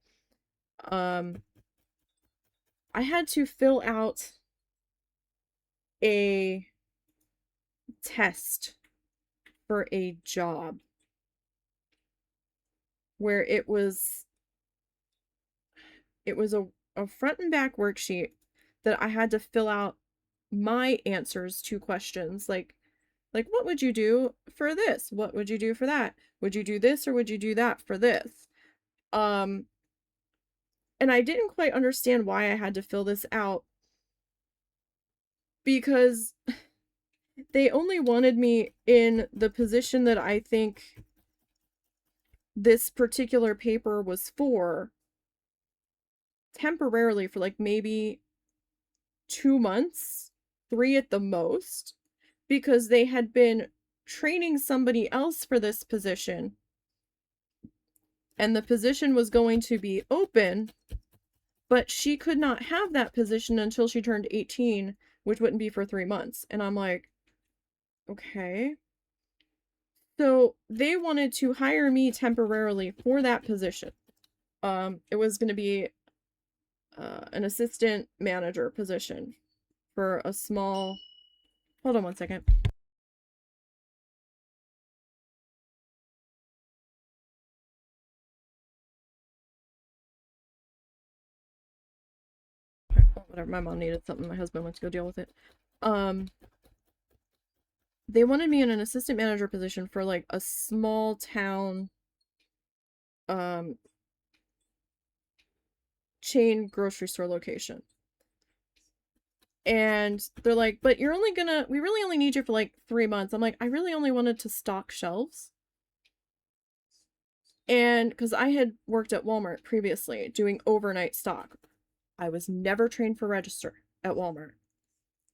I had to fill out a test for a job where it was a front and back worksheet that I had to fill out my answers to questions like what would you do for this? What would you do for that? Would you do this or would you do that for this? And I didn't quite understand why I had to fill this out because they only wanted me in the position that I think this particular paper was for temporarily for like maybe 2 months, 3 at the most, because they had been training somebody else for this position. And the position was going to be open, but she could not have that position until she turned 18, which wouldn't be for 3 months. And I'm like, okay. So they wanted to hire me temporarily for that position. It was going to be an assistant manager position for a small. Hold on one second. Whatever. My mom needed something. My husband went to go deal with it. They wanted me in an assistant manager position for like a small town chain grocery store location. And they're like, but we really only need you for like 3 months. I'm like, I really only wanted to stock shelves. And because I had worked at Walmart previously doing overnight stock, I was never trained for register at Walmart.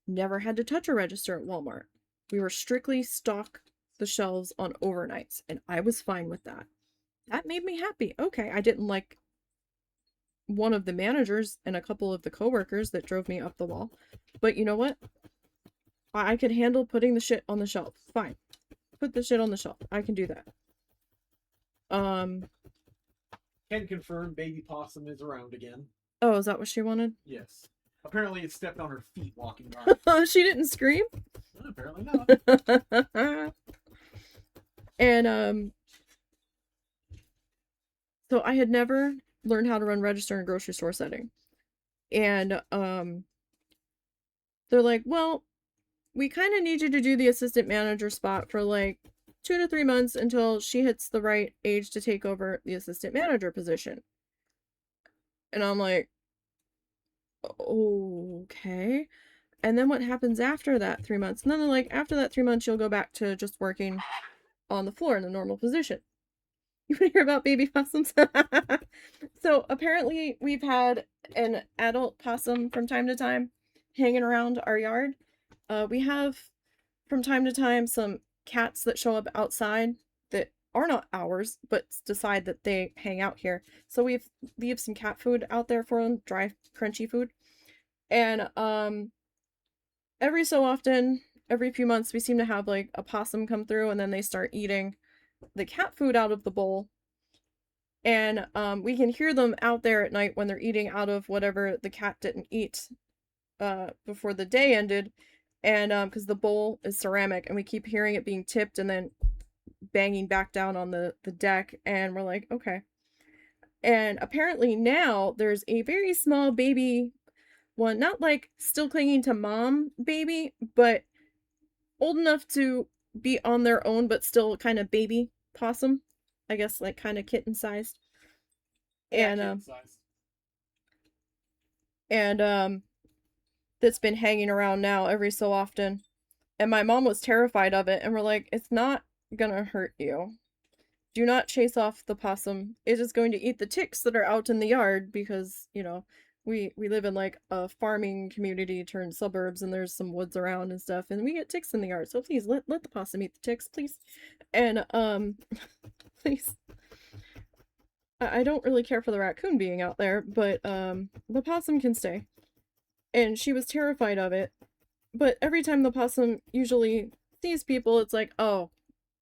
Never had to touch a register at Walmart. We were strictly stock the shelves on overnights, and I was fine with that. That made me happy. Okay, I didn't like one of the managers and a couple of the coworkers that drove me up the wall. But you know what? I could handle putting the shit on the shelf. Fine. Put the shit on the shelf. I can do that. Can confirm baby possum is around again. Oh, is that what she wanted? Yes. Apparently it stepped on her feet walking by. She didn't scream? Well, apparently not. And, so I had never learned how to run register in a grocery store setting. And, they're like, well, we kind of need you to do the assistant manager spot for like 2 to 3 months until she hits the right age to take over the assistant manager position. And I'm like, okay. And then what happens after that 3 months? And then they're like, after that 3 months, you'll go back to just working on the floor in the normal position. You want to hear about baby possums? So apparently we've had an adult possum from time to time hanging around our yard. We have from time to time some cats that show up outside that are not ours, but decide that they hang out here. So we leave some cat food out there for them, dry, crunchy food. And every so often, every few months, we seem to have like a possum come through, and then they start eating the cat food out of the bowl. And we can hear them out there at night when they're eating out of whatever the cat didn't eat before the day ended. And because the bowl is ceramic, and we keep hearing it being tipped and then banging back down on the deck, and we're like, okay. And apparently now there's a very small baby one, not like still clinging to mom baby, but old enough to be on their own, but still kind of baby possum. I guess like kind of kitten sized. Yeah, And kitten sized. And that's been hanging around now every so often. And my mom was terrified of it, and we're like, it's not gonna hurt you. Do not chase off the possum. It is going to eat the ticks that are out in the yard because, you know, we live in like a farming community turned suburbs, and there's some woods around and stuff, and we get ticks in the yard. So please let the possum eat the ticks, please. And please. I don't really care for the raccoon being out there, but the possum can stay. And she was terrified of it. But every time the possum usually sees people, it's like, oh,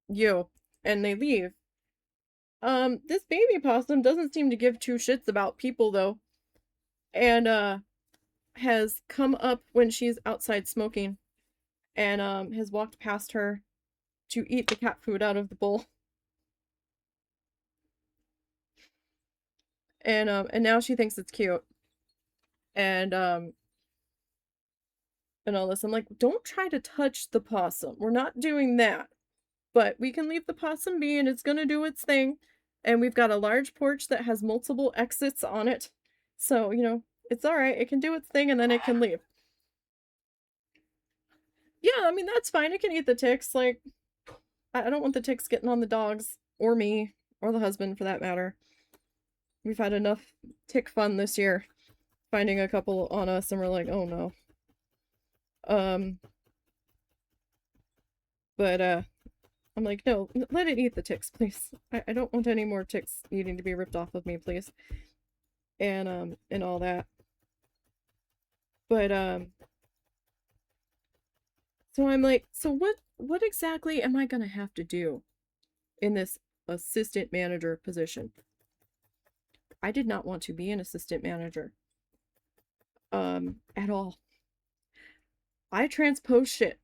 you, and they leave. This baby possum doesn't seem to give two shits about people though. And has come up when she's outside smoking, and has walked past her to eat the cat food out of the bowl. And now she thinks it's cute. And all this. I'm like, don't try to touch the possum. We're not doing that. But we can leave the possum be, and it's gonna do its thing. And we've got a large porch that has multiple exits on it. So, you know, it's alright. It can do its thing, and then it can leave. Yeah, I mean, that's fine. I can eat the ticks. Like, I don't want the ticks getting on the dogs or me or the husband for that matter. We've had enough tick fun this year, finding a couple on us, and we're like, oh no. Um, but I'm like, no, let it eat the ticks, please. I don't want any more ticks needing to be ripped off of me, please. And all that. But so I'm like, so what exactly am I gonna have to do in this assistant manager position? I did not want to be an assistant manager. At all. I transpose shit.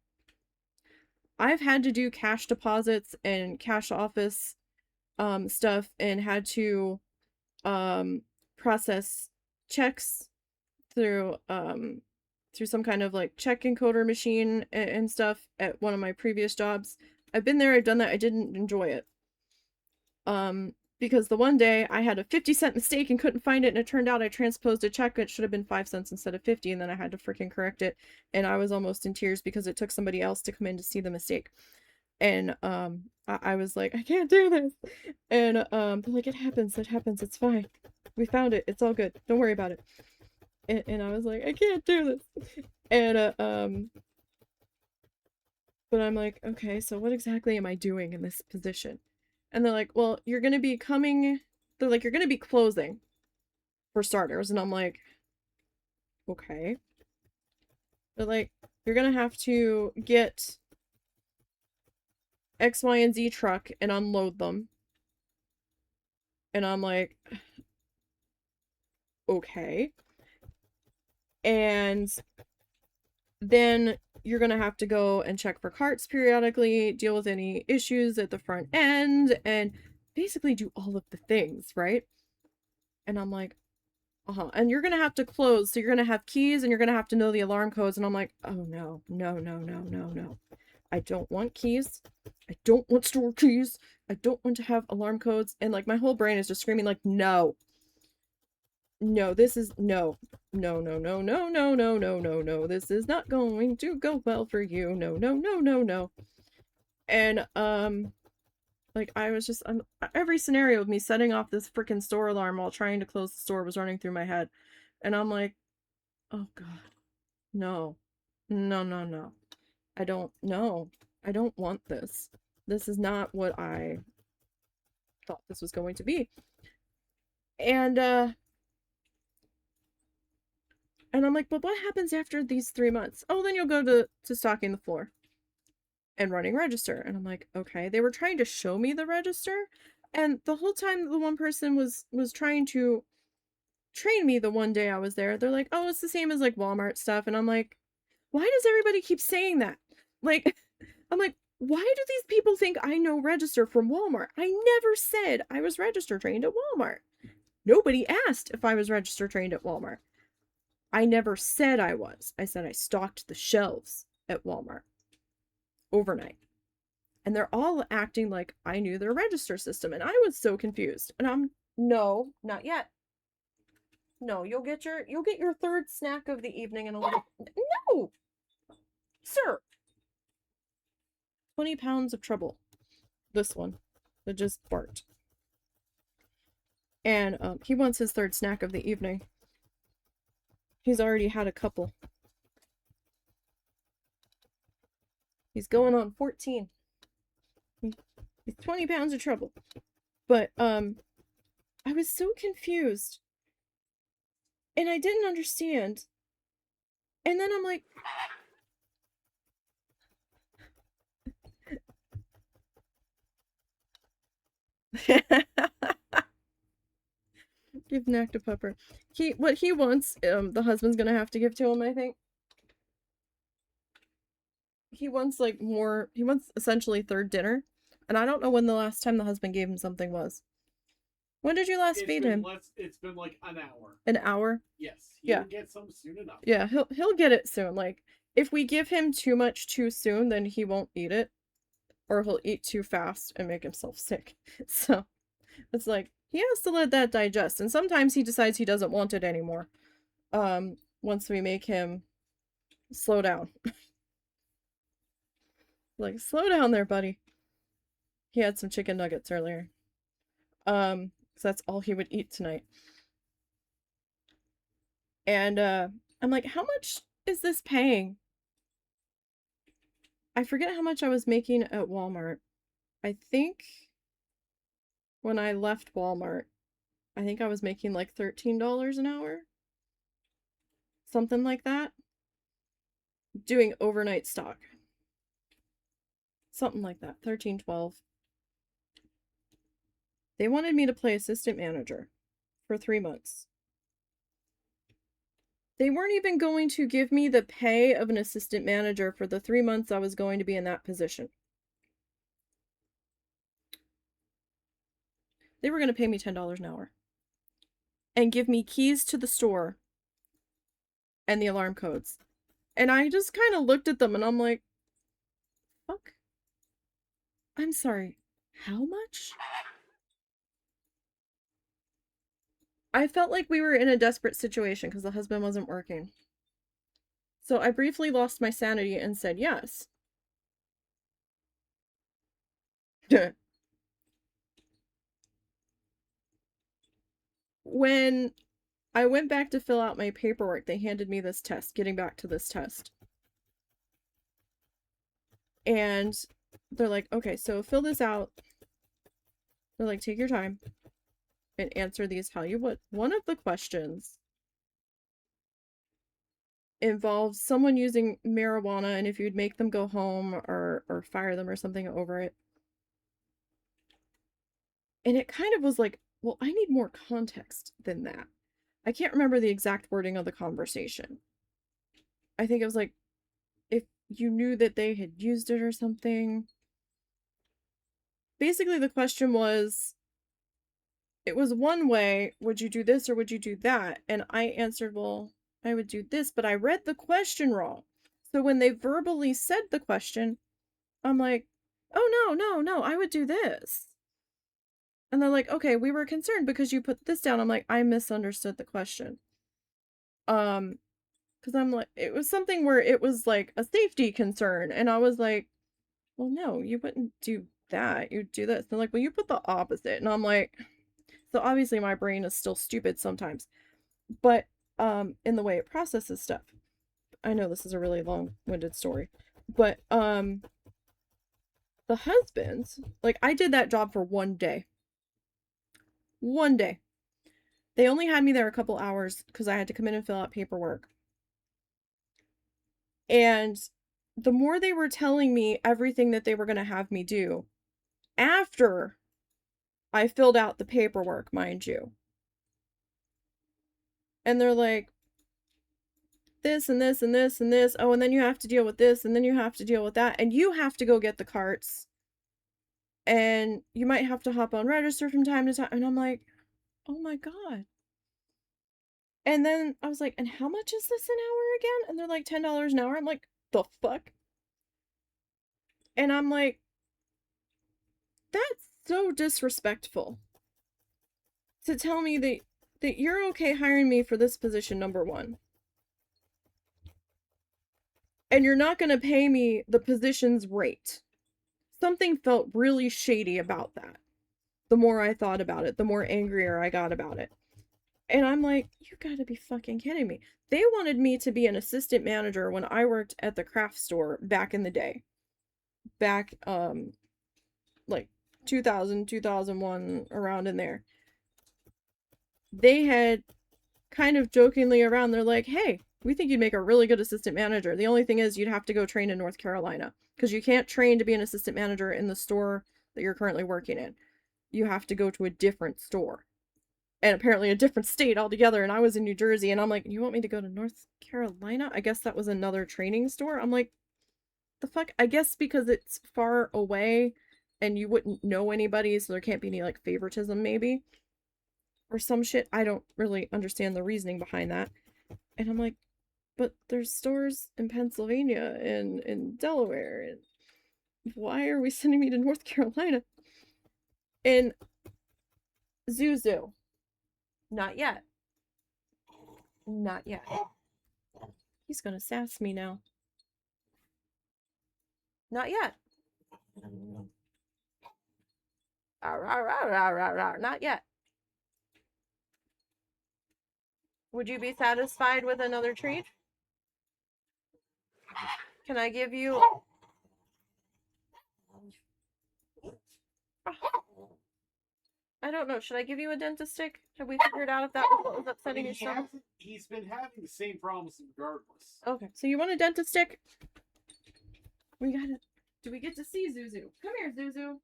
I've had to do cash deposits and cash office stuff and had to process checks through through some kind of like check encoder machine and stuff at one of my previous jobs. I've been there, I've done that. I didn't enjoy it. Because the one day I had a 50-cent mistake and couldn't find it, and it turned out I transposed a check. It should have been 5 cents instead of 50, and then I had to freaking correct it. And I was almost in tears because it took somebody else to come in to see the mistake. And I was like, I can't do this. And they're like, it happens, it's fine. We found it, it's all good. Don't worry about it. And I was like, I can't do this. And but I'm like, okay, so what exactly am I doing in this position? And they're like, well, you're gonna be coming. They're like, you're gonna be closing for starters. And I'm like, okay. They're like, you're gonna have to get X, Y, and Z truck and unload them. And I'm like, okay. And then you're gonna have to go and check for carts periodically, deal with any issues at the front end, and basically do all of the things, right? And I'm like, and you're gonna have to close, so you're gonna have keys and you're gonna have to know the alarm codes. And I'm like, oh no, no, no, no, no, no. I don't want keys. I don't want store keys. I don't want to have alarm codes. And like my whole brain is just screaming like, no. No, this is no. No, no, no, no, no, no, no, no, no. This is not going to go well for you. No, no, no, no, no. And like I was just every scenario of me setting off this freaking store alarm while trying to close the store was running through my head. And I'm like, oh god. No. No, no, no. I don't know. I don't want this. This is not what I thought this was going to be. And I'm like, but what happens after these 3 months? Oh, then you'll go to stocking the floor and running register. And I'm like, okay. They were trying to show me the register, and the whole time the one person was trying to train me the one day I was there, they're like, oh, it's the same as like Walmart stuff. And I'm like, why does everybody keep saying that? Like, I'm like, why do these people think I know register from Walmart? I never said I was register trained at Walmart. Nobody asked if I was register trained at Walmart. I never said I was. I said I stocked the shelves at Walmart overnight. And they're all acting like I knew their register system, and I was so confused. And I'm, no, not yet. No, you'll get your third snack of the evening in a little. No, sir. 20 pounds of trouble. This one that just barked. And he wants his third snack of the evening. He's already had a couple. He's going on 14. He's 20 pounds of trouble. But I was so confused. And I didn't understand. And then I'm like, give Knack to Pupper. What he wants, the husband's gonna have to give to him, I think. He wants like more, he wants essentially third dinner. And I don't know when the last time the husband gave him something was. When did you last feed him? It's been like an hour. An hour? Yes. He'll get some soon enough. Yeah, he'll get it soon. Like, if we give him too much too soon, then he won't eat it. Or he'll eat too fast and make himself sick. So, it's like, he has to let that digest. And sometimes he decides he doesn't want it anymore. Once we make him slow down. Like, slow down there, buddy. He had some chicken nuggets earlier. So that's all he would eat tonight. And I'm like, how much is this paying? I forget how much I was making at Walmart. I think when I left Walmart, I think I was making like $13 an hour. Something like that. Doing overnight stock. Something like that. 13, 12. They wanted me to play assistant manager for 3 months. They weren't even going to give me the pay of an assistant manager for the 3 months I was going to be in that position. They were going to pay me $10 an hour and give me keys to the store and the alarm codes. And I just kind of looked at them and I'm like, fuck. I'm sorry. How much? I felt like we were in a desperate situation because the husband wasn't working. So I briefly lost my sanity and said yes. When I went back to fill out my paperwork, they handed me this test, getting back to this test. And they're like, okay, so fill this out. They're like, take your time and answer these how you would. One of the questions involves someone using marijuana and if you'd make them go home or fire them or something over it. And it kind of was like, well, I need more context than that. I can't remember the exact wording of the conversation. I think it was like, if you knew that they had used it or something. Basically, the question was, it was one way, would you do this or would you do that? And I answered, well, I would do this, but I read the question wrong. So when they verbally said the question, I'm like, oh, no, I would do this. And they're like, okay, we were concerned because you put this down. I'm like, I misunderstood the question. Because I'm like, it was something where it was like a safety concern. And I was like, well, no, you wouldn't do that. You'd do this. And they're like, well, you put the opposite. And I'm like, so obviously my brain is still stupid sometimes. But in the way it processes stuff. I know this is a really long-winded story. But the husband, like I did that job for 1 day. 1 day. They only had me there a couple hours because I had to come in and fill out paperwork. And the more they were telling me everything that they were going to have me do after I filled out the paperwork, mind you. And they're like, this and this and this and this. Oh, and then you have to deal with this and then you have to deal with that. And you have to go get the carts. And you might have to hop on register from time to time. And I'm like, oh my God. And then I was like, and how much is this an hour again? And they're like, $10 an hour. I'm like, the fuck? And I'm like, that's so disrespectful to tell me that you're okay hiring me for this position, number one. And you're not going to pay me the position's rate. Something felt really shady about that. The more I thought about it, the more angrier I got about it. And I'm like, you gotta be fucking kidding me. They wanted me to be an assistant manager when I worked at the craft store back in the day. Back, like 2000, 2001, around in there. They had kind of jokingly around, they're like, hey, we think you'd make a really good assistant manager. The only thing is you'd have to go train in North Carolina because you can't train to be an assistant manager in the store that you're currently working in. You have to go to a different store. And apparently a different state altogether. And I was in New Jersey and I'm like, you want me to go to North Carolina? I guess that was another training store. I'm like, the fuck? I guess because it's far away and you wouldn't know anybody, so there can't be any like favoritism maybe. Or some shit. I don't really understand the reasoning behind that. And I'm like, but there's stores in Pennsylvania and in Delaware. And why are we sending me to North Carolina? And Zuzu. Not yet. Not yet. He's gonna sass me now. Not yet. Not yet. Would you be satisfied with another treat? Can I give you... I don't know. Should I give you a dentist stick? Have we figured out if that was what was upsetting your stomach? He's been having the same problems regardless. Okay, so you want a dentist stick? We gotta... Do we get to see Zuzu? Come here, Zuzu.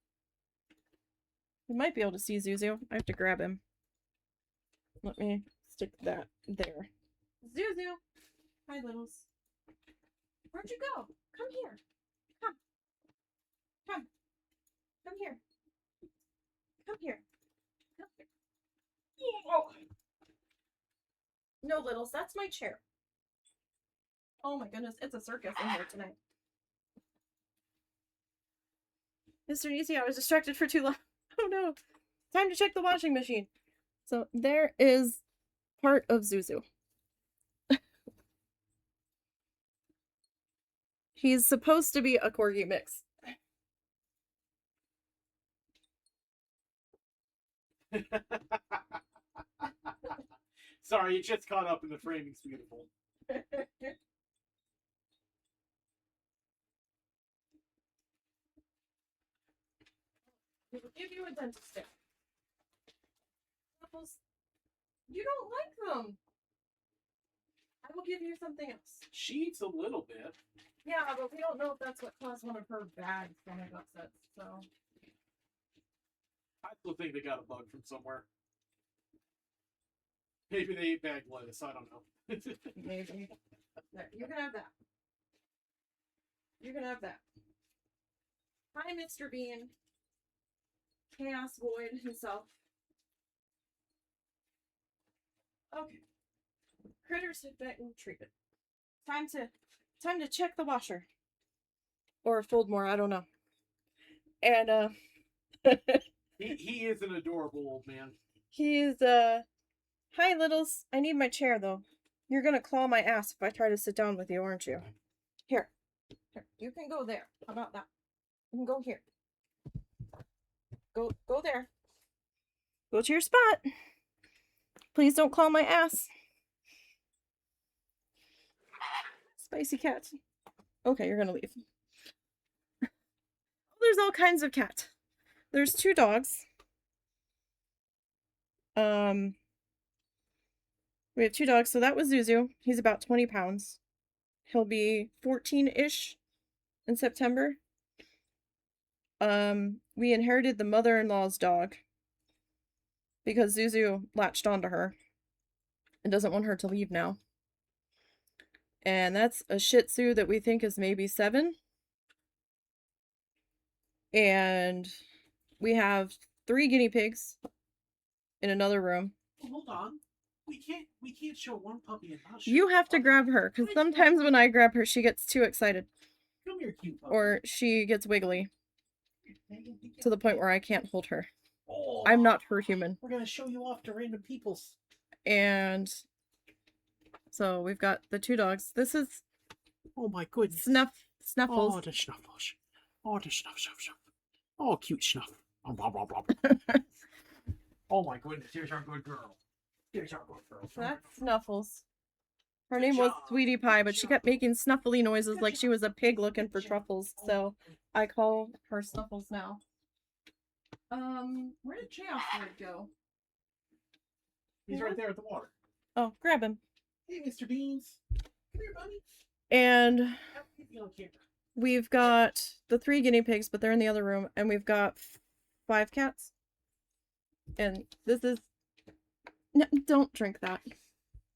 We might be able to see Zuzu. I have to grab him. Let me stick that there. Zuzu! Hi, Littles. Where'd you go? Come here. Come. Come. Come here. Come here. Come here. Oh. No, Littles, that's my chair. Oh my goodness, it's a circus in here tonight. Mr. Nisey, I was distracted for too long. Oh no. Time to check the washing machine. So there is part of Zuzu. He's supposed to be a corgi mix. Sorry, it just caught up in the framing's beautiful. We'll give you a dentist stick. Apples, you don't like them. I will give you something else. She eats a little bit. Yeah, but we don't know if that's what caused one of her bad stomach upsets, so. I still think they got a bug from somewhere. Maybe they ate bag lettuce. I don't know. Maybe. There, you can have that. You can have that. Hi, Mr. Bean. Chaos Void himself. Okay. Critters have been treated. Time to check the washer. Or fold more, I don't know. And he is an adorable old man. He's hi Littles. I need my chair though. You're gonna claw my ass if I try to sit down with you, aren't you? Here. Here. You can go there. How about that? You can go here. Go there. Go to your spot. Please don't claw my ass. Spicy cat. Okay, you're gonna leave. There's all kinds of cat. There's 2 dogs. We have 2 dogs, so that was Zuzu. He's about 20 pounds. He'll be 14-ish in September. We inherited the mother-in-law's dog because Zuzu latched onto her and doesn't want her to leave now. And that's a Shih Tzu that we think is maybe 7. And we have 3 guinea pigs in another room. Hold on. We can't show one puppy and not show You have to grab her, because sometimes when I grab her, she gets too excited. Come here, cute puppy. Or she gets wiggly to the point where I can't hold her. Oh, I'm not her human. We're going to show you off to random peoples. And so we've got the 2 dogs. This is Oh my goodness. Snuffles. Oh, the Snuffles. Oh, the Snuff. Oh, cute Snuff. Oh, blah, blah, blah. Oh my goodness, here's our good girl. Here's our good girl. That's Snuffles. Her name was Sweetie Pie, but she kept making snuffly noises like she was a pig looking for truffles, so I call her Snuffles now. Where did Chaos Bird go? He's right there at the water. Oh, grab him. Hey, Mr. Beans. Come here, buddy. And we've got the 3 guinea pigs, but they're in the other room, and we've got 5 cats. And this is... No, don't drink that.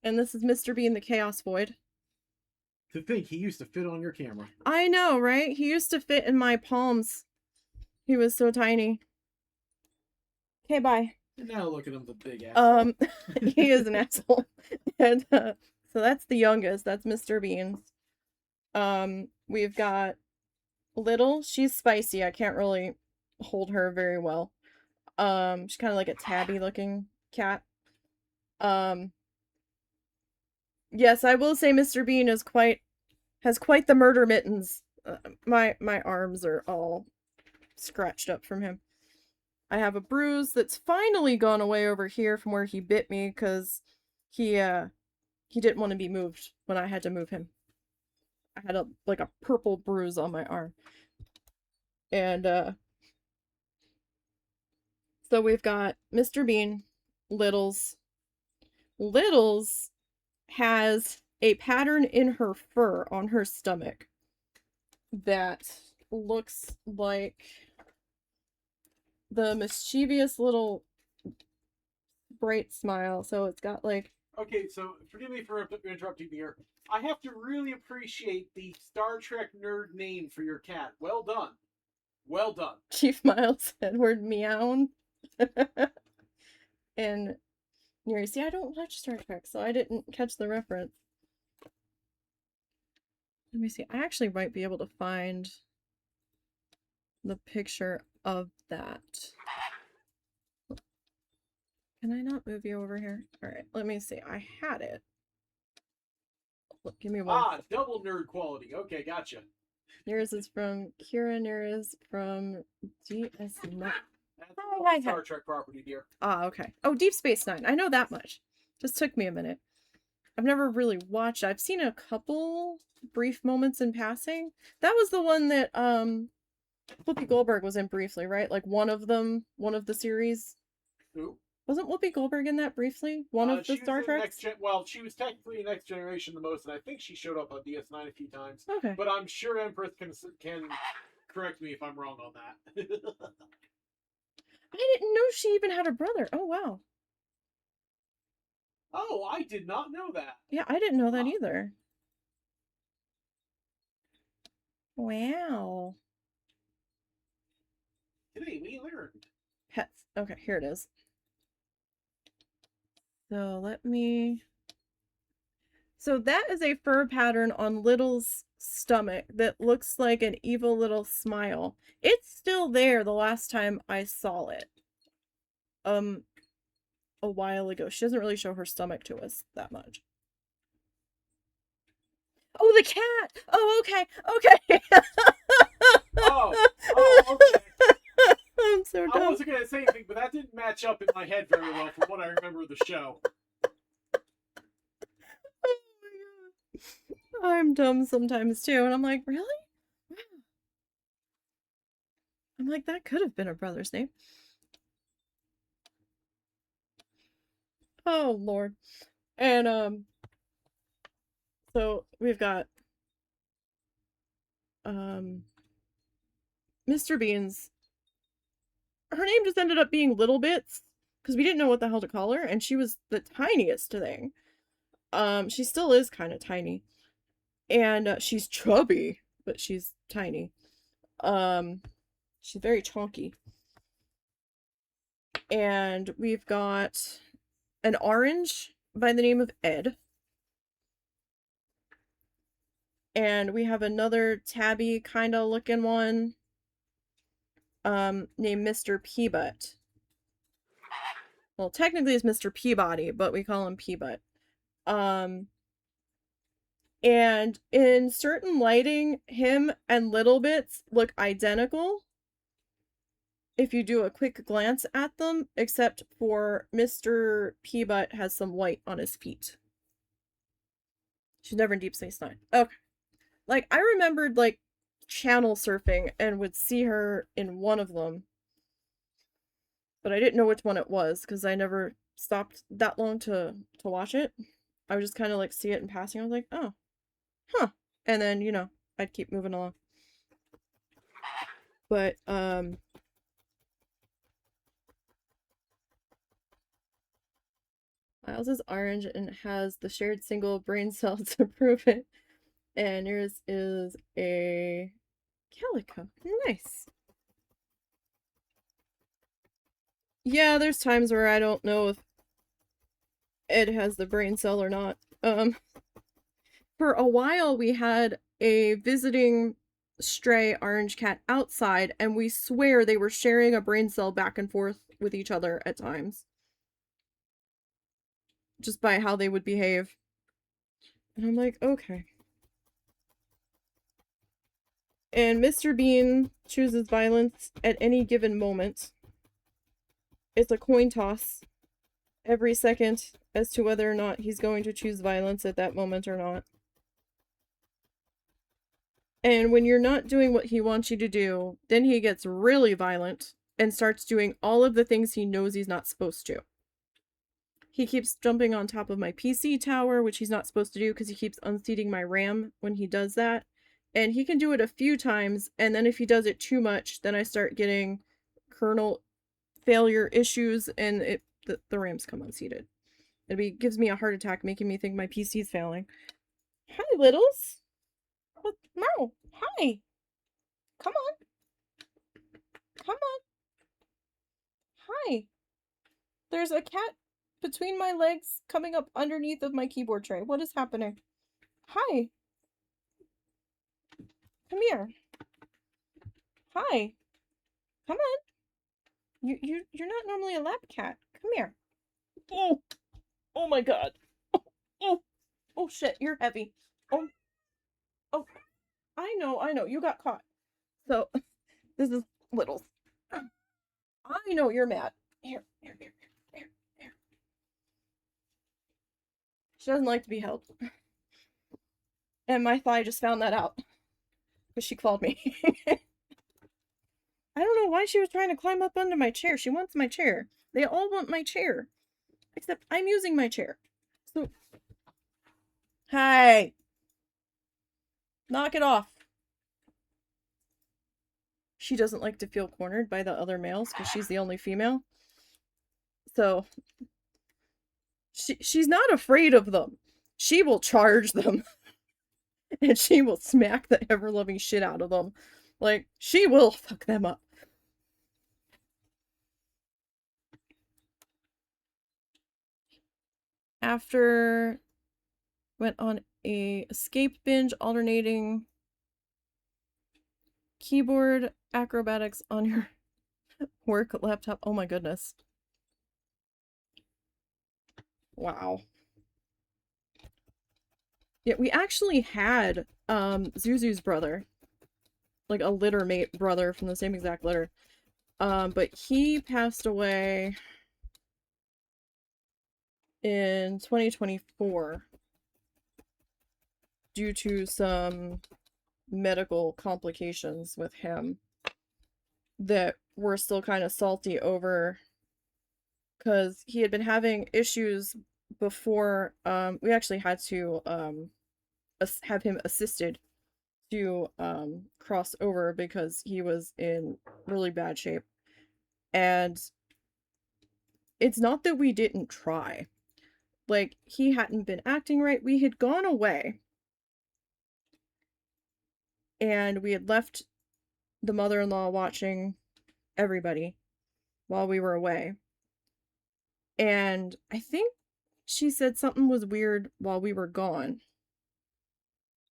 And this is Mr. Bean, the Chaos Void. To think he used to fit on your camera. I know, right? He used to fit in my palms. He was so tiny. Okay, bye. And now look at him, the big ass. He is an asshole. And so that's the youngest. That's Mr. Beans. We've got Little. She's spicy. I can't really hold her very well. She's kind of like a tabby looking cat. Yes, I will say Mr. Bean has quite the murder mittens. My arms are all scratched up from him. I have a bruise that's finally gone away over here from where he bit me because he didn't want to be moved when I had to move him. I had a purple bruise on my arm. And so we've got Mr. Bean, Littles. Littles has a pattern in her fur on her stomach that looks like the mischievous little bright smile. So it's got like... Okay, so forgive me for interrupting here. I have to really appreciate the Star Trek nerd name for your cat. Well done. Well done. Chief Miles Edward Meown. And you see, I don't watch Star Trek, so I didn't catch the reference. Let me see. I actually might be able to find the picture of that. Can I not move you over here? Alright, let me see. I had it. Look, give me one. Ah, double nerd quality. Okay, gotcha. Yours is from Kira, yours is from DS9. That's Star Trek property, dear. Ah, okay. Oh, Deep Space Nine. I know that much. Just took me a minute. I've never really watched. I've seen a couple brief moments in passing. That was the one that Whoopi Goldberg was in briefly, right? Like one of them, one of the series. Who? Wasn't Whoopi Goldberg in that briefly? One of the Star Treks? Well, she was technically in Next Generation the most, and I think she showed up on DS9 a few times. Okay. But I'm sure Empress can correct me if I'm wrong on that. I didn't know she even had a brother. Oh, wow. Oh, I did not know that. Yeah, I didn't know that either. Wow. Today we learned. Pets. Okay, here it is. So let me... So that is a fur pattern on Little's stomach that looks like an evil little smile. It's still there the last time I saw it. A while ago. She doesn't really show her stomach to us that much. Oh, the cat! Oh, okay, okay. Okay. I'm so dumb. I wasn't going to say anything, but that didn't match up in my head very well from what I remember of the show. Oh my god. I'm dumb sometimes too, and I'm like, really? I'm like, that could have been her brother's name. Oh, Lord. And, so we've got, Mr. Beans. Her name just ended up being Little Bits, because we didn't know what the hell to call her, and she was the tiniest thing. She still is kind of tiny. And, she's chubby, but she's tiny. She's very chonky. And we've got an orange by the name of Ed. And we have another tabby kind of looking one named Mr. Peabutt. Well, technically it's Mr. Peabody, but we call him Peabutt. And in certain lighting, him and Little Bits look identical if you do a quick glance at them, except for Mr. Peabutt has some white on his feet. She's never in Deep Space Nine. Okay. Like, I remembered, like, channel surfing and would see her in one of them. But I didn't know which one it was, because I never stopped that long to watch it. I would just kind of, like, see it in passing. I was like, oh. Huh. And then, you know, I'd keep moving along. But, Miles is orange and has the shared single brain cell to prove it. And yours is a calico. Nice. Yeah, there's times where I don't know if Ed has the brain cell or not. For a while we had a visiting stray orange cat outside, and we swear they were sharing a brain cell back and forth with each other at times. Just by how they would behave. And I'm like, okay. And Mr. Bean chooses violence at any given moment. it's a coin toss every second as to whether or not he's going to choose violence at that moment or not. And when you're not doing what he wants you to do, then he gets really violent and starts doing all of the things he knows he's not supposed to. He keeps jumping on top of my PC tower, which he's not supposed to do because he keeps unseating my RAM when he does that. And he can do it a few times, and then if he does it too much, then I start getting kernel failure issues, and the RAMs come unseated. It gives me a heart attack, making me think my PC's failing. Hi, Littles. What? No. Hi. Come on. Come on. Hi. There's a cat between my legs coming up underneath of my keyboard tray. What is happening? Hi. Come here. Hi. Come on. You're not normally a lap cat. Come here. Oh. Oh my god. Oh. Oh shit, you're heavy. Oh. Oh. I know. You got caught. So, this is Littles. I know you're mad. Here. She doesn't like to be held. And my thigh just found that out. Because she clawed me. I don't know why she was trying to climb up under my chair. She wants my chair. They all want my chair. Except I'm using my chair. So. Hi. Knock it off. She doesn't like to feel cornered by the other males because she's the only female. So. She's not afraid of them. She will charge them. And she will smack the ever-loving shit out of them. Like, she will fuck them up. After went on a escape binge alternating keyboard acrobatics on your work laptop. Oh my goodness. Wow. Yeah, we actually had Zuzu's brother. Like a litter mate brother from the same exact litter. But he passed away in 2024 due to some medical complications with him that we're still kind of salty over, because he had been having issues before. We actually had to have him assisted to cross over because he was in really bad shape. And it's not that we didn't try. Like, he hadn't been acting right. We had gone away. And we had left the mother-in-law watching everybody while we were away. And I think she said something was weird while we were gone.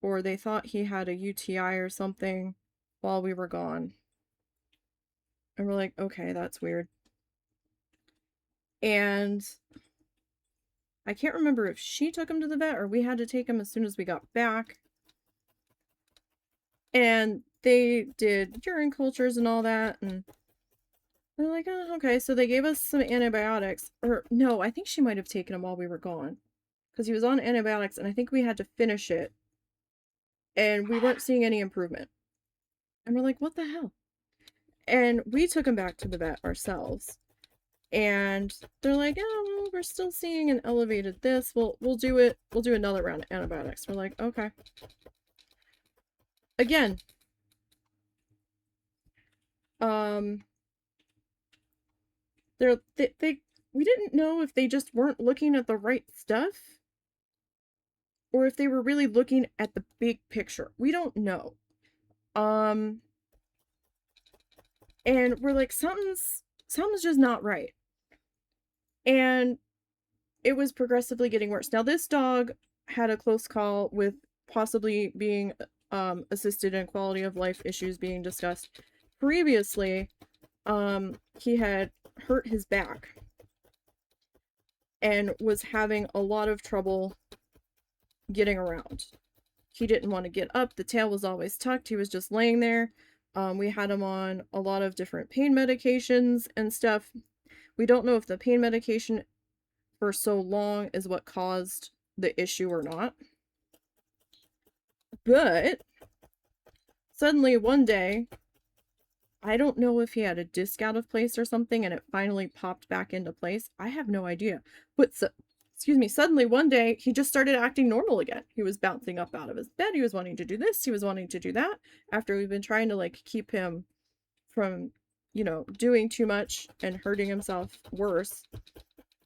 Or they thought he had a UTI or something while we were gone. And we're like, okay, that's weird. And I can't remember if she took him to the vet or we had to take him as soon as we got back. And they did urine cultures and all that, and they're like, oh, okay, so they gave us some antibiotics. Or, no, I think she might have taken him while we were gone. Because he was on antibiotics, and I think we had to finish it. And we weren't seeing any improvement. And we're like, what the hell? And we took him back to the vet ourselves. And they're like, oh, well, we're still seeing an elevated this. We'll do it. We'll do another round of antibiotics. We're like, okay. Again. We didn't know if they just weren't looking at the right stuff or if they were really looking at the big picture. We don't know. And we're like, something's just not right. And it was progressively getting worse. Now, this dog had a close call with possibly being assisted and quality of life issues being discussed. Previously, he had hurt his back and was having a lot of trouble getting around. He didn't want to get up. The tail was always tucked. He was just laying there. We had him on a lot of different pain medications and stuff. We don't know if the pain medication for so long is what caused the issue or not. But suddenly one day, I don't know if he had a disc out of place or something and it finally popped back into place. I have no idea. But excuse me, suddenly one day he just started acting normal again. He was bouncing up out of his bed. He was wanting to do this. He was wanting to do that. After we've been trying to like keep him from, you know, doing too much and hurting himself worse.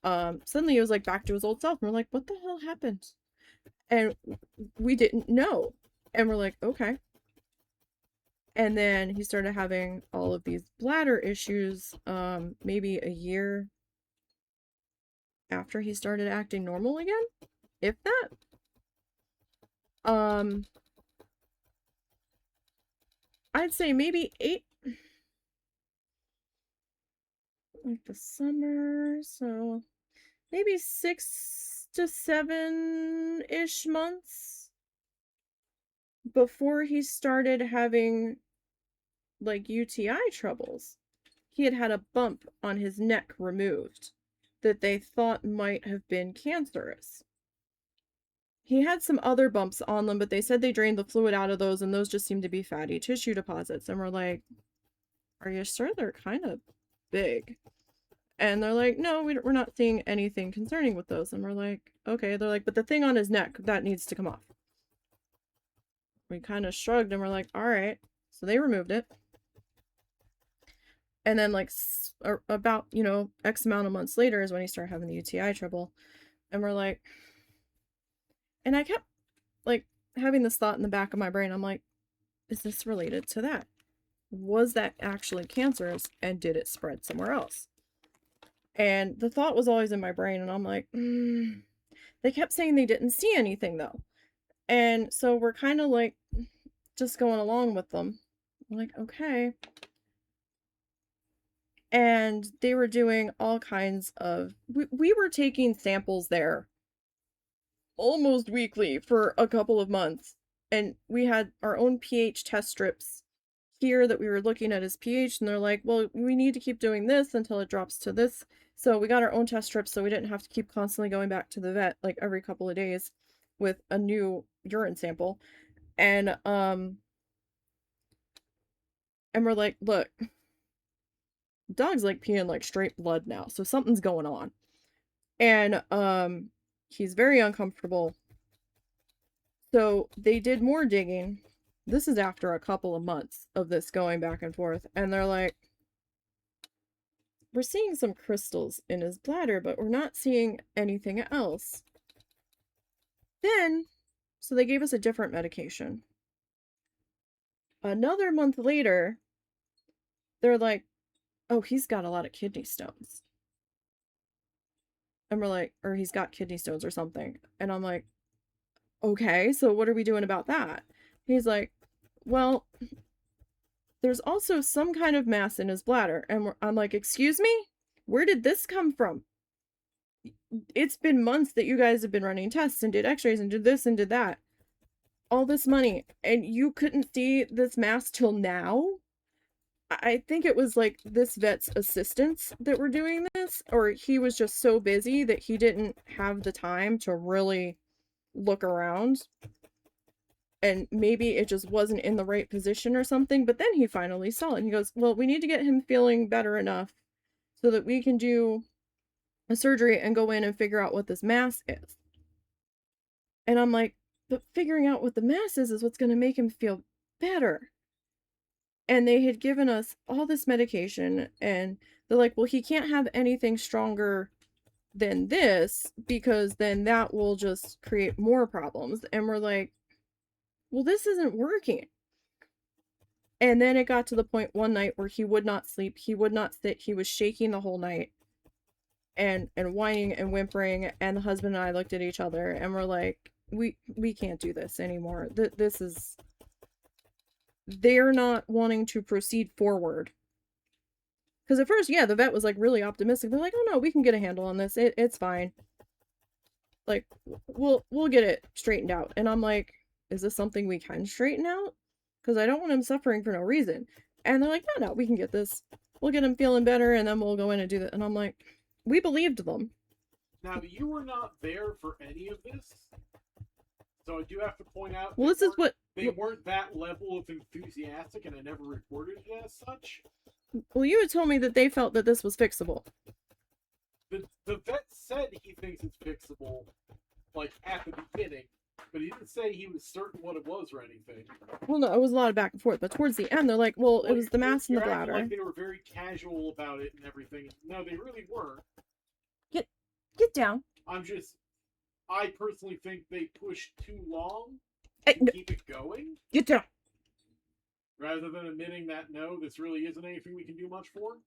Suddenly he was like back to his old self. And we're like, what the hell happened? And we didn't know. And we're like, okay. And then he started having all of these bladder issues, maybe a year after he started acting normal again, if that. I'd say maybe 8, like the summer, so maybe 6 to 7-ish months before he started having like UTI troubles. He had had a bump on his neck removed that they thought might have been cancerous. He had some other bumps on them, but they said they drained the fluid out of those, and those just seemed to be fatty tissue deposits. And we're like, are you sure they're kind of big? And they're like, no, we're not seeing anything concerning with those. And we're like, okay. They're like, but the thing on his neck, that needs to come off. We kind of shrugged and we're like, all right. So they removed it. And then like about, you know, X amount of months later is when he started having the UTI trouble. And we're like, and I kept like having this thought in the back of my brain. I'm like, is this related to that? Was that actually cancerous and did it spread somewhere else? And the thought was always in my brain, and I'm like, they kept saying they didn't see anything though. And so we're kind of like just going along with them. I'm like, okay. And they were doing all kinds of, we were taking samples there almost weekly for a couple of months. And we had our own pH test strips here that we were looking at his pH, and they're like, well, we need to keep doing this until it drops to this. So we got our own test strips so we didn't have to keep constantly going back to the vet like every couple of days with a new urine sample. And we're like, look, dog's like peeing like straight blood now, so something's going on. And he's very uncomfortable. So they did more digging. This is after a couple of months of this going back and forth, and they're like, we're seeing some crystals in his bladder, but we're not seeing anything else. Then, so they gave us a different medication. Another month later, they're like, oh, he's got a lot of kidney stones. And we're like, or he's got kidney stones or something. And I'm like, okay, so what are we doing about that? He's like, well, there's also some kind of mass in his bladder. And I'm like, excuse me? Where did this come from? It's been months that you guys have been running tests and did x-rays and did this and did that. All this money. And you couldn't see this mass till now? I think it was like this vet's assistants that were doing this, or he was just so busy that he didn't have the time to really look around. And maybe it just wasn't in the right position or something, but then he finally saw it and he goes, well, we need to get him feeling better enough so that we can do a surgery and go in and figure out what this mass is. And I'm like, but figuring out what the mass is what's going to make him feel better. And they had given us all this medication, and they're like, well, he can't have anything stronger than this because then that will just create more problems. And we're like, well, this isn't working. And then it got to the point one night where he would not sleep, he would not sit, he was shaking the whole night and whining and whimpering. And the husband and I looked at each other and we're like, we can't do this anymore. This is, they're not wanting to proceed forward. Because at first, yeah, the vet was like really optimistic. They're like, oh no, we can get a handle on this. It's fine. Like, we'll get it straightened out. And I'm like, is this something we can straighten out? Because I don't want him suffering for no reason. And they're like, no, we can get this. we'll get him feeling better, and then we'll go in and do that. And I'm like, we believed them. Now, you were not there for any of this, so I do have to point out Well, this is what they weren't that level of enthusiastic, and I never reported it as such. Well, you had told me that they felt that this was fixable. The vet said he thinks it's fixable, like at the beginning, but he didn't say he was certain what it was or anything. Well, no, it was a lot of back and forth, but towards the end, they're like, well, it was the mass and the bladder. Like they were very casual about it and everything. No, they really weren't. Get down. I personally think they pushed too long Hey, to keep it going. Get down. Rather than admitting that, no, this really isn't anything we can do much for.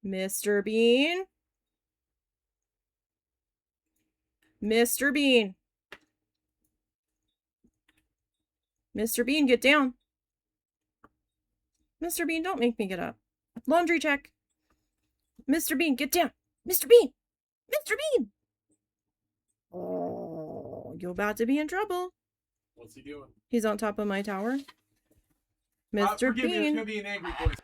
Mr. Bean. Mr. Bean. Mr. Bean, get down. Mr. Bean, don't make me get up. Laundry check. Mr. Bean, get down. Mr. Bean. Mr. Bean. Oh, you're about to be in trouble. What's he doing? He's on top of my tower. Mr. Forgive Bean. me, it's gonna be an angry voice.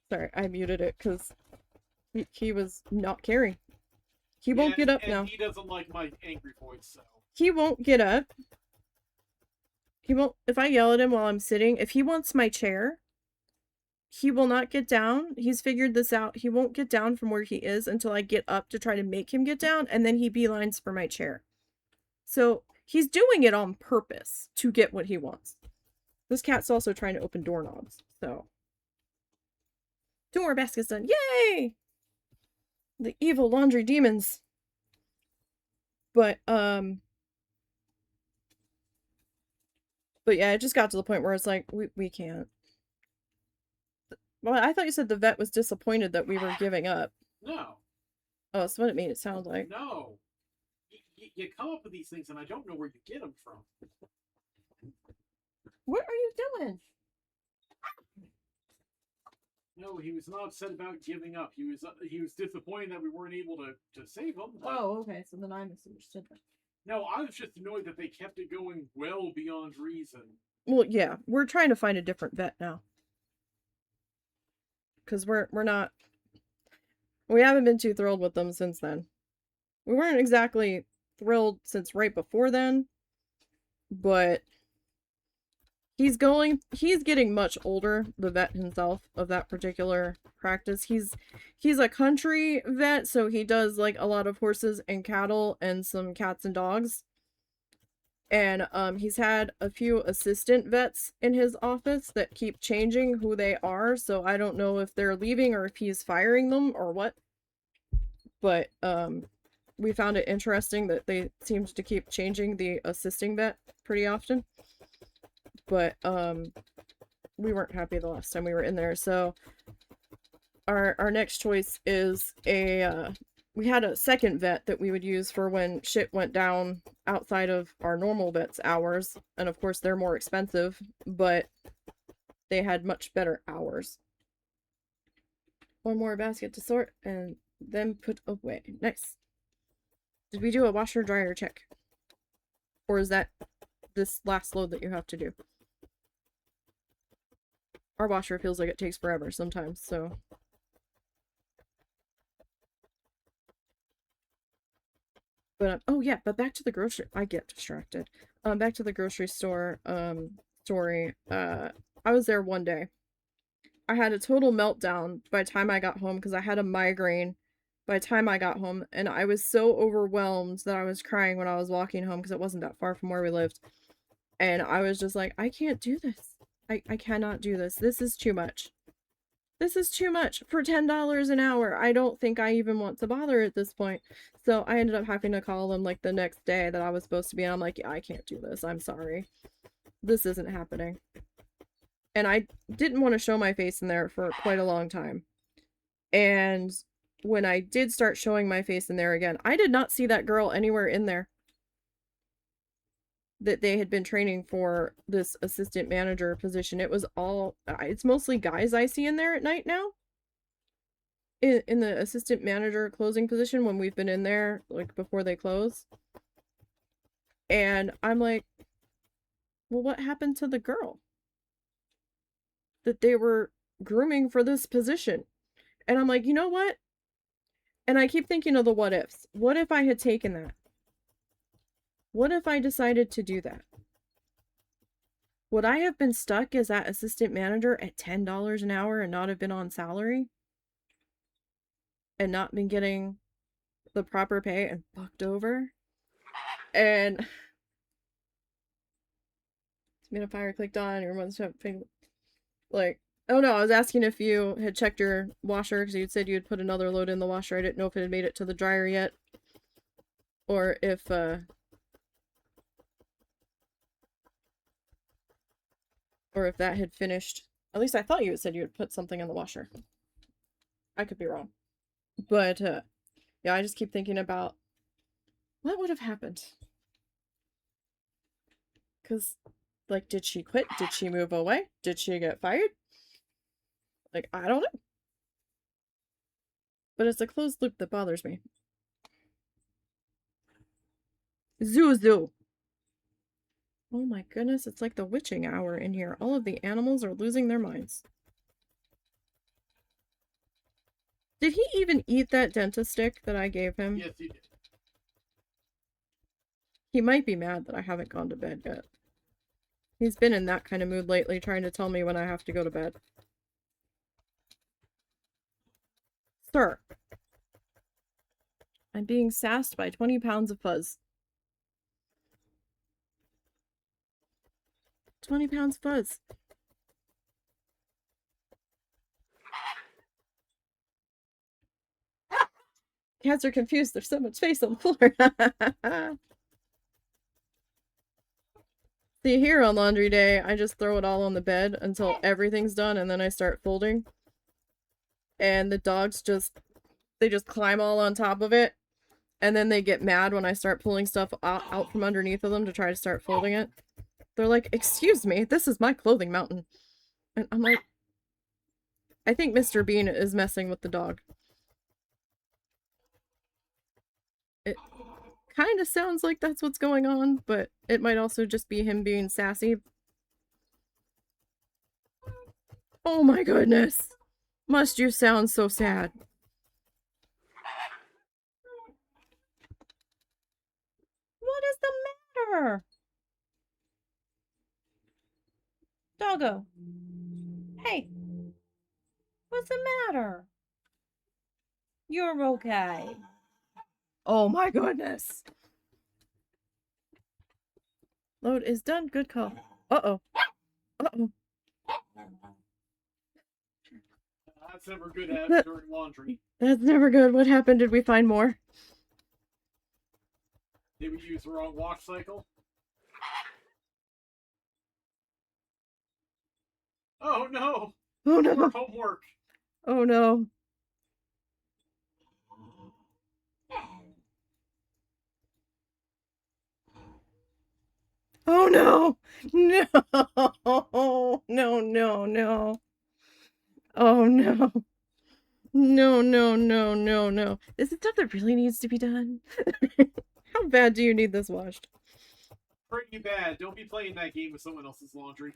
Sorry, I muted it because he was not caring. He won't get up now. He doesn't like my angry voice, so. He won't get up. He won't. If I yell at him while I'm sitting, if he wants my chair, he will not get down. He's figured this out. He won't get down from where he is until I get up to try to make him get down, and then he beelines for my chair. So he's doing it on purpose to get what he wants. This cat's also trying to open doorknobs, so. 2 more baskets done. Yay! The evil laundry demons. But yeah, it just got to the point where it's like, we can't. Well, I thought you said the vet was disappointed that we were giving up. No. Oh, that's what it made it sound like. No. You come up with these things, and I don't know where you get them from. What are you doing? No, he was not upset about giving up. He was disappointed that we weren't able to save him. Oh, okay. So then I misunderstood that. No, I was just annoyed that they kept it going well beyond reason. Well, yeah, we're trying to find a different vet now. Because we haven't been too thrilled with them since then. We weren't exactly thrilled since right before then, but he's getting much older, the vet himself of that particular practice. He's a country vet, so he does like a lot of horses and cattle and some cats and dogs. And he's had a few assistant vets in his office that keep changing who they are, so I don't know if they're leaving or if he's firing them or what. But we found it interesting that they seemed to keep changing the assisting vet pretty often. But we weren't happy the last time we were in there, so our next choice is we had a second vet that we would use for when shit went down outside of our normal vet's hours, and of course they're more expensive, but they had much better hours. 1 more basket to sort and then put away. Nice. Did we do a washer dryer check? Or is that this last load that you have to do? Our washer feels like it takes forever sometimes, so. But, oh yeah, but back to the grocery, I get distracted. Back to the grocery store, story. I was there one day. I had a total meltdown by the time I got home because I had a migraine by the time I got home, and I was so overwhelmed that I was crying when I was walking home because it wasn't that far from where we lived. And I was just like, I can't do this. I cannot do this. This is too much. This is too much for $10 an hour. I don't think I even want to bother at this point. So I ended up having to call them like the next day that I was supposed to be. And I'm like, yeah, I can't do this. I'm sorry. This isn't happening. And I didn't want to show my face in there for quite a long time. And when I did start showing my face in there again, I did not see that girl anywhere in there. that they had been training for this assistant manager position. It was all, it's mostly guys I see in there at night now. In the assistant manager closing position when we've been in there, like before they close. And I'm like, well, what happened to the girl that they were grooming for this position? And I'm like, you know what? And I keep thinking of the what ifs. What if I had taken that? What if I decided to do that? Would I have been stuck as that assistant manager at $10 an hour and not have been on salary? And not been getting the proper pay and fucked over? And humidifier clicked on, your mother's like, oh no, I was asking if you had checked your washer because you said you had put another load in the washer. I didn't know if it had made it to the dryer yet. Or if that had finished. At least I thought you had said you had put something in the washer. I could be wrong. But yeah, I just keep thinking about what would have happened. Because, like, did she quit? Did she move away? Did she get fired? Like, I don't know. But it's a closed loop that bothers me. Zuzu. Oh my goodness, it's like the witching hour in here. All of the animals are losing their minds. Did he even eat that dentist stick that I gave him? Yes, he did. He might be mad that I haven't gone to bed yet. He's been in that kind of mood lately, trying to tell me when I have to go to bed. Sir. I'm being sassed by 20 pounds of fuzz. 20 pounds of fuzz. Cats are confused. There's so much space on the floor. See, here on laundry day, I just throw it all on the bed until everything's done, and then I start folding. And the dogs they just climb all on top of it. And then they get mad when I start pulling stuff out from underneath of them to try to start folding it. They're like, excuse me, this is my clothing mountain. And I'm like, I think Mr. Bean is messing with the dog. It kind of sounds like that's what's going on, but it might also just be him being sassy. Oh my goodness. Must you sound so sad? What is the matter? Doggo. Hey. What's the matter? You're okay. Oh my goodness. Load is done. Good call. Uh-oh. Uh-oh. That's never good to have during laundry. That's never good. What happened? Did we find more? Did we use the wrong wash cycle? Oh no! Oh no! Homework! Oh no! Oh no! No! No, no, no. Oh no. No, no, no, no, no. Is it stuff that really needs to be done? How bad do you need this washed? Pretty bad. Don't be playing that game with someone else's laundry.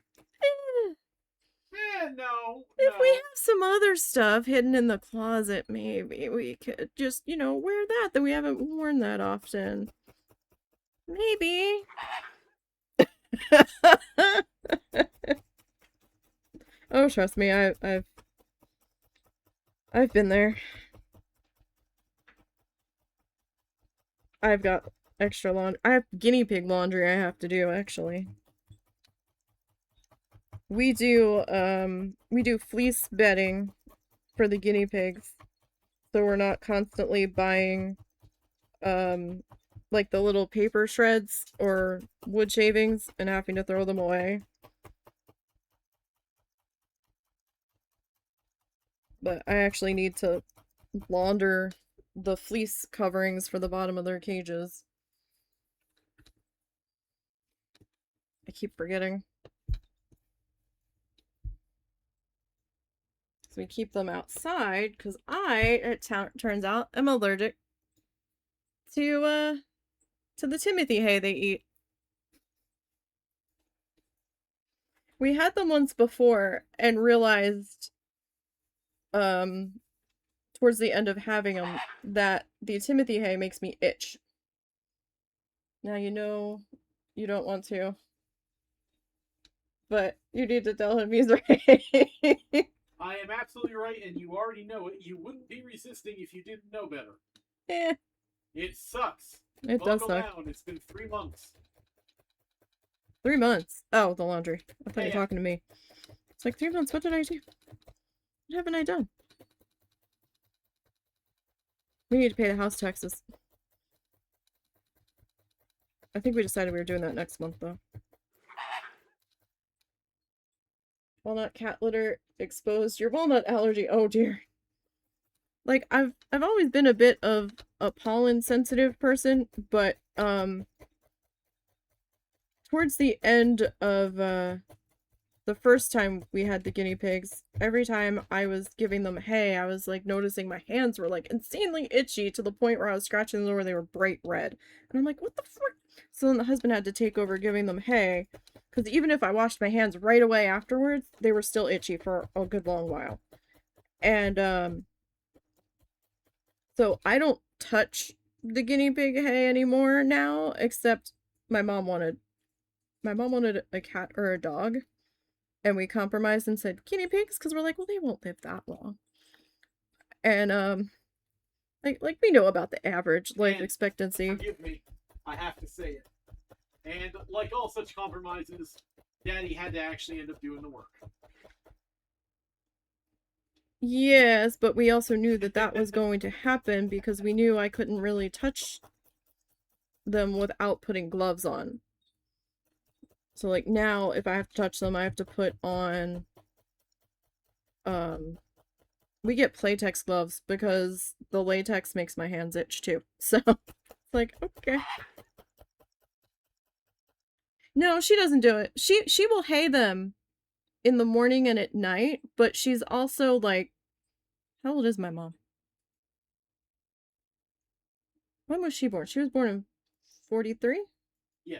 No. If we have some other stuff hidden in the closet, maybe we could just, wear that we haven't worn that often. Maybe. Oh, trust me, I've been there. I've got extra laundry. I have guinea pig laundry I have to do, actually. We do fleece bedding for the guinea pigs. So we're not constantly buying, like the little paper shreds or wood shavings and having to throw them away. But I actually need to launder the fleece coverings for the bottom of their cages. I keep forgetting. So we keep them outside because it turns out, am allergic to the Timothy hay they eat. We had them once before and realized towards the end of having them that the Timothy hay makes me itch. Now you know you don't want to, but you need to tell him he's right. I am absolutely right, and you already know it. You wouldn't be resisting if you didn't know better. Yeah. It sucks. It does suck. Down. It's been 3 months. 3 months? Oh, the laundry. I thought you were talking to me. It's like 3 months. What did I do? What haven't I done? We need to pay the house taxes. I think we decided we were doing that next month, though. Walnut cat litter exposed your walnut allergy. Oh dear. Like I've always been a bit of a pollen sensitive person, but towards the end of the first time we had the guinea pigs, every time I was giving them hay, I was like noticing my hands were like insanely itchy to the point where I was scratching them where they were bright red. And I'm like, what the frick? So then the husband had to take over giving them hay, because even if I washed my hands right away afterwards, they were still itchy for a good long while. And so I don't touch the guinea pig hay anymore now, except my mom wanted a cat or a dog, and we compromised and said guinea pigs because we're like, well, they won't live that long. And like we know about the average life expectancy. Forgive me, I have to say it. And like all such compromises, Daddy had to actually end up doing the work. Yes, but we also knew that that was going to happen because we knew I couldn't really touch them without putting gloves on. So like now, if I have to touch them, I have to put on, we get Playtex gloves because the latex makes my hands itch too. So it's like, okay. No, she doesn't do it. She will hay them in the morning and at night, but she's also like, how old is my mom? When was she born? She was born in 43? Yeah.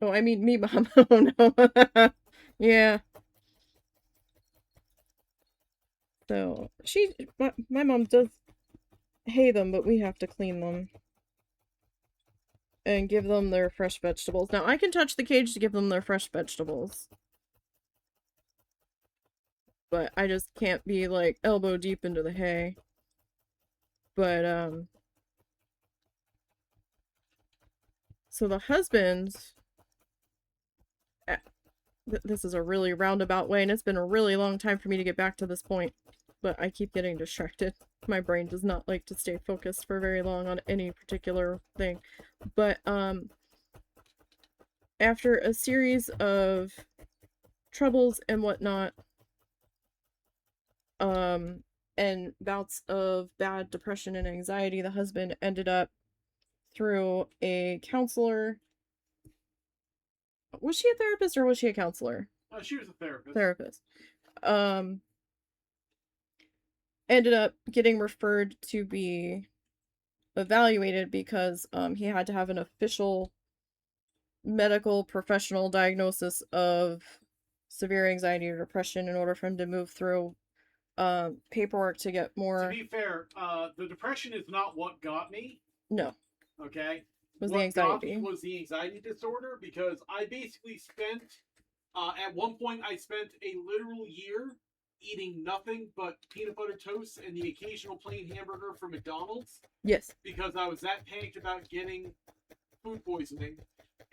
Oh, I mean me, mom. Oh no. Yeah. So my mom does hay them, but we have to clean them and give them their fresh vegetables. Now I can touch the cage to give them their fresh vegetables, but I just can't be like elbow deep into the hay. But so the husband, this is a really roundabout way, and it's been a really long time for me to get back to this point, but I keep getting distracted. My brain does not like to stay focused for very long on any particular thing. But after a series of troubles and whatnot, and bouts of bad depression and anxiety, the husband ended up through a counselor. Was she a therapist or was she a counselor? She was a therapist. Therapist. Ended up getting referred to be evaluated because he had to have an official medical professional diagnosis of severe anxiety or depression in order for him to move through paperwork to get more. To be fair, the depression is not what got me. No. Okay. Was what the anxiety? Got me was the anxiety disorder, because I basically spent at one point I spent a literal year eating nothing but peanut butter toast and the occasional plain hamburger from McDonald's. Yes. Because I was that panicked about getting food poisoning.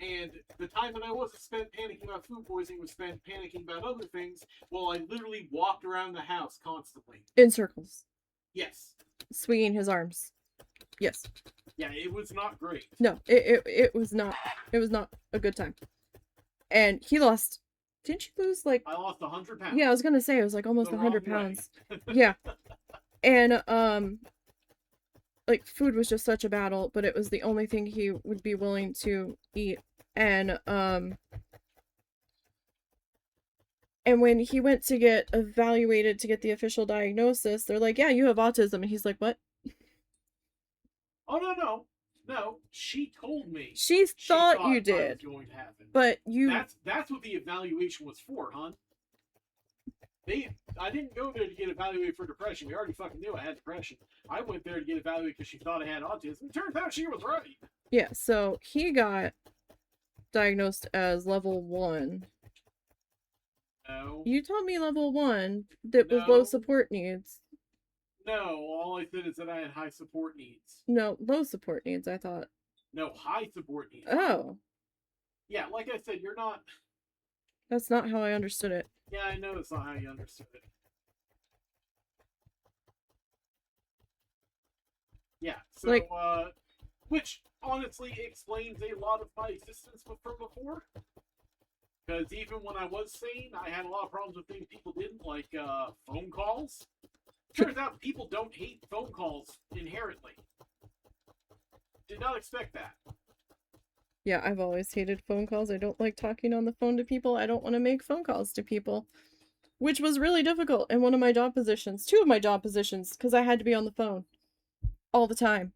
And the time that I wasn't spent panicking about food poisoning was spent panicking about other things, while I literally walked around the house constantly. In circles. Yes. Swinging his arms. Yes. Yeah, it was not great. No, it was not. It was not a good time. And he lost. Didn't you lose like? I lost 100 pounds. Yeah, I was gonna say it was like almost 100 pounds. Yeah. And like food was just such a battle, but it was the only thing he would be willing to eat. And when he went to get evaluated to get the official diagnosis, they're like, "Yeah, you have autism." And he's like, "What?" Oh no. She told me She she thought you thought I was did, going to happen. but you That's what the evaluation was for, hon. I didn't go there to get evaluated for depression. We already fucking knew I had depression. I went there to get evaluated because she thought I had autism. It turns out she was right. yeah, so he got diagnosed as level 1. No. You told me level 1 that was No. low support needs. No, all I said is that I had high support needs. No, low support needs, I thought. No, high support needs. Oh. Yeah, like I said, you're not. That's not how I understood it. Yeah, I know that's not how you understood it. Yeah, so, Like, which honestly explains a lot of my existence from before. Because even when I was sane, I had a lot of problems with things people didn't, like phone calls. Turns out people don't hate phone calls inherently. Did not expect that. yeah, I've always hated phone calls. I don't like talking on the phone to people. I don't want to make phone calls to people. Which was really difficult in one of my job positions. 2 of my job positions, because I had to be on the phone. All the time.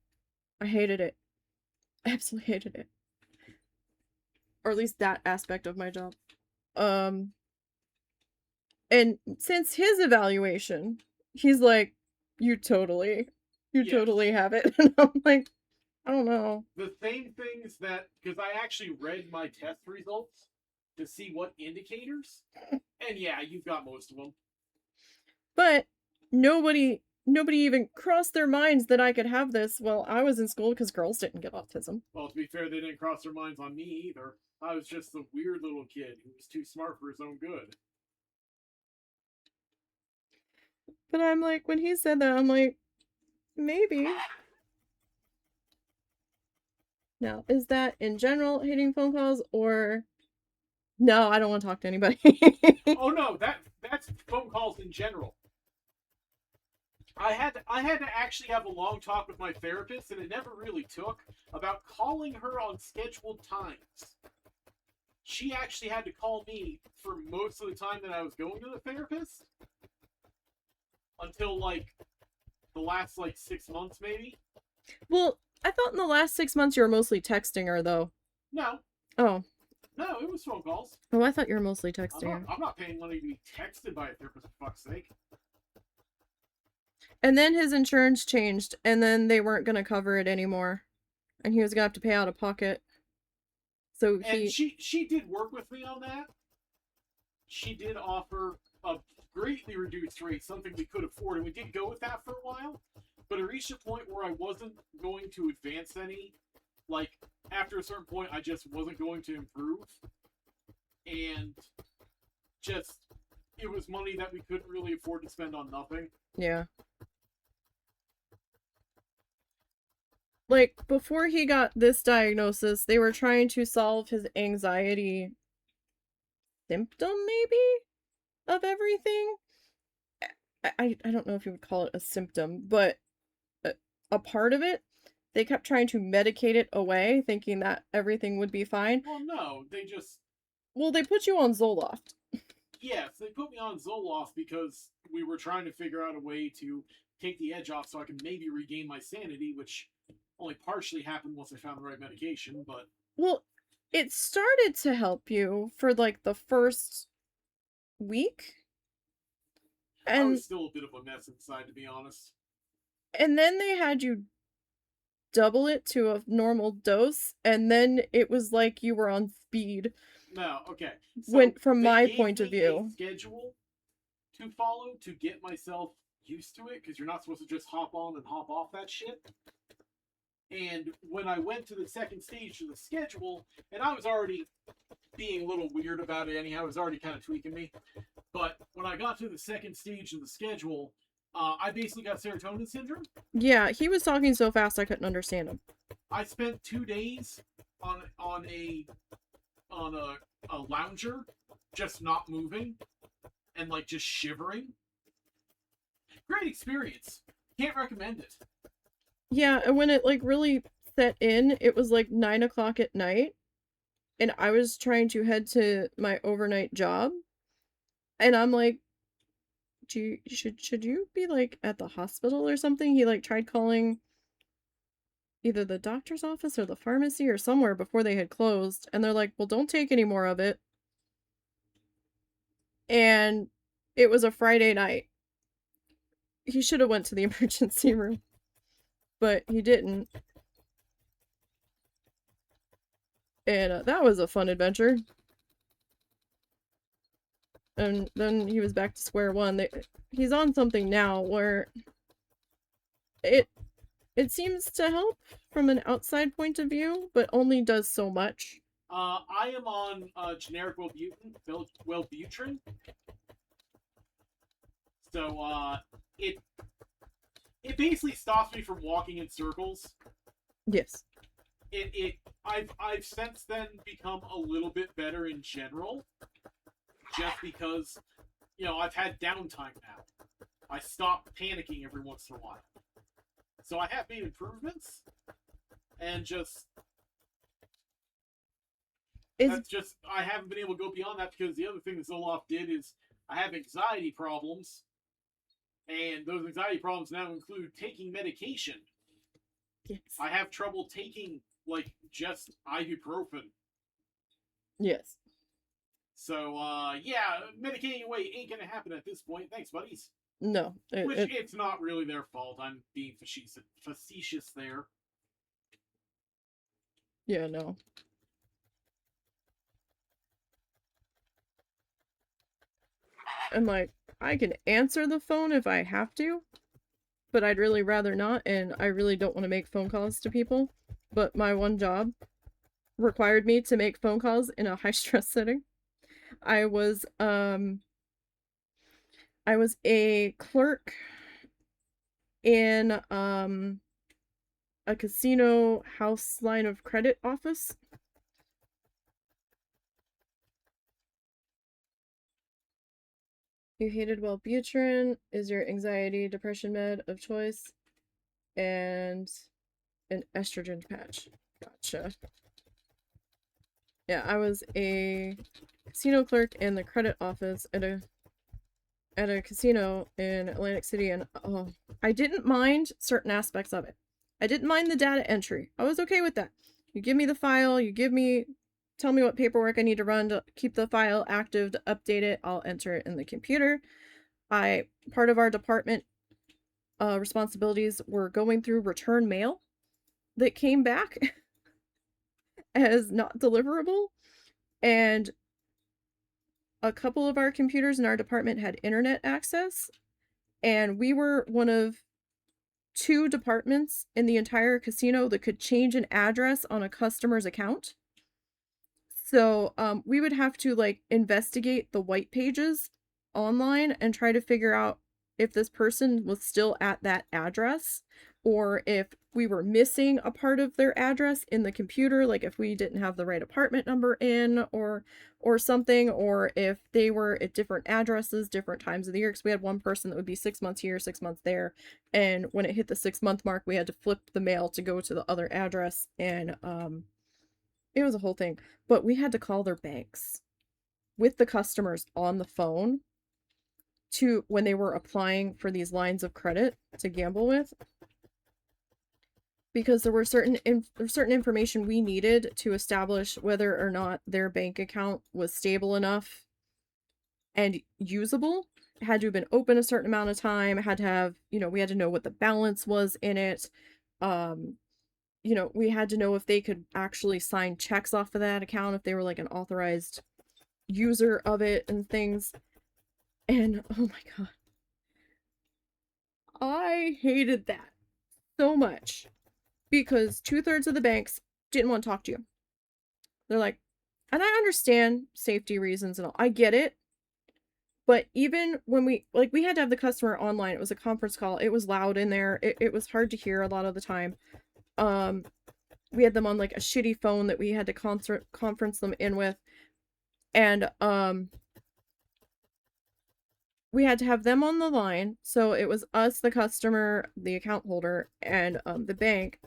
I hated it. I absolutely hated it. Or at least that aspect of my job. And since his evaluation, he's like, you totally have it. And I'm like, I don't know. The same things that, because I actually read my test results to see what indicators, and yeah, you've got most of them. But nobody even crossed their minds that I could have this while I was in school, because girls didn't get autism. Well, to be fair, they didn't cross their minds on me either. I was just the weird little kid who was too smart for his own good. But I'm like, when he said that, I'm like, maybe. Now, is that in general hating phone calls, or no, I don't want to talk to anybody. Oh no, that's phone calls in general. I had to actually have a long talk with my therapist, and it never really took, about calling her on scheduled times. She actually had to call me for most of the time that I was going to the therapist, until like the last like 6 months maybe. Well, I thought in the last 6 months you were mostly texting her, though. No. Oh. No, it was phone calls. Oh, I thought you were mostly texting her. I'm not paying money to be texted by a therapist, for fuck's sake. And then his insurance changed, and then they weren't going to cover it anymore. And he was going to have to pay out of pocket. So And she did work with me on that. She did offer a greatly reduced rate, something we could afford, and we did go with that for a while. But it reached a point where I wasn't going to advance any. Like, after a certain point, I just wasn't going to improve. And just, it was money that we couldn't really afford to spend on nothing. Yeah. Like, before he got this diagnosis, they were trying to solve his anxiety symptom, maybe, of everything. I don't know if you would call it a symptom, but a part of it. They kept trying to medicate it away, thinking that everything would be fine. Well, no, they just... Well, they put you on Zoloft. Yes, they put me on Zoloft because we were trying to figure out a way to take the edge off so I could maybe regain my sanity, which only partially happened once I found the right medication, but... Well, it started to help you for, like, the first week. And I was still a bit of a mess inside, to be honest. And then they had you double it to a normal dose, and then it was like you were on speed. No, okay. So from my point of view, a schedule to follow to get myself used to it, because you're not supposed to just hop on and hop off that shit. And when I went to the second stage of the schedule, and I was already being a little weird about it anyhow, it was already kind of tweaking me. But when I got to the second stage of the schedule, I basically got serotonin syndrome. Yeah, he was talking so fast I couldn't understand him. I spent 2 days on a lounger, just not moving, and like just shivering. Great experience. Can't recommend it. Yeah, and when it like really set in, it was like 9 o'clock at night, and I was trying to head to my overnight job, and I'm like, should you be like at the hospital or something? He like tried calling either the doctor's office or the pharmacy or somewhere before they had closed, and they're like, well, don't take any more of it. And it was a Friday night. He should have went to the emergency room, but he didn't. And that was a fun adventure. And then he was back to square one. He's on something now where it it seems to help from an outside point of view, but only does so much. I am on generic Wellbutrin. So it basically stops me from walking in circles. Yes. I've since then become a little bit better in general, just because I've had downtime now. I stop panicking every once in a while, so I have made improvements, and that's just I haven't been able to go beyond that because the other thing that Zoloft did is I have anxiety problems, and those anxiety problems now include taking medication. Yes. I have trouble taking like just ibuprofen. Yes. So yeah, medicating away ain't gonna happen at this point. Thanks, buddies. No. It's not really their fault. I'm being facetious there. Yeah, no. I'm like, I can answer the phone if I have to, but I'd really rather not, and I really don't want to make phone calls to people. But my one job required me to make phone calls in a high stress setting. I was a clerk in a casino house line of credit office. You hated Wellbutrin is your anxiety depression med of choice, and an estrogen patch. Gotcha. Yeah, I was a casino clerk in the credit office at a casino in Atlantic City, and I didn't mind certain aspects of it. I didn't mind the data entry. I was okay with that. You give me the file, tell me what paperwork I need to run to keep the file active, to update it, I'll enter it in the computer. Part of our department responsibilities were going through return mail that came back as not deliverable, and a couple of our computers in our department had internet access, and we were one of 2 departments in the entire casino that could change an address on a customer's account. So we would have to like investigate the white pages online and try to figure out if this person was still at that address, or if we were missing a part of their address in the computer, like if we didn't have the right apartment number in, or something, or if they were at different addresses different times of the year, because we had one person that would be 6 months here, 6 months there, and when it hit the 6-month mark we had to flip the mail to go to the other address, and it was a whole thing. But we had to call their banks with the customers on the phone to when they were applying for these lines of credit to gamble with, because there were certain information we needed to establish whether or not their bank account was stable enough and usable. It had to have been open a certain amount of time. It had to have, we had to know what the balance was in it. We had to know if they could actually sign checks off of that account, if they were like an authorized user of it and things. And oh my god, I hated that so much, because 2/3 of the banks didn't want to talk to you. They're like, and I understand safety reasons and all, I get it, but even when we had to have the customer online, it was a conference call, it was loud in there, it was hard to hear a lot of the time. We had them on like a shitty phone that we had to conference them in with, and we had to have them on the line. So it was us, the customer, the account holder, and the bank.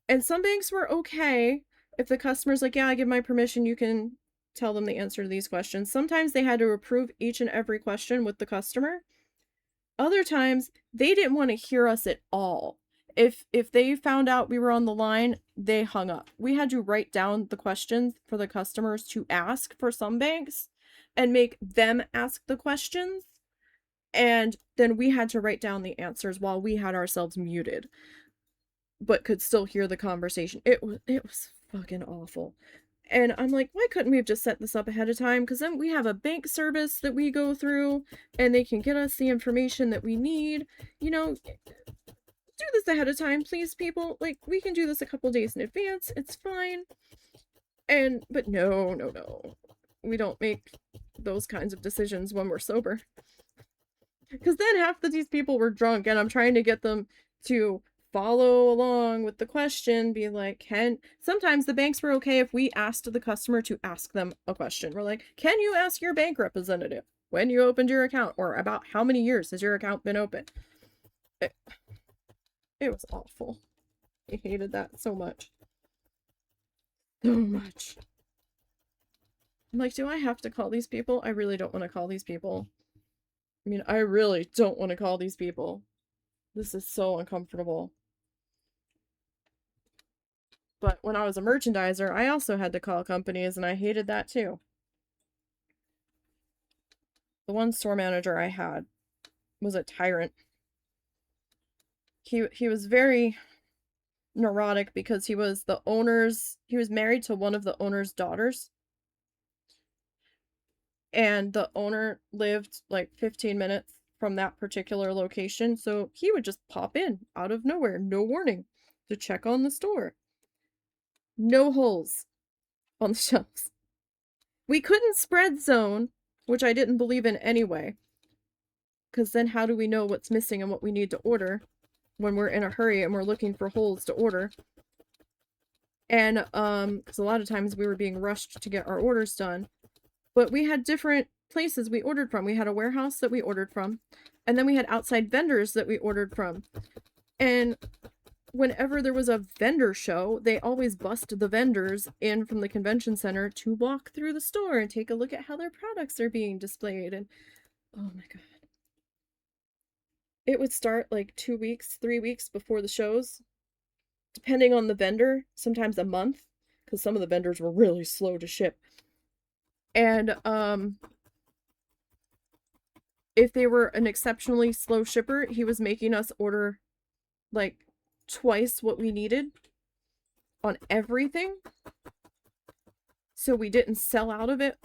And some banks were okay. If the customer's like, yeah, I give my permission, you can tell them the answer to these questions. Sometimes they had to approve each and every question with the customer. Other times they didn't want to hear us at all. If they found out we were on the line, they hung up. We had to write down the questions for the customers to ask for some banks and make them ask the questions. And then we had to write down the answers while we had ourselves muted, but could still hear the conversation. It was fucking awful. And I'm like, why couldn't we have just set this up ahead of time? Because then we have a bank service that we go through and they can get us the information that we need. You know, do this ahead of time, please, people. Like, we can do this a couple days in advance. It's fine. But no. We don't make those kinds of decisions when we're sober. Because then half of these people were drunk and I'm trying to get them to follow along with the question, be like, sometimes the banks were okay if we asked the customer to ask them a question. We're like, can you ask your bank representative when you opened your account, or about how many years has your account been open? It was awful. I hated that so much. So much. I'm like, do I have to call these people? I really don't want to call these people. I mean, I really don't want to call these people. This is so uncomfortable. But when I was a merchandiser, I also had to call companies, and I hated that too. The one store manager I had was a tyrant. He was very neurotic because he was married to one of the owner's daughters. And the owner lived like 15 minutes from that particular location, so he would just pop in out of nowhere, no warning, to check on the store. No holes on the shelves. We couldn't spread zone, which I didn't believe in anyway, because then how do we know what's missing and what we need to order when we're in a hurry and we're looking for holes to order? And because a lot of times we were being rushed to get our orders done. But we had different places we ordered from. We had a warehouse that we ordered from, and then we had outside vendors that we ordered from. And whenever there was a vendor show, they always bust the vendors in from the convention center to walk through the store and take a look at how their products are being displayed. And oh my god. It would start like 2 weeks, 3 weeks before the shows, depending on the vendor, sometimes a month, because some of the vendors were really slow to ship. And if they were an exceptionally slow shipper, he was making us order like twice what we needed on everything, so we didn't sell out of it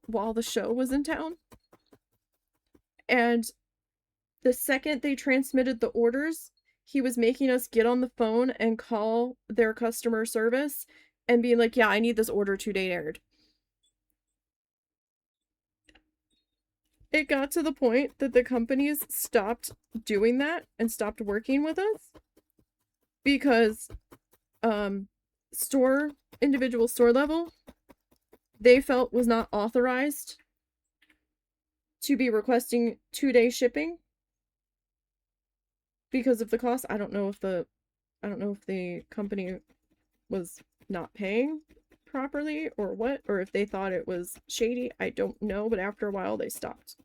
while the show was in town. And the second they transmitted the orders, he was making us get on the phone and call their customer service and being like, yeah, I need this order 2-day aired. It got to the point that the companies stopped doing that and stopped working with us because individual store level, they felt was not authorized to be requesting 2-day shipping because of the cost. I don't know if the company was not paying properly or what, or if they thought it was shady. I don't know, but after a while they stopped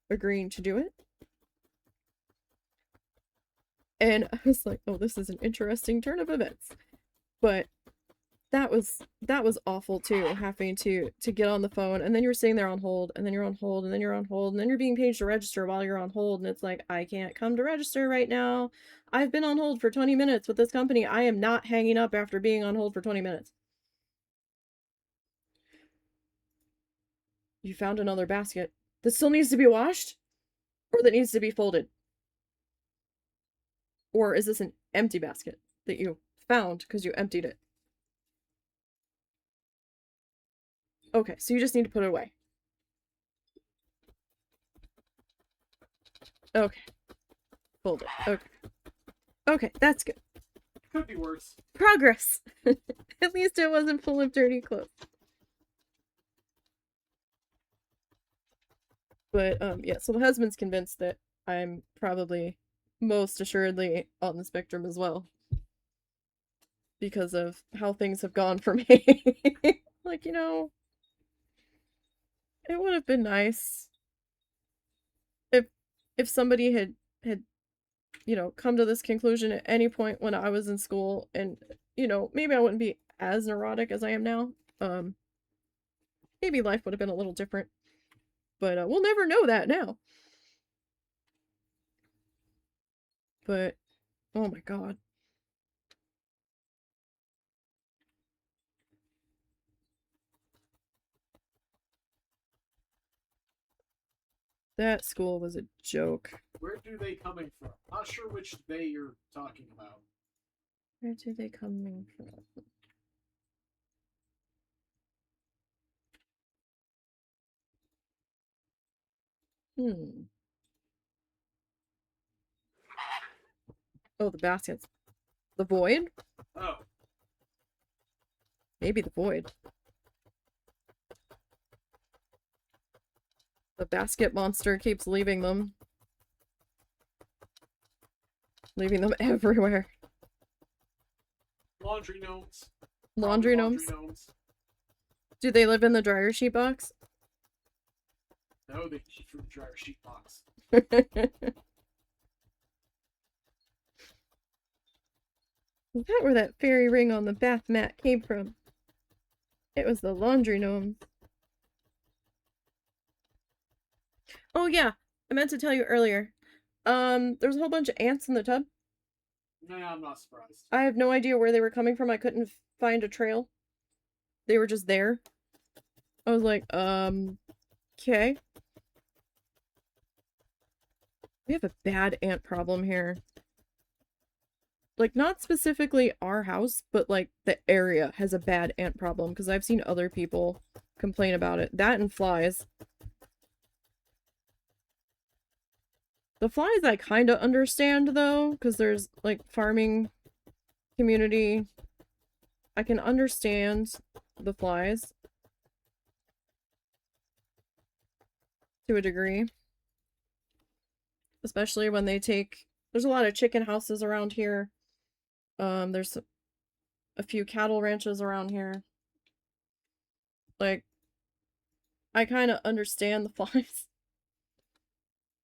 agreeing to do it. And I was like, oh, this is an interesting turn of events. But that was awful too, having to get on the phone, and then you're sitting there on hold, and then you're on hold, and then you're on hold, and then you're being paid to register while you're on hold, and it's like, I can't come to register right now. I've been on hold for 20 minutes with this company. I am not hanging up after being on hold for 20 minutes. You found another basket that still needs to be washed, or that needs to be folded? Or is this an empty basket that you found because you emptied it? Okay, so you just need to put it away. Okay. Fold it. Okay. Okay, that's good. Could be worse. Progress! At least it wasn't full of dirty clothes. But yeah, so my husband's convinced that I'm probably most assuredly on the spectrum as well because of how things have gone for me. Like, it would have been nice if somebody had come to this conclusion at any point when I was in school, and maybe I wouldn't be as neurotic as I am now. Um Maybe life would have been a little different, but we'll never know that now. But oh my god, that school was a joke. Where do they coming from? Not sure which they you're talking about. Where do they coming from? Hmm. Oh, the baskets. The void? Oh, Maybe the void. The basket monster keeps leaving them. Leaving them everywhere. laundry gnomes. Laundry Probably gnomes? Do they live in the dryer sheet box? No, they keep from the dryer sheet box. Was that where that fairy ring on the bath mat came from? It was the laundry gnomes. Oh yeah, I meant to tell you earlier. There's a whole bunch of ants in the tub. Nah, I'm not surprised. I have no idea where they were coming from. I couldn't find a trail. They were just there. I was like, okay. We have a bad ant problem here. Like, not specifically our house, but like the area has a bad ant problem because I've seen other people complain about it. That and flies. The flies I kind of understand though, because there's like farming community. I can understand the flies to a degree. Especially when they take, there's a lot of chicken houses around here. There's a few cattle ranches around here. Like, I kind of understand the flies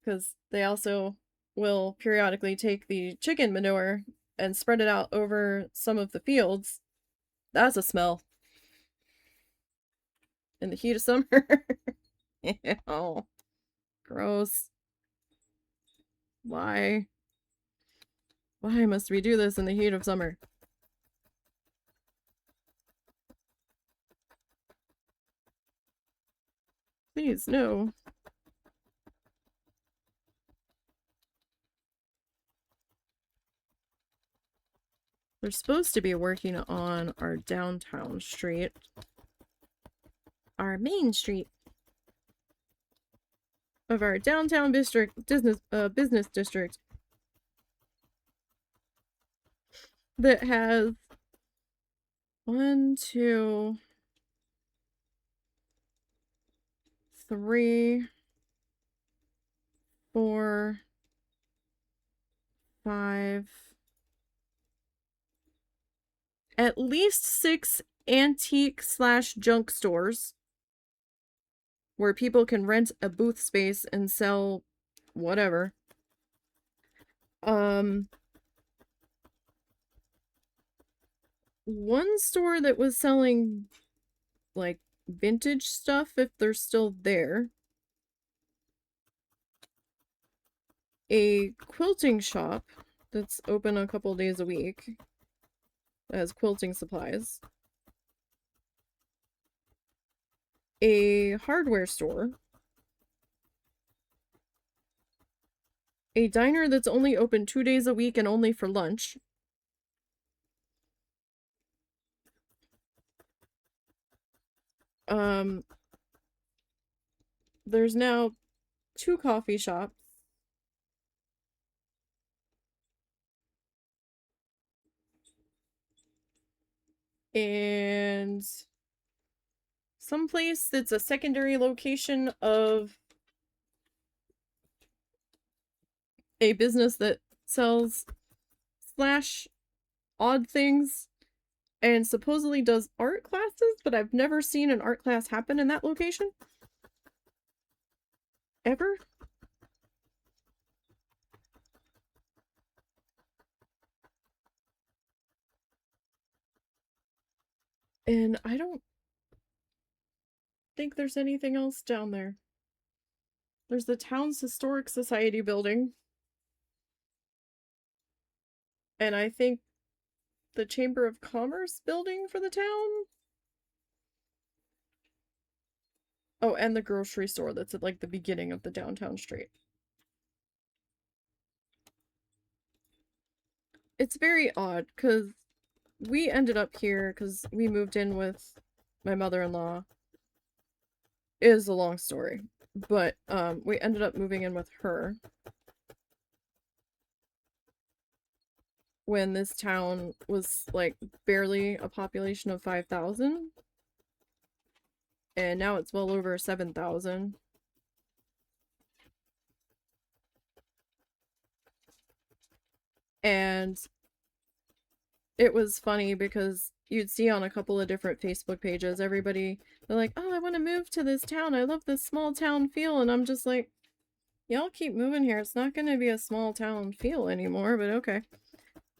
because they also will periodically take the chicken manure and spread it out over some of the fields. That's a smell in the heat of summer. Ew. Gross. Why? Why must we do this in the heat of summer? Please, no. They're supposed to be working on our downtown street. Our main street. Of our downtown business district. That has 1, 2, 3, 4, 5, at least 6 antique/junk stores where people can rent a booth space and sell whatever. One store that was selling like vintage stuff, if they're still there. A quilting shop that's open a couple days a week that has quilting supplies. A hardware store. A diner that's only open 2 days a week and only for lunch. There's now 2 coffee shops. And some place that's a secondary location of a business that sells slash odd things and supposedly does art classes, but I've never seen an art class happen in that location. Ever. And I don't think there's anything else down there. There's the town's historic society building. And I think the Chamber of Commerce building for the town. Oh, and the grocery store that's at like the beginning of the downtown street. It's very odd because we ended up here because we moved in with my mother-in-law. It is a long story, but we ended up moving in with her when this town was like barely a population of 5,000, and now it's well over 7,000. And it was funny because you'd see on a couple of different Facebook pages, everybody, they're like, oh, I want to move to this town. I love this small town feel. And I'm just like, y'all keep moving here. It's not going to be a small town feel anymore, but okay.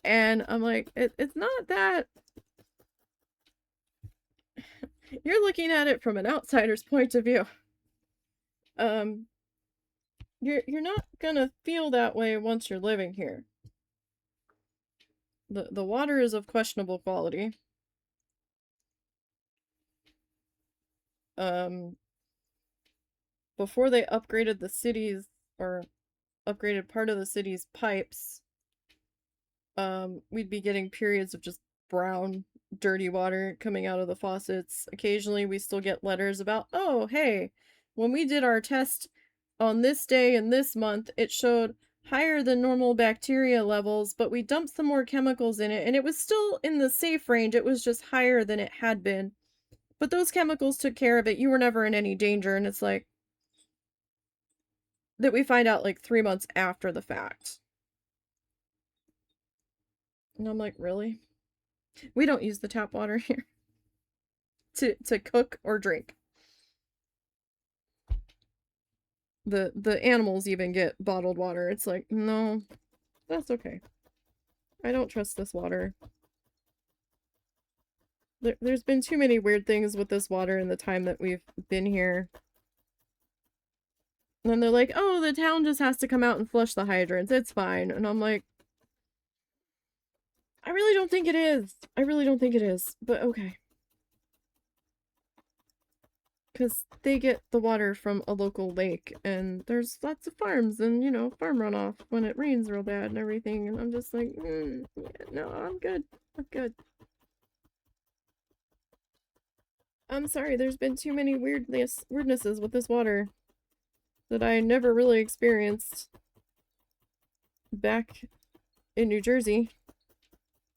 And I'm like, it's not that. You're looking at it from an outsider's point of view. You're not gonna feel that way once you're living here. The water is of questionable quality. Before they upgraded the city's or upgraded part of the city's pipes, we'd be getting periods of just brown, dirty water coming out of the faucets. Occasionally, we still get letters about, oh, hey, when we did our test on this day and this month, it showed higher than normal bacteria levels, but we dumped some more chemicals in it, and it was still in the safe range. It was just higher than it had been. But those chemicals took care of it. You were never in any danger, and it's like that we find out like 3 months after the fact. And I'm like, really? We don't use the tap water here to cook or drink. The animals even get bottled water. It's like, no, that's okay. I don't trust this water. There's been too many weird things with this water in the time that we've been here. And then they're like, oh, the town just has to come out and flush the hydrants. It's fine. And I'm like, I really don't think it is. I really don't think it is. But okay. Because they get the water from a local lake, and there's lots of farms and, you know, farm runoff when it rains real bad and everything. And I'm just like, yeah, no, I'm good. I'm good. I'm sorry, there's been too many weirdnesses with this water that I never really experienced back in New Jersey.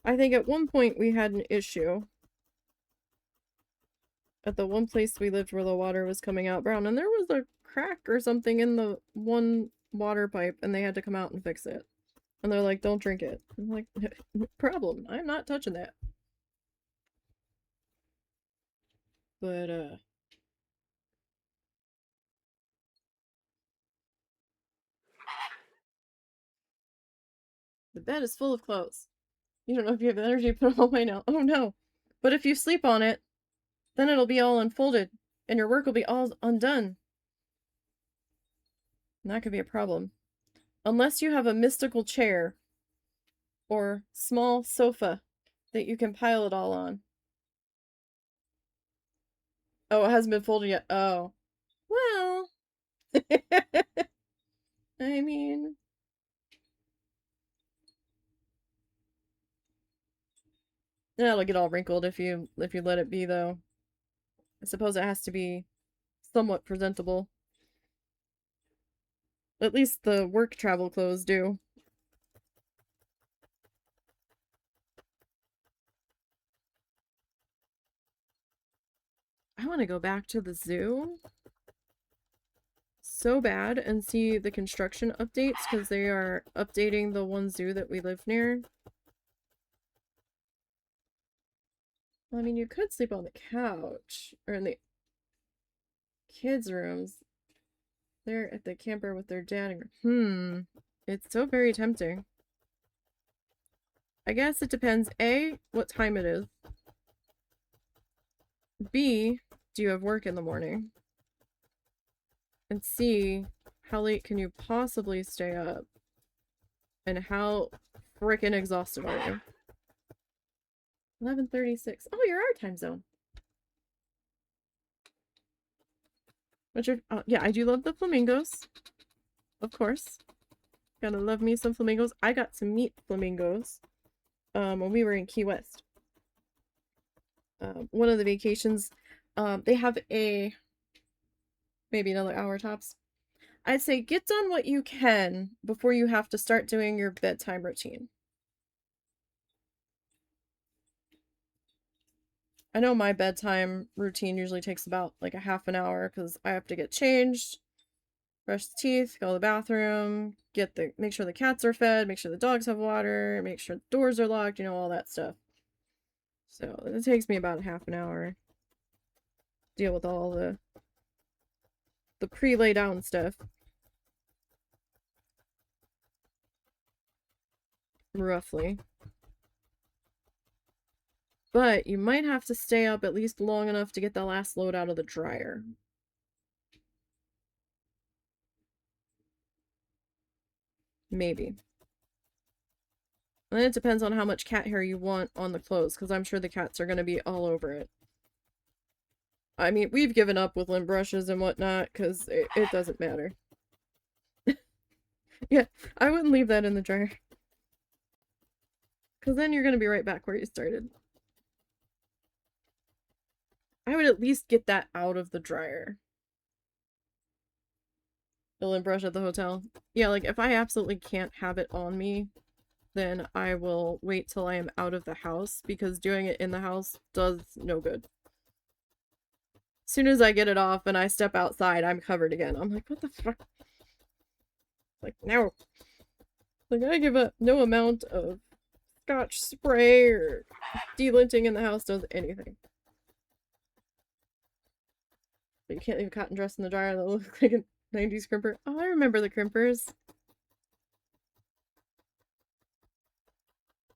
I think at one point we had an issue at the one place we lived where the water was coming out brown, and there was a crack or something in the one water pipe, and they had to come out and fix it. And they're like, don't drink it. I'm like, no problem. I'm not touching that. But, the bed is full of clothes. You don't know if you have the energy to put them all away now. Oh no. But if you sleep on it, then it'll be all unfolded, and your work will be all undone. And that could be a problem. Unless you have a mystical chair or small sofa that you can pile it all on. Oh, it hasn't been folded yet. Oh. Well. I mean, it'll get all wrinkled if you let it be though. I suppose it has to be somewhat presentable. At least the work travel clothes do. I want to go back to the zoo so bad and see the construction updates because they are updating the one zoo that we live near. Well, I mean, you could sleep on the couch or in the kids' rooms. They're at the camper with their dad. It's so very tempting. I guess it depends, A, what time it is. B, do you have work in the morning? And C, how late can you possibly stay up? And how freaking exhausted are you? 11:36. Oh, you're our time zone. What's your... yeah, I do love the flamingos. Of course. Gotta love me some flamingos. I got to meet flamingos when we were in Key West. One of the vacations, they have a... maybe another hour tops. I'd say get done what you can before you have to start doing your bedtime routine. I know my bedtime routine usually takes about like a half an hour because I have to get changed, brush the teeth, go to the bathroom, make sure the cats are fed, make sure the dogs have water, make sure the doors are locked, you know, all that stuff. So it takes me about a half an hour. Deal with all the pre-lay down stuff. Roughly. But you might have to stay up at least long enough to get the last load out of the dryer. Maybe. And it depends on how much cat hair you want on the clothes, because I'm sure the cats are going to be all over it. I mean, we've given up with lint brushes and whatnot, because it doesn't matter. Yeah, I wouldn't leave that in the dryer. Because then you're going to be right back where you started. I would at least get that out of the dryer. The lint brush at the hotel. Yeah, like, if I absolutely can't have it on me, then I will wait till I am out of the house, because doing it in the house does no good. As soon as I get it off and I step outside, I'm covered again. I'm like, what the fuck? Like, no. Like, I give up no amount of Scotch spray or delinting in the house does anything. But you can't leave a cotton dress in the dryer that looks like a 90s crimper. Oh, I remember the crimpers.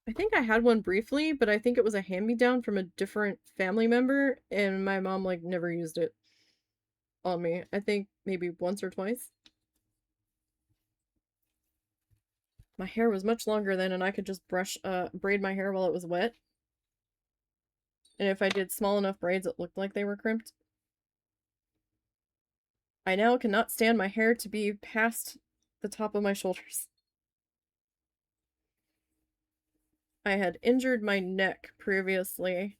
I think I had one briefly, but I think it was a hand-me-down from a different family member, and my mom, like, never used it on me. I think maybe once or twice. My hair was much longer then, and I could just braid my hair while it was wet. And if I did small enough braids, it looked like they were crimped. I now cannot stand my hair to be past the top of my shoulders. I had injured my neck previously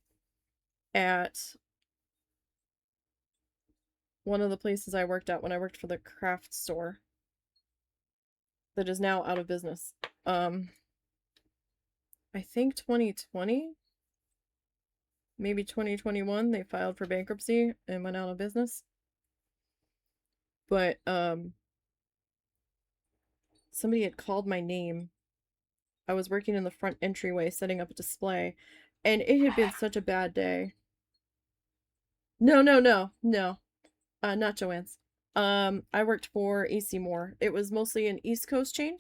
at one of the places I worked at when I worked for the craft store that is now out of business. I think 2020, maybe 2021, they filed for bankruptcy and went out of business. But somebody had called my name. I was working in the front entryway setting up a display, and it had been such a bad day. No. Not Joanne's. I worked for AC Moore. It was mostly an East Coast chain.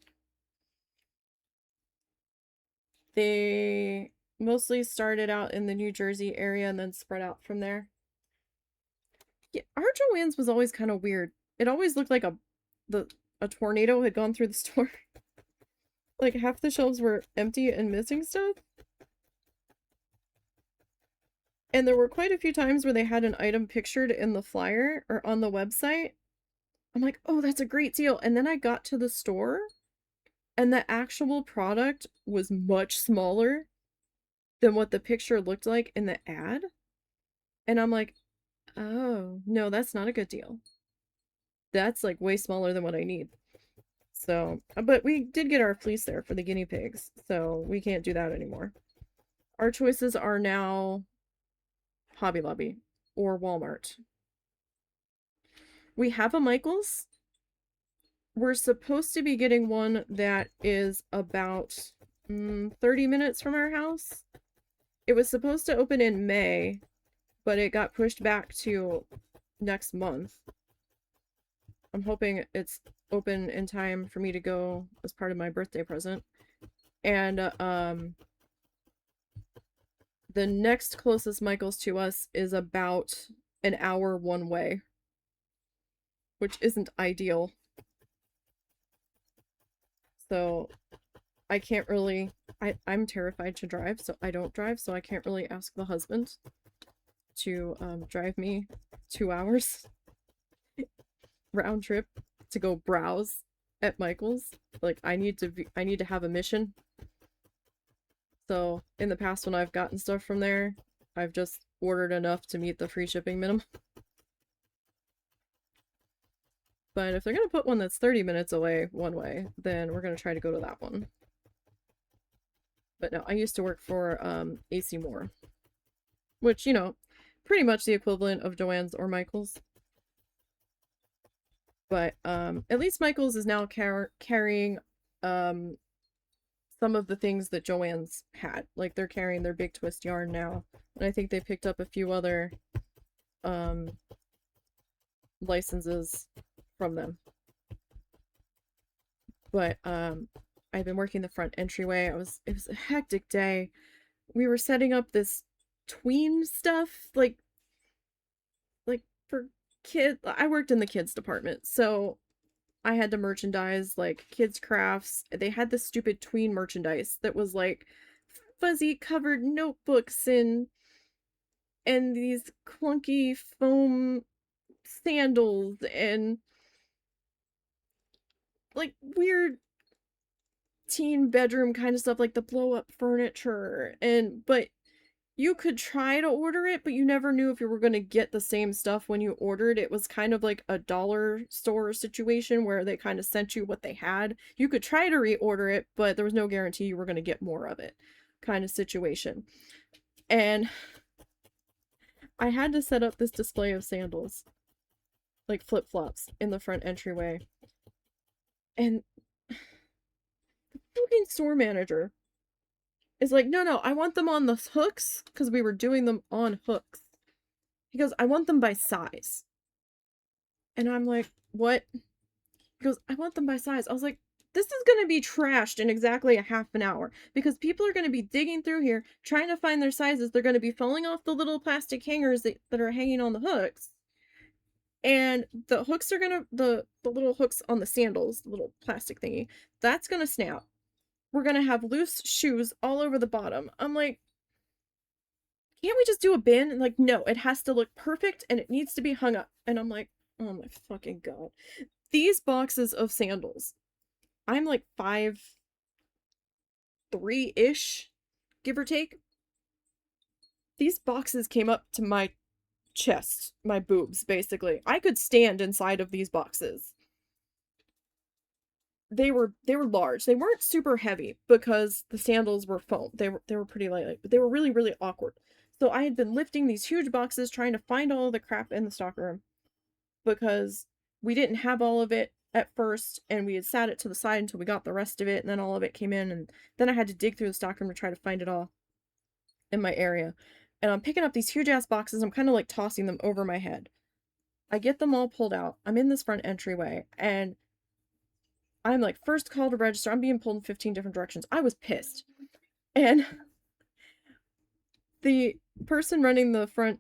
They mostly started out in the New Jersey area and then spread out from there. Yeah, our Joanne's was always kind of weird. It always looked like a tornado had gone through the store. Like, half the shelves were empty and missing stuff. And there were quite a few times where they had an item pictured in the flyer or on the website. I'm like, oh, that's a great deal. And then I got to the store and the actual product was much smaller than what the picture looked like in the ad. And I'm like, oh, no, that's not a good deal. That's like way smaller than what I need. So, but we did get our fleece there for the guinea pigs, so we can't do that anymore. Our choices are now Hobby Lobby or Walmart. We have a Michael's, we're supposed to be getting one that is about 30 minutes from our house. It was supposed to open in May, but it got pushed back to next month. I'm hoping it's open in time for me to go as part of my birthday present. And the next closest Michael's to us is about an hour one way, which isn't ideal. So I can't really, I'm terrified to drive, so I don't drive, so I can't really ask the husband to drive me 2 hours round trip to go browse at Michael's. Like I need to have a mission. So in the past when I've gotten stuff from there, I've just ordered enough to meet the free shipping minimum. But if they're gonna put one that's 30 minutes away one way, then we're gonna try to go to that one. But no, I used to work for AC Moore, which, you know, pretty much the equivalent of Joann's or Michael's. But at least Michael's is now carrying some of the things that Joann's had. Like they're carrying their big twist yarn now. And I think they picked up a few other licenses from them. But I've been working the front entryway. It was a hectic day. We were setting up this tween stuff, like for kids. I worked in the kids department, so I had to merchandise like kids crafts. They had this stupid tween merchandise that was like fuzzy covered notebooks and these clunky foam sandals and like weird teen bedroom kind of stuff, like the blow up furniture. But you could try to order it, but you never knew if you were going to get the same stuff when you ordered. It was kind of like a dollar store situation where they kind of sent you what they had. You could try to reorder it, but there was no guarantee you were going to get more of it, kind of situation. And I had to set up this display of sandals, like flip-flops, in the front entryway. And the fucking store manager is like, no, I want them on the hooks, because we were doing them on hooks. He goes, I want them by size. And I'm like, what? He goes, I want them by size. I was like, this is going to be trashed in exactly a half an hour, because people are going to be digging through here, trying to find their sizes. They're going to be falling off the little plastic hangers that are hanging on the hooks. And the hooks are going to, the little hooks on the sandals, the little plastic thingy, that's going to snap. We're gonna have loose shoes all over the bottom. I'm like, can't we just do a bin? And like, no, it has to look perfect and it needs to be hung up. And I'm like, oh my fucking god. These boxes of sandals, I'm like 5'3"-ish, give or take. These boxes came up to my chest, my boobs, basically. I could stand inside of these boxes. They were large. They weren't super heavy because the sandals were foam. They were pretty light, but they were really, really awkward. So I had been lifting these huge boxes trying to find all of the crap in the stockroom because we didn't have all of it at first, and we had sat it to the side until we got the rest of it, and then all of it came in, and then I had to dig through the stockroom to try to find it all in my area. And I'm picking up these huge ass boxes. I'm kind of like tossing them over my head. I get them all pulled out. I'm in this front entryway, and I'm like, first call to register. I'm being pulled in 15 different directions. I was pissed. And the person running the front,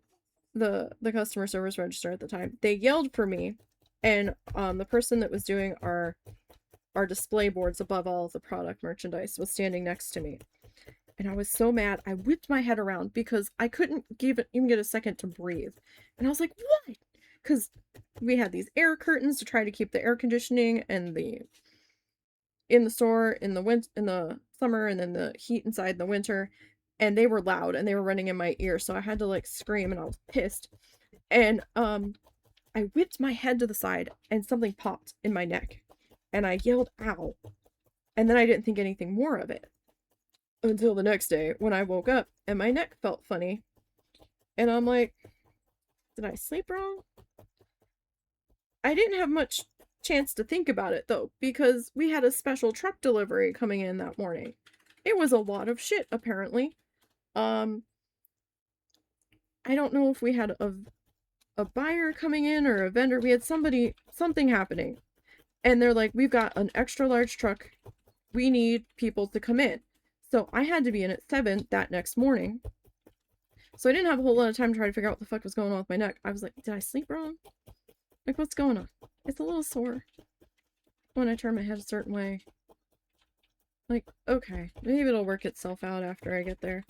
the customer service register at the time, they yelled for me. And the person that was doing our display boards above all of the product merchandise was standing next to me. And I was so mad. I whipped my head around because I couldn't even get a second to breathe. And I was like, what? Because we had these air curtains to try to keep the air conditioning and in the store in the summer, and then the heat inside in the winter, and they were loud and they were running in my ear, so I had to like scream, and I was pissed. And I whipped my head to the side and something popped in my neck, and I yelled ow, and then I didn't think anything more of it until the next day when I woke up and my neck felt funny, and I'm like, did I sleep wrong? I didn't have much chance to think about it though, because we had a special truck delivery coming in that morning. It was a lot of shit, apparently. I don't know if we had a buyer coming in or a vendor. We had something happening. And they're like, we've got an extra large truck. We need people to come in. So I had to be in at 7 that next morning. So I didn't have a whole lot of time to try to figure out what the fuck was going on with my neck. I was like, did I sleep wrong? Like, what's going on? It's a little sore when I turn my head a certain way. Like, okay, maybe it'll work itself out after I get there.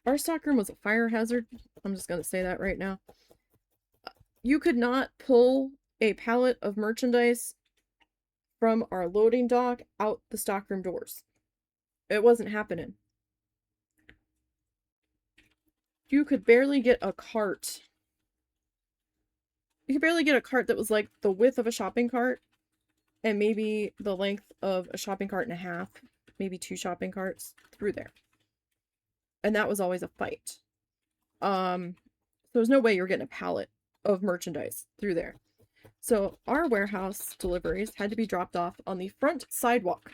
Our stockroom was a fire hazard. I'm just gonna say that right now. You could not pull a pallet of merchandise from our loading dock out the stockroom doors. It wasn't happening. You could barely get a cart. You could barely get a cart that was like the width of a shopping cart and maybe the length of a shopping cart and a half, maybe 2 shopping carts through there. And that was always a fight. So there's no way you were getting a pallet of merchandise through there. So our warehouse deliveries had to be dropped off on the front sidewalk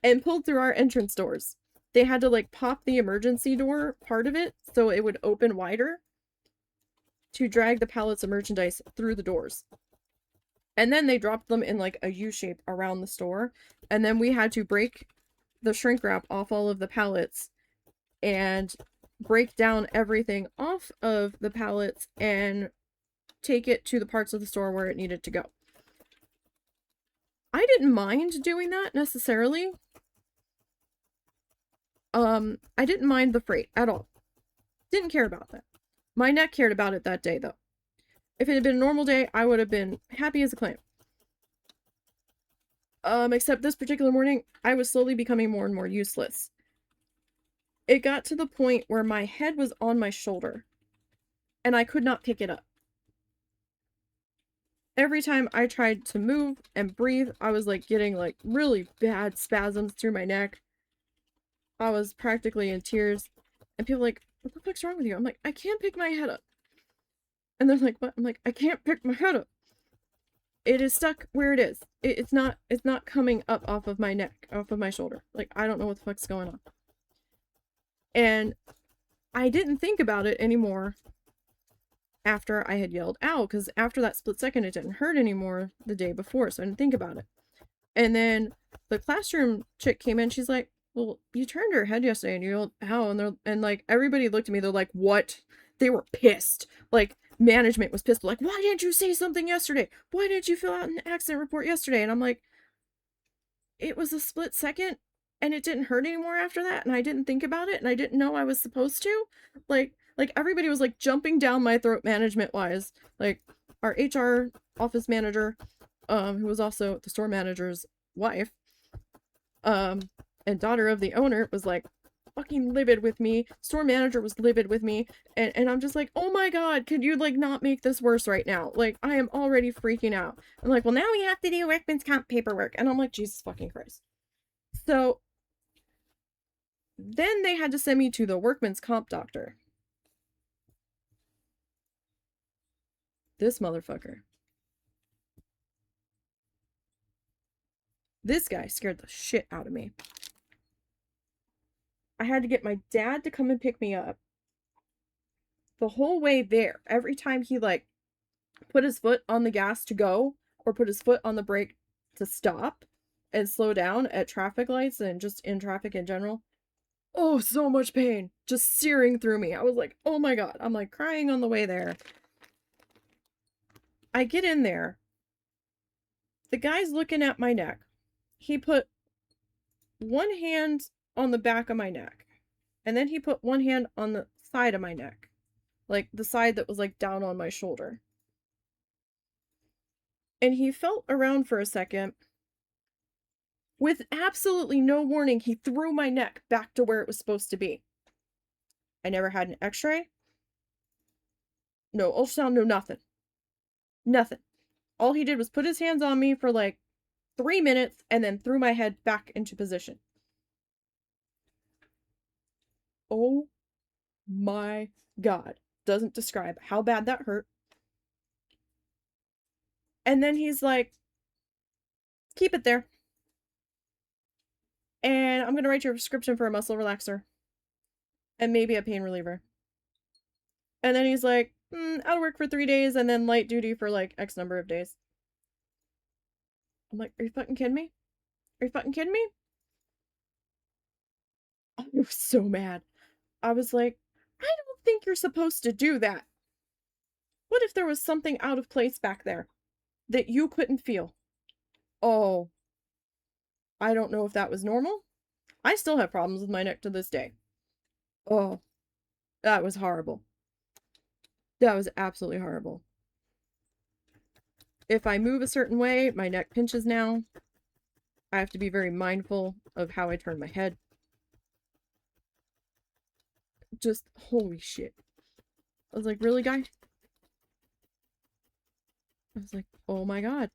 and pulled through our entrance doors. They had to like pop the emergency door part of it so it would open wider to drag the pallets of merchandise through the doors. And then they dropped them in like a U shape around the store. And then we had to break the shrink wrap off all of the pallets and break down everything off of the pallets and take it to the parts of the store where it needed to go. I didn't mind doing that necessarily. I didn't mind the freight at all. Didn't care about that. My neck cared about it that day though. If it had been a normal day, I would have been happy as a clam. Except this particular morning, I was slowly becoming more and more useless. It got to the point where my head was on my shoulder, and I could not pick it up. Every time I tried to move and breathe, I was like getting like really bad spasms through my neck. I was practically in tears, and people were like, what the fuck's wrong with you? I'm like, I can't pick my head up. And they're like, what? I'm like, I can't pick my head up. It is stuck where it is. It's not coming up off of my neck, off of my shoulder. Like, I don't know what the fuck's going on. And I didn't think about it anymore after I had yelled ow, because after that split second, it didn't hurt anymore the day before, so I didn't think about it. And then the classroom chick came in, she's like, well, you turned your head yesterday and you yelled ow, and like everybody looked at me, they're like, what? They were pissed. Like, management was pissed. Like, why didn't you say something yesterday? Why didn't you fill out an accident report yesterday? And I'm like, it was a split second and it didn't hurt anymore after that, and I didn't think about it, and I didn't know I was supposed to. Like everybody was like jumping down my throat management wise. Like our HR office manager, who was also the store manager's wife, and daughter of the owner, was like fucking livid with me. Store manager was livid with me, and I'm just like, oh my god, could you like not make this worse right now? Like, I am already freaking out. I'm like, well, now we have to do workman's comp paperwork, and I'm like, Jesus fucking Christ. So then they had to send me to the workman's comp doctor. This motherfucker. This guy scared the shit out of me. I had to get my dad to come and pick me up. The whole way there, every time he like put his foot on the gas to go or put his foot on the brake to stop and slow down at traffic lights and just in traffic in general, oh, so much pain just searing through me. I was like, oh my god. I'm like crying on the way there. I get in there. The guy's looking at my neck. He put one hand on the back of my neck, and then he put one hand on the side of my neck, like the side that was like down on my shoulder. And he felt around for a second. With absolutely no warning, he threw my neck back to where it was supposed to be. I never had an x-ray. No ultrasound, no nothing. Nothing. All he did was put his hands on me for like 3 minutes and then threw my head back into position. Oh my god. doesn't describe how bad that hurt. And then he's like, keep it there. And I'm going to write you a prescription for a muscle relaxer and maybe a pain reliever. And then he's like, out of work for 3 days and then light duty for like X number of days. I'm like, are you fucking kidding me? Are you fucking kidding me? I was so mad. I was like, I don't think you're supposed to do that. What if there was something out of place back there that you couldn't feel? Oh, I don't know if that was normal. I still have problems with my neck to this day. Oh, that was horrible. That was absolutely horrible. If I move a certain way, my neck pinches now. I have to be very mindful of how I turn my head. Just, holy shit. I was like, really, guy? I was like, oh my god.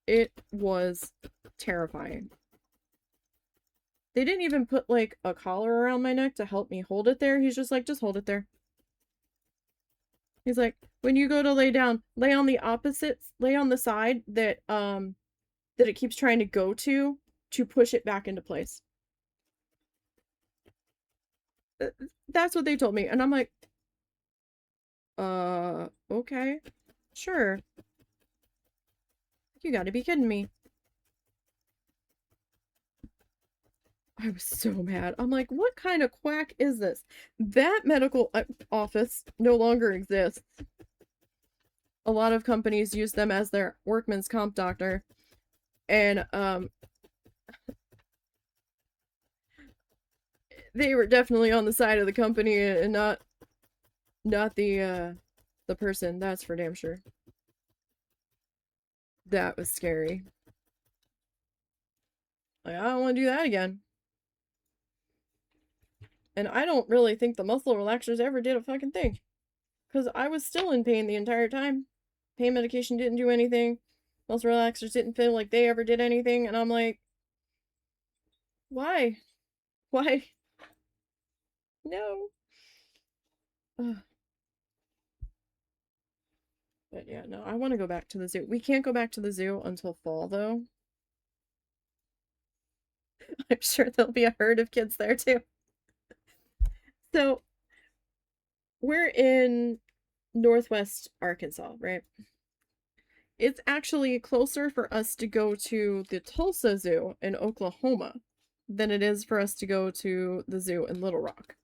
It was terrifying. They didn't even put, like, a collar around my neck to help me hold it there. He's just like, just hold it there. He's like, when you go to lay down, lay on the opposites, lay on the side that it keeps trying to go to push it back into place. That's what they told me. And I'm like, okay, sure. You gotta be kidding me. I was so mad. I'm like, what kind of quack is this? That medical office no longer exists. A lot of companies use them as their workman's comp doctor. And, they were definitely on the side of the company and not the person, that's for damn sure. That was scary. Like, I don't want to do that again. And I don't really think the muscle relaxers ever did a fucking thing. Because I was still in pain the entire time. Pain medication didn't do anything. Muscle relaxers didn't feel like they ever did anything. And I'm like, why? Why? No. Ugh. But yeah, no, I want to go back to the zoo. We can't go back to the zoo until fall, though. I'm sure there'll be a herd of kids there, too. So, we're in Northwest Arkansas, right? It's actually closer for us to go to the Tulsa Zoo in Oklahoma than it is for us to go to the zoo in Little Rock.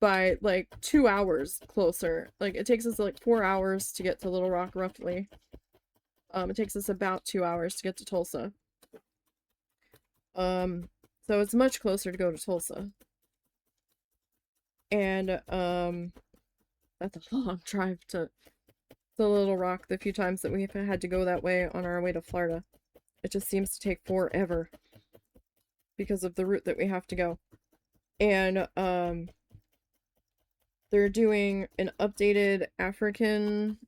By like 2 hours closer. Like it takes us like 4 hours to get to Little Rock roughly. It takes us about 2 hours to get to Tulsa. So it's much closer to go to Tulsa. And that's a long drive to Little Rock the few times that we've had to go that way on our way to Florida. It just seems to take forever because of the route that we have to go. And they're doing an updated African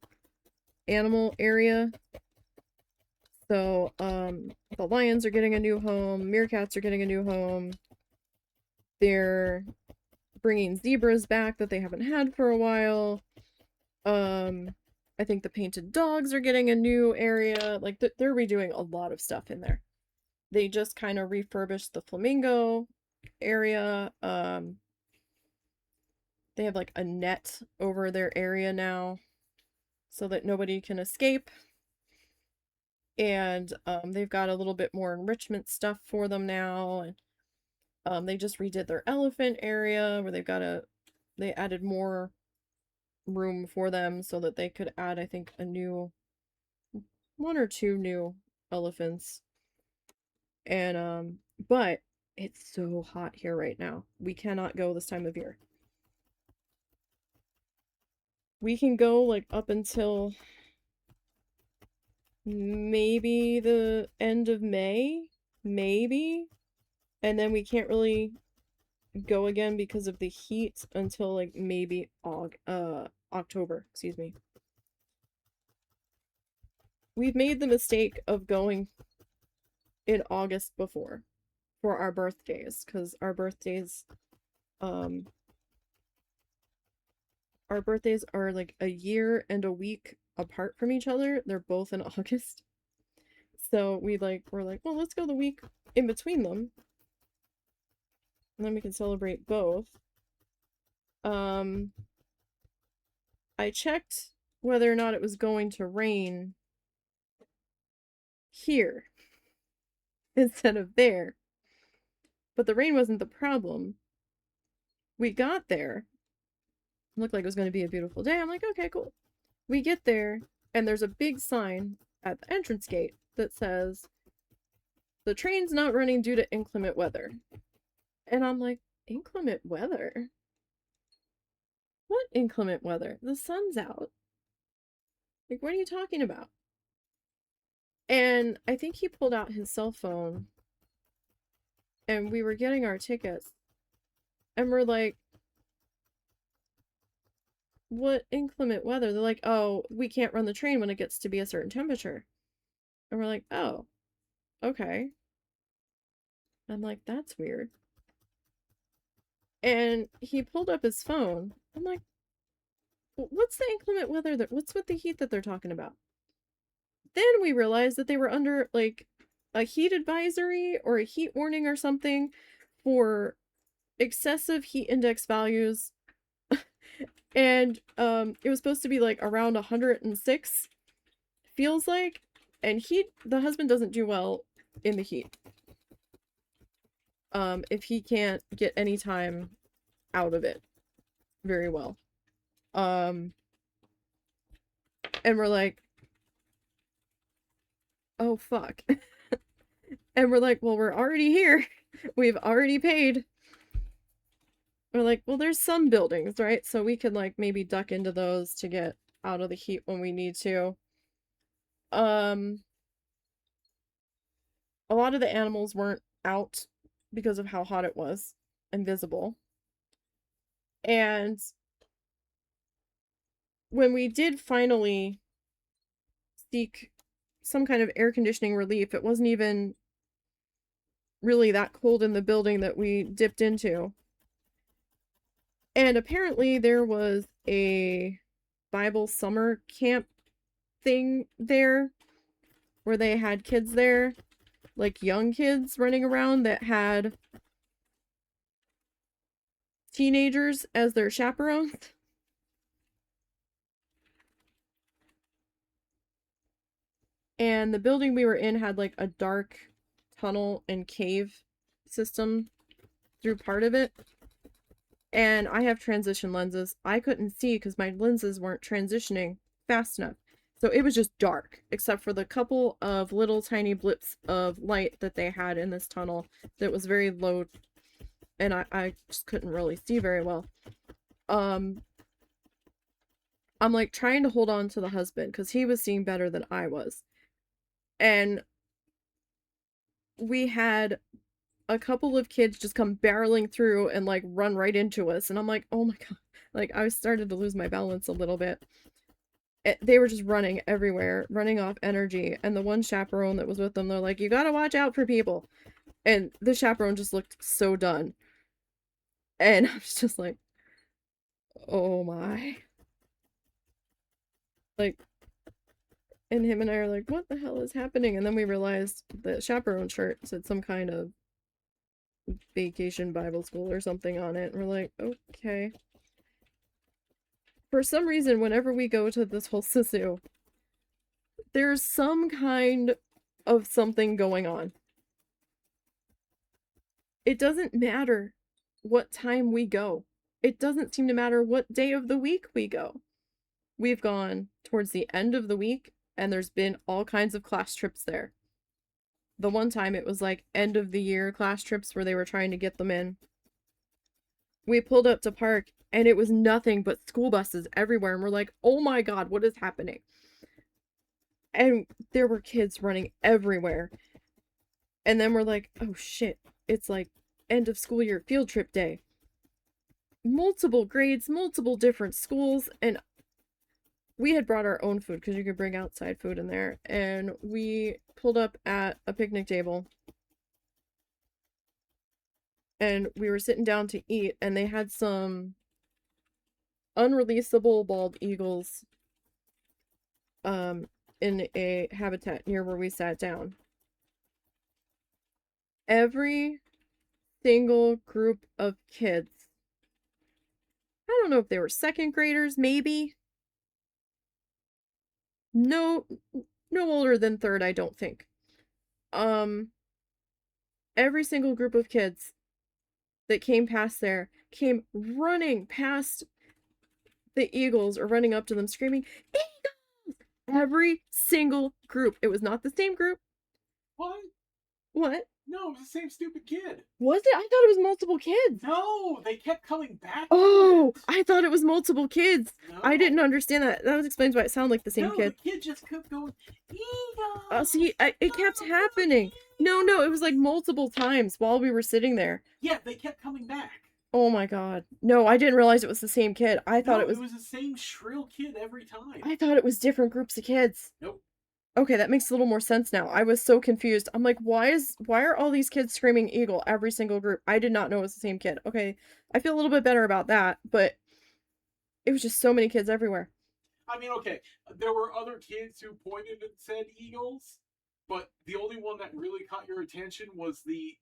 animal area. So the lions are getting a new home, meerkats are getting a new home. They're bringing zebras back that they haven't had for a while. I think the painted dogs are getting a new area. Like, they're redoing a lot of stuff in there. They just kind of refurbished the Flamingo area. They have, like, a net over their area now so that nobody can escape. And, they've got a little bit more enrichment stuff for them now. And, they just redid their elephant area where they added more room for them so that they could add, I think, one or two new elephants. And but it's so hot here right now. We cannot go this time of year. We can go like up until maybe the end of May, maybe. And then we can't really go again because of the heat until like maybe October, excuse me. We've made the mistake of going in August before for our birthdays, because our birthdays our birthdays are like a year and a week apart from each other. They're both in August. So we're like, well, let's go the week in between them. And then we can celebrate both. Um, I checked whether or not it was going to rain here instead of there. But the rain wasn't the problem. We got there. It looked like it was going to be a beautiful day. I'm like, okay, cool. We get there, and there's a big sign at the entrance gate that says, the train's not running due to inclement weather. And I'm like, inclement weather? What inclement weather? The sun's out. Like, what are you talking about? And I think he pulled out his cell phone, and we were getting our tickets, and we're like, what inclement weather? They're like, oh, we can't run the train when it gets to be a certain temperature. And we're like, oh, okay. I'm like, that's weird. And he pulled up his phone. I'm like, what's the inclement weather what's with the heat that they're talking about? Then we realized that they were under like a heat advisory or a heat warning or something for excessive heat index values. And it was supposed to be like around 106, feels like. And the husband doesn't do well in the heat. If he can't get any time out of it very well. And we're like, oh fuck. And we're like, well, we're already here. We've already paid. We're like, well, there's some buildings, right? So we could like maybe duck into those to get out of the heat when we need to. A lot of the animals weren't out because of how hot it was and visible. And when we did finally seek some kind of air conditioning relief, it wasn't even really that cold in the building that we dipped into. And apparently there was a Bible summer camp thing there where they had kids there, like young kids running around that had teenagers as their chaperones. And the building we were in had like a dark tunnel and cave system through part of it. And I have transition lenses. I couldn't see because my lenses weren't transitioning fast enough. So it was just dark, except for the couple of little tiny blips of light that they had in this tunnel that was very low, and I just couldn't really see very well. I'm like trying to hold on to the husband because he was seeing better than I was. And we had a couple of kids just come barreling through and like run right into us. And I'm like, oh my God. Like I started to lose my balance a little bit. They were just running everywhere, running off energy. And the one chaperone that was with them, they're like, you gotta watch out for people. And the chaperone just looked so done. And I was just like, oh my. Like, and him and I are like, what the hell is happening? And then we realized the chaperone shirt said some kind of vacation Bible school or something on it. And we're like, okay. For some reason, whenever we go to this whole Sisu, there's some kind of something going on. It doesn't matter what time we go. It doesn't seem to matter what day of the week we go. We've gone towards the end of the week, and there's been all kinds of class trips there. The one time it was like end of the year class trips where they were trying to get them in. We pulled up to park, and it was nothing but school buses everywhere, and we're like, oh my God, what is happening? And there were kids running everywhere. And then we're like, oh shit, it's like end of school year field trip day. Multiple grades, multiple different schools, and we had brought our own food because you could bring outside food in there. And we pulled up at a picnic table. And we were sitting down to eat, and they had some unreleasable bald eagles in a habitat near where we sat down. Every single group of kids, I don't know if they were second graders, maybe. No older than third, I don't think. Every single group of kids that came past there came running past the eagles or running up to them screaming, "Eagles!" Every single group. It was not the same group. What? What? No, it was the same stupid kid. Was it? I thought it was multiple kids. No, they kept coming back. Oh, I thought it was multiple kids. No. I didn't understand that. That explains why it sounded like the same kid. The kid just kept going, Eagles! See, it kept happening. No, it was like multiple times while we were sitting there. Yeah, they kept coming back. Oh my god. No, I didn't realize it was the same kid. I thought it was the same shrill kid every time. I thought it was different groups of kids. Nope. Okay, that makes a little more sense now. I was so confused. I'm like, why are all these kids screaming eagle every single group? I did not know it was the same kid. Okay, I feel a little bit better about that, but it was just so many kids everywhere. I mean, okay, there were other kids who pointed and said eagles, but the only one that really caught your attention was the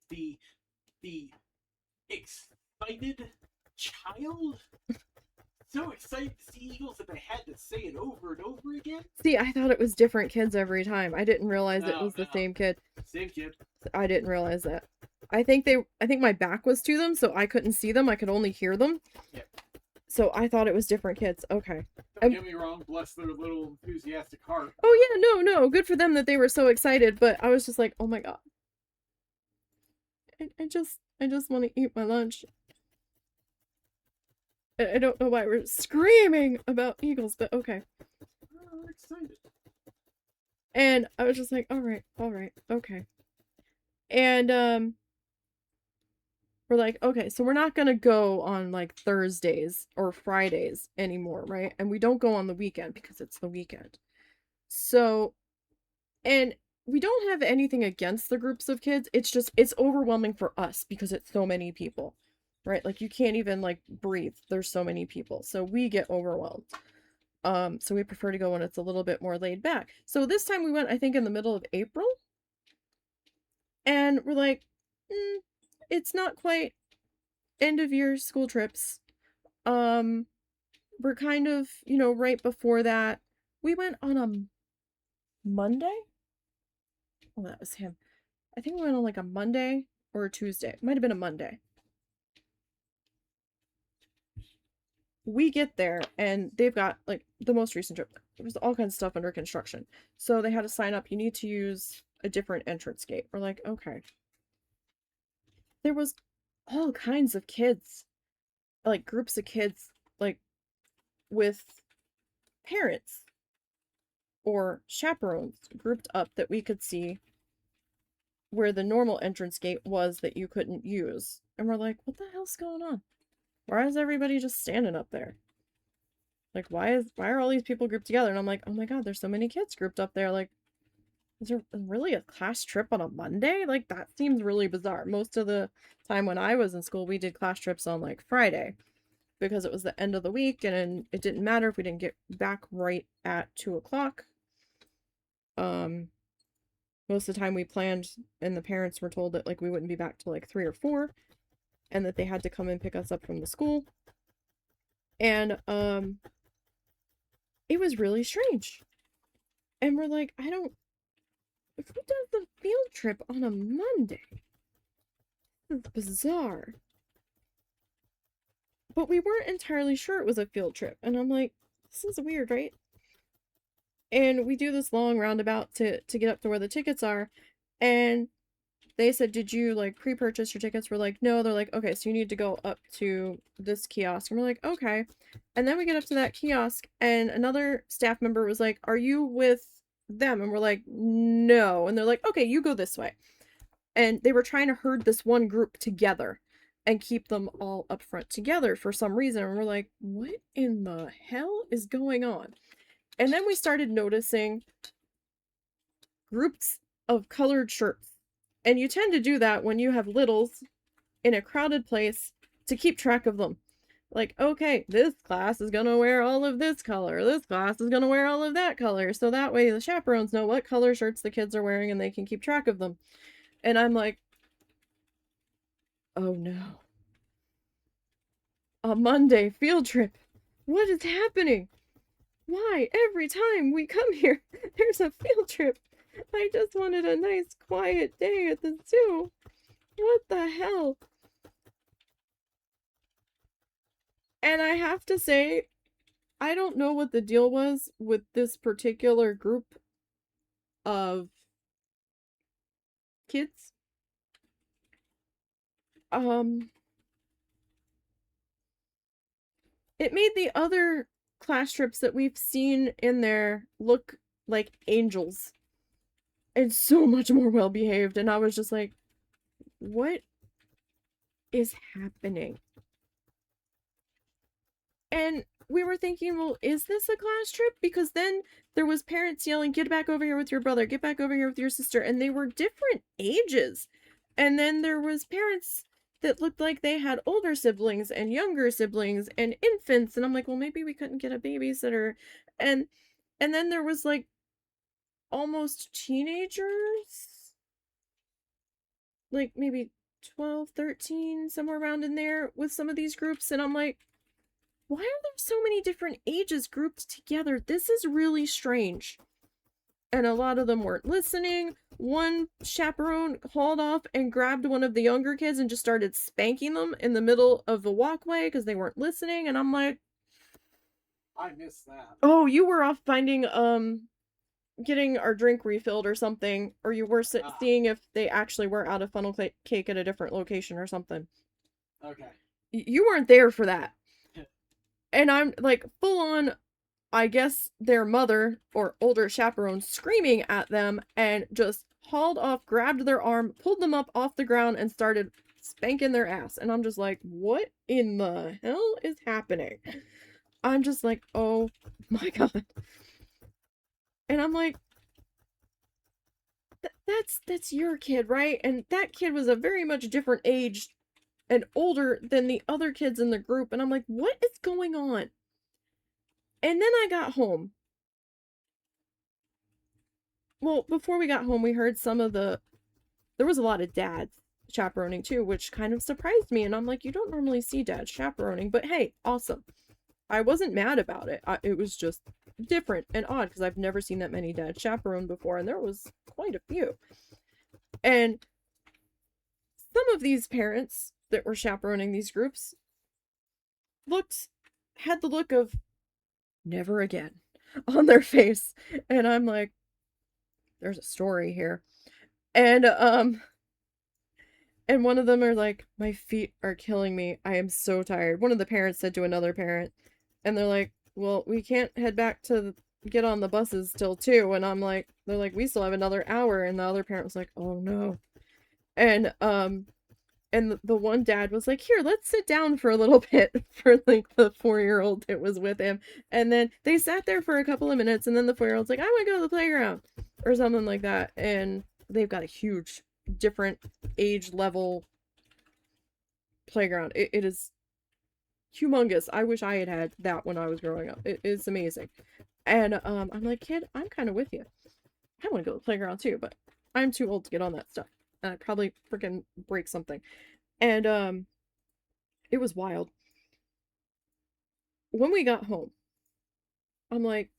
excited child. So excited to see eagles that they had to say it over and over again. See, I thought it was different kids every time. I didn't realize it was the same kid. Same kid. I didn't realize that. I think my back was to them, so I couldn't see them. I could only hear them. Yeah. So I thought it was different kids. Okay. Don't get me wrong, bless their little enthusiastic heart. Oh yeah, no, good for them that they were so excited, but I was just like, oh my god. I just want to eat my lunch. I don't know why we're screaming about eagles, but okay. I'm excited. And I was just like, all right, okay. And we're like, okay, so we're not gonna go on like Thursdays or Fridays anymore, right? And we don't go on the weekend because it's the weekend. So, and we don't have anything against the groups of kids. It's just, it's overwhelming for us because it's so many people, right? Like you can't even like breathe. There's so many people. So we get overwhelmed. So we prefer to go when it's a little bit more laid back. So this time we went, I think, in the middle of April. And we're like, it's not quite end of year school trips. We're kind of, right before that. We went on a Monday? Oh, that was him. I think we went on like a Monday or a Tuesday. It might have been a Monday. We get there and they've got like the most recent trip. There was all kinds of stuff under construction. So they had to sign up. You need to use a different entrance gate. We're like, okay. There was all kinds of kids, like groups of kids, like with parents or chaperones grouped up that we could see where the normal entrance gate was that you couldn't use. And we're like, what the hell's going on? Why is everybody just standing up there? Like, why are all these people grouped together? And I'm like, oh my god, there's so many kids grouped up there. Like, is there really a class trip on a Monday? Like, that seems really bizarre. Most of the time when I was in school, we did class trips on like Friday because it was the end of the week and it didn't matter if we didn't get back right at 2 o'clock. Most of the time we planned and the parents were told that like we wouldn't be back till like 3 or 4 and that they had to come and pick us up from the school. And it was really strange. And we're like, who does the field trip on a Monday? It's bizarre. But we weren't entirely sure it was a field trip. And I'm like, this is weird, right? And we do this long roundabout to get up to where the tickets are. And they said, did you like pre-purchase your tickets? We're like, no. They're like, okay, so you need to go up to this kiosk. And we're like, okay. And then we get up to that kiosk and another staff member was like, are you with them? And we're like, no. And they're like, okay, you go this way. And they were trying to herd this one group together and keep them all up front together for some reason. And we're like, what in the hell is going on? And then we started noticing groups of colored shirts. And you tend to do that when you have littles in a crowded place to keep track of them. like, okay, this class is gonna wear all of this color, this class is gonna wear all of that color, so that way the chaperones know what color shirts the kids are wearing and they can keep track of them. And I'm like, oh no. A Monday field trip. What is happening? Why every time we come here, there's a field trip? I just wanted a nice quiet day at the zoo. What the hell? And I have to say, I don't know what the deal was with this particular group of kids. Um, it made the other class trips that we've seen in there look like angels and so much more well behaved. And I was just like, what is happening? And we were thinking, well, is this a class trip? Because then there was parents yelling, get back over here with your brother, get back over here with your sister, and they were different ages. And then there was parents that looked like they had older siblings and younger siblings and infants, and I'm like, well, maybe we couldn't get a babysitter. And then there was like almost teenagers, like maybe 12, 13, somewhere around in there with some of these groups, and I'm like, why are there so many different ages grouped together? This is really strange. And a lot of them weren't listening. One chaperone hauled off and grabbed one of the younger kids and just started spanking them in the middle of the walkway because they weren't listening. And I'm like, I missed that. oh, you were off finding getting our drink refilled or something, or you were seeing if they actually were out of funnel cake at a different location or something. Okay. You weren't there for that. And I'm like full on, I guess their mother or older chaperone screaming at them and just hauled off, grabbed their arm, pulled them up off the ground and started spanking their ass. And I'm just like, what in the hell is happening? I'm just like, oh my God. And I'm like, that's your kid, right? And that kid was a very much different age and older than the other kids in the group. And I'm like, what is going on? And then I got home. Well, before we got home, we heard some of there was a lot of dads chaperoning too, which kind of surprised me. And I'm like, you don't normally see dads chaperoning, but hey, awesome. I wasn't mad about it. It was just different and odd because I've never seen that many dads chaperone before, and there was quite a few. And some of these parents that were chaperoning these groups had the look of never again on their face. And I'm like, there's a story here. And one of them are like, my feet are killing me. I am so tired. One of the parents said to another parent, and they're like, well, we can't head back to get on the buses till 2. And I'm like, they're like, we still have another hour. And the other parent was like, oh no. And the one dad was like, here, let's sit down for a little bit for like the 4-year-old that was with him. And then they sat there for a couple of minutes, and then the 4-year-old's like, I want to go to the playground or something like that. And they've got a huge different age level playground. It is humongous. I wish I had that when I was growing up. It is amazing. And I'm like, kid, I'm kind of with you. I want to go to the playground too, but I'm too old to get on that stuff. And I'd probably freaking break something. And it was wild. When we got home, I'm like,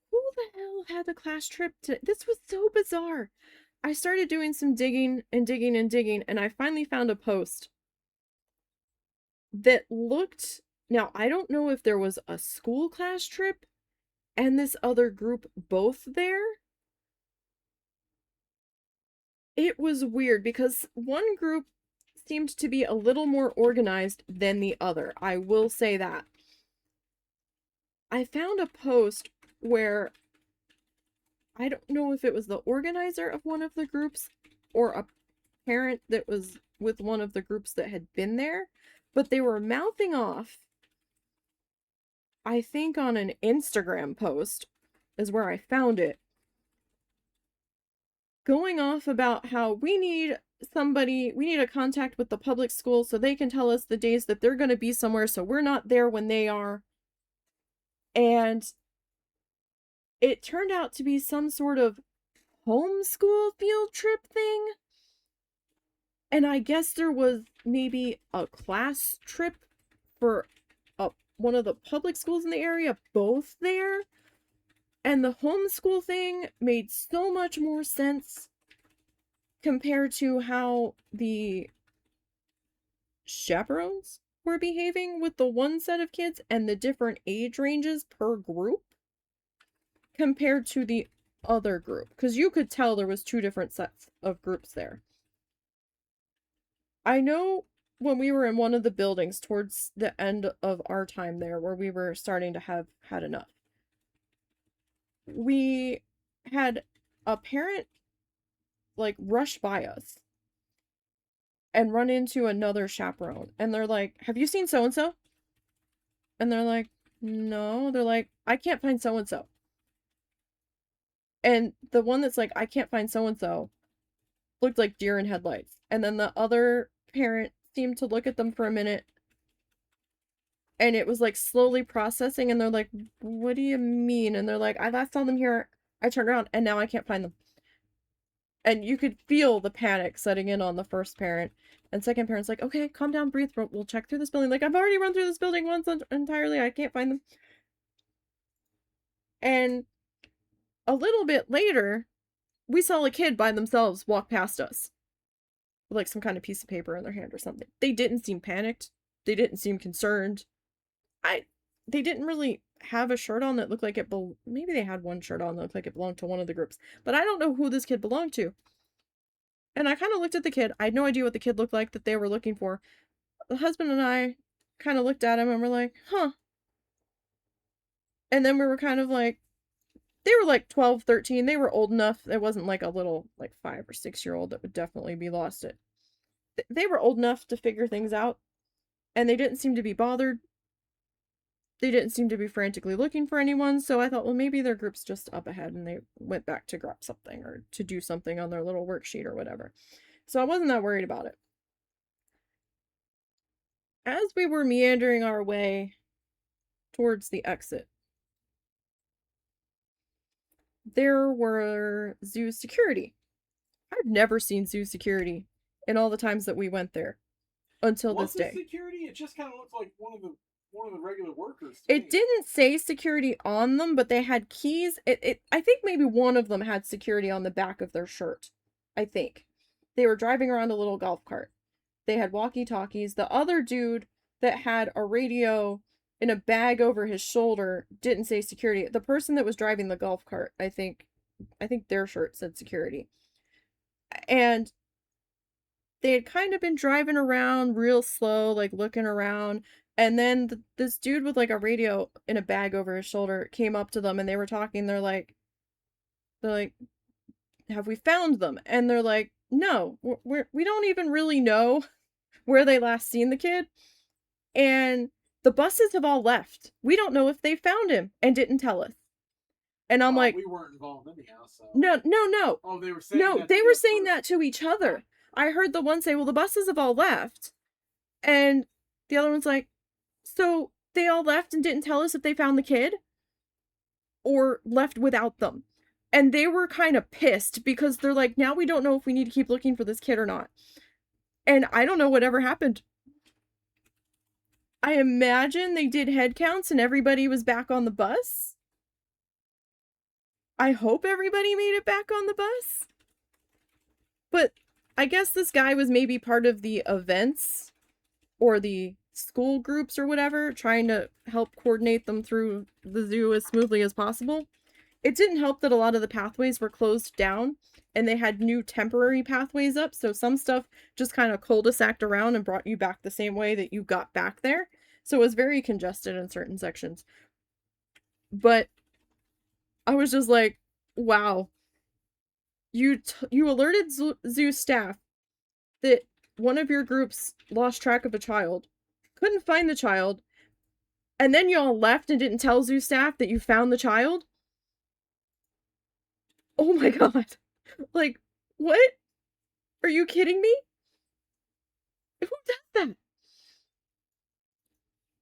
who the hell had the class trip to this? Was so bizarre. I started doing some digging and digging and digging, and I finally found a post that looked, now I don't know if there was a school class trip and this other group both there. It was weird because one group seemed to be a little more organized than the other. I will say that. I found a post where I don't know if it was the organizer of one of the groups or a parent that was with one of the groups that had been there, but they were mouthing off, I think on an Instagram post is where I found it, going off about how we need a contact with the public school so they can tell us the days that they're going to be somewhere so we're not there when they are. And it turned out to be some sort of homeschool field trip thing. And I guess there was maybe a class trip for one of the public schools in the area, both there. And the homeschool thing made so much more sense compared to how the chaperones were behaving with the one set of kids and the different age ranges per group compared to the other group. Because you could tell there was two different sets of groups there. I know when we were in one of the buildings towards the end of our time there, where we were starting to have had enough, we had a parent like rush by us and run into another chaperone, and they're like, have you seen so and so? And they're like, no. They're like, I can't find so and so. And the one that's like, I can't find so and so looked like deer in headlights. And then the other parent seemed to look at them for a minute, and it was like slowly processing, and they're like, what do you mean? And they're like, I last saw them here, I turned around, and now I can't find them. And you could feel the panic setting in on the first parent. And second parent's like, okay, calm down, breathe, we'll check through this building. Like, I've already run through this building once entirely, I can't find them. And a little bit later, we saw a kid by themselves walk past us with like some kind of piece of paper in their hand or something. They didn't seem panicked. They didn't seem concerned. They didn't really have a shirt on that looked like it maybe they had one shirt on that looked like it belonged to one of the groups, but I don't know who this kid belonged to. And I kind of looked at the kid. I had no idea what the kid looked like that they were looking for. The husband and I kind of looked at him and were like, huh. And then we were kind of like, they were like 12, 13. They were old enough. It wasn't like a little like 5 or 6-year-old that would definitely be lost. They were old enough to figure things out, and they didn't seem to be bothered. They didn't seem to be frantically looking for anyone, so I thought, well, maybe their group's just up ahead and they went back to grab something or to do something on their little worksheet or whatever. So I wasn't that worried about it. As we were meandering our way towards the exit, there were zoo security. I've never seen zoo security in all the times that we went there until this day. Security? It just kind of looked like one of the regular workers. It didn't say security on them, but they had keys. I think maybe one of them had security on the back of their shirt. I think. They were driving around a little golf cart. They had walkie-talkies. The other dude that had a radio in a bag over his shoulder didn't say security. The person that was driving the golf cart, I think their shirt said security. And they had kind of been driving around real slow, like looking around. And then this dude with like a radio in a bag over his shoulder came up to them, and they were talking. They're like, have we found them? And they're like, no, we don't even really know where they last seen the kid. And the buses have all left. We don't know if they found him and didn't tell us. And I'm like, we weren't involved anyhow, so. No. Oh, they were saying no, they were saying that to each other. I heard the one say, well, the buses have all left. And the other one's like, so they all left and didn't tell us if they found the kid? Or left without them? And they were kind of pissed because they're like, now we don't know if we need to keep looking for this kid or not. And I don't know whatever happened. I imagine they did head counts and everybody was back on the bus. I hope everybody made it back on the bus. But I guess this guy was maybe part of the events or the school groups or whatever, trying to help coordinate them through the zoo as smoothly as possible. It didn't help that a lot of the pathways were closed down and they had new temporary pathways up, so some stuff just kind of cul-de-saced around and brought you back the same way that you got back there. So it was very congested in certain sections. But I was just like, wow. You alerted zoo staff that one of your groups lost track of a child, couldn't find the child, and then y'all left and didn't tell zoo staff that you found the child? Oh my god. Like, What? Are you kidding me? Who does that?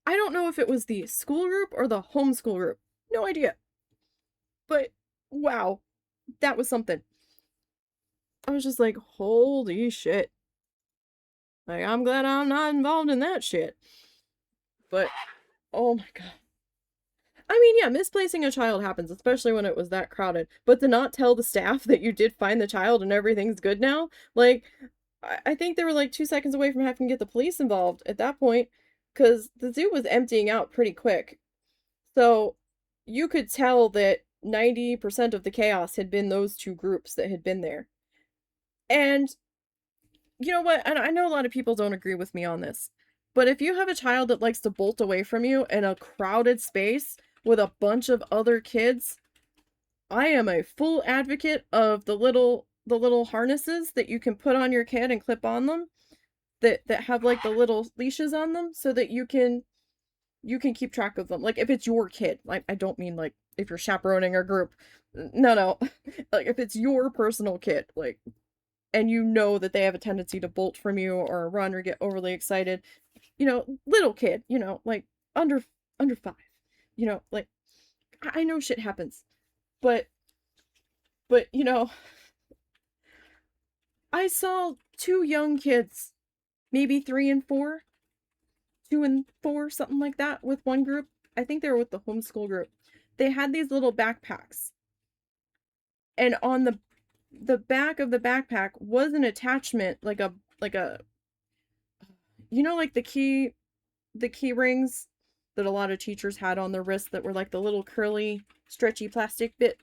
I don't know if it was the school group or the homeschool group. No idea. But wow, that was something. I was just like, holy shit. Like, I'm glad I'm not involved in that shit. But, oh my god. I mean, yeah, misplacing a child happens, especially when it was that crowded. But to not tell the staff that you did find the child and everything's good now, like, I think they were like 2 seconds away from having to get the police involved at that point, because the zoo was emptying out pretty quick. So you could tell that 90% of the chaos had been those two groups that had been there. And you know what? And I know a lot of people don't agree with me on this, but if you have a child that likes to bolt away from you in a crowded space with a bunch of other kids, I am a full advocate of the little harnesses that you can put on your kid and clip on them that have like the little leashes on them so that you can keep track of them. Like if it's your kid, like I don't mean like if you're chaperoning a group. No. Like if it's your personal kid, like and you know that they have a tendency to bolt from you or run or get overly excited, little kid, like under 5, like I know shit happens, but I saw two young kids, maybe 3 and 4, 2 and 4, something like that, with one group. I think they were with the homeschool group. They had these little backpacks, and on the back of the backpack was an attachment, like a like the key rings that a lot of teachers had on their wrists that were like the little curly stretchy plastic bit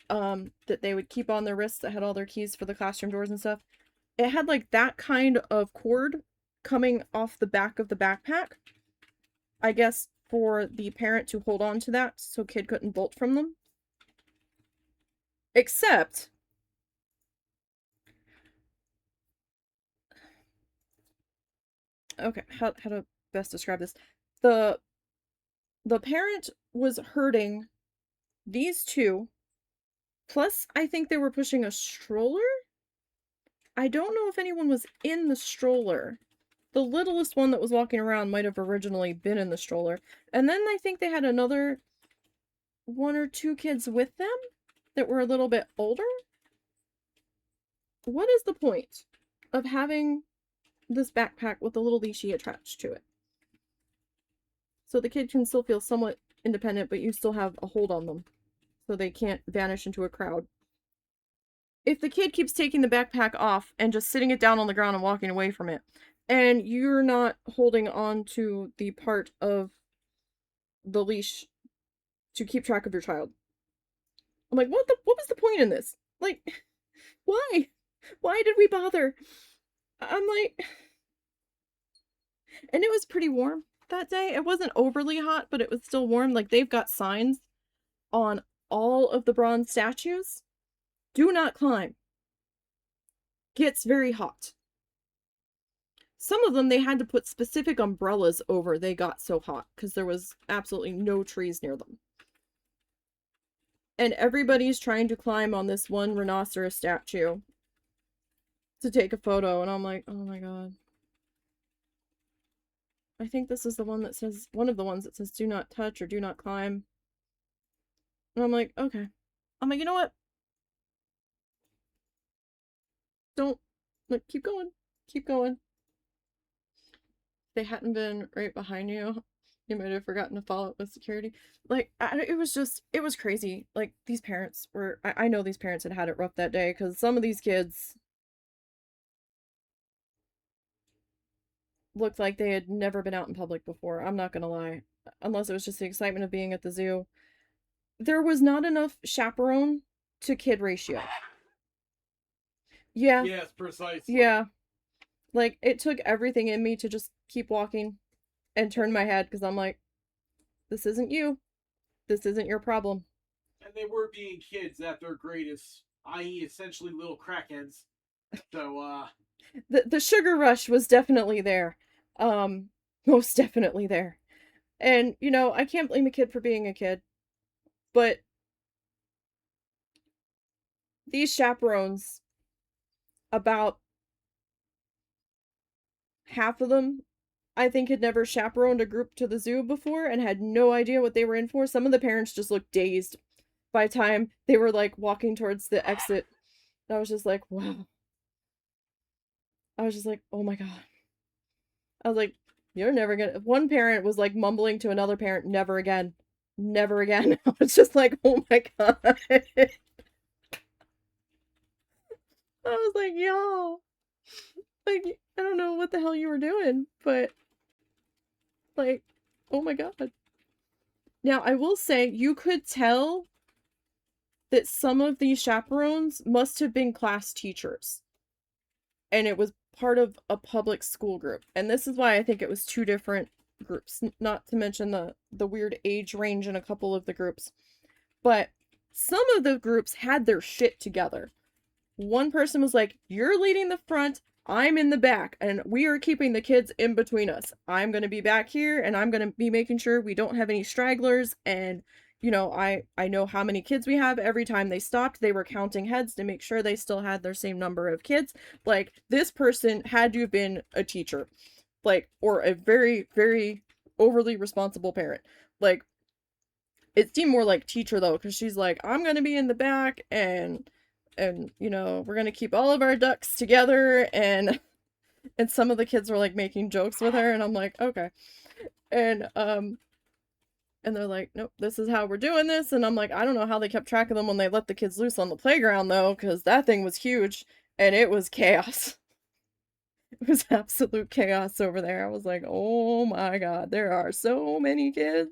that they would keep on their wrists that had all their keys for the classroom doors and stuff. It had like that kind of cord coming off the back of the backpack, I guess, for the parent to hold on to that so kid couldn't bolt from them. Except, okay, how to best describe this? The the parent was hurting these two, plus I think they were pushing a stroller. I don't know if anyone was in the stroller. The littlest one that was walking around might have originally been in the stroller. And then I think they had another 1 or 2 kids with them that were a little bit older. What is the point of having this backpack with a little leashy attached to it? So the kid can still feel somewhat independent, but you still have a hold on them so they can't vanish into a crowd. If the kid keeps taking the backpack off and just sitting it down on the ground and walking away from it, and you're not holding on to the part of the leash to keep track of your child, I'm like, what was the point in this? Like, why? Why did we bother? I'm like, and it was pretty warm that day. It wasn't overly hot, but it was still warm. Like, they've got signs on all of the bronze statues. Do not climb. Gets very hot. Some of them they had to put specific umbrellas over. They got so hot because there was absolutely no trees near them. And everybody's trying to climb on this one rhinoceros statue to take a photo, and I'm like, oh my god. I think this is the one that says, one of the ones that says do not touch or do not climb. And I'm like, okay. I'm like, you know what? Don't, like, keep going. Keep going. If they hadn't been right behind you, you might have forgotten to follow up with security. Like, it was crazy. Like, these parents were, I know these parents had it rough that day, because some of these kids looked like they had never been out in public before. I'm not gonna lie. Unless it was just the excitement of being at the zoo. There was not enough chaperone to kid ratio. Yeah, Yes, precisely. yeah. Like, it took everything in me to just keep walking and turn my head, because I'm like, this isn't you. This isn't your problem. And they were being kids at their greatest, i.e., essentially little crackheads. So, The sugar rush was definitely there. Most definitely there. And, I can't blame a kid for being a kid. But these chaperones about half of them, I think, had never chaperoned a group to the zoo before and had no idea what they were in for. Some of the parents just looked dazed by the time they were like walking towards the exit. I was just like, wow. I was just like, oh my God. I was like, you're never gonna. One parent was like mumbling to another parent, never again. Never again. I was just like, oh my God. I was like, yo. Like, I don't know what the hell you were doing, but like, oh my God. Now, I will say, you could tell that some of these chaperones must have been class teachers. And it was part of a public school group. And this is why I think it was two different groups, not to mention the weird age range in a couple of the groups. But some of the groups had their shit together. One person was like, "You're leading the front, I'm in the back, and we are keeping the kids in between us. I'm going to be back here, and I'm going to be making sure we don't have any stragglers. And, you know, I know how many kids we have. Every time they stopped, they were counting heads to make sure they still had their same number of kids. Like, this person had to have been a teacher, like, or a very, very overly responsible parent. Like, it seemed more like teacher though, because she's like, I'm gonna be in the back, and you know, we're gonna keep all of our ducks together, and some of the kids were like making jokes with her, and I'm like, okay. And and they're like, nope, this is how we're doing this. And I'm like, I don't know how they kept track of them when they let the kids loose on the playground though, because that thing was huge and it was chaos. It was absolute chaos over there. I was like, oh my God, there are so many kids.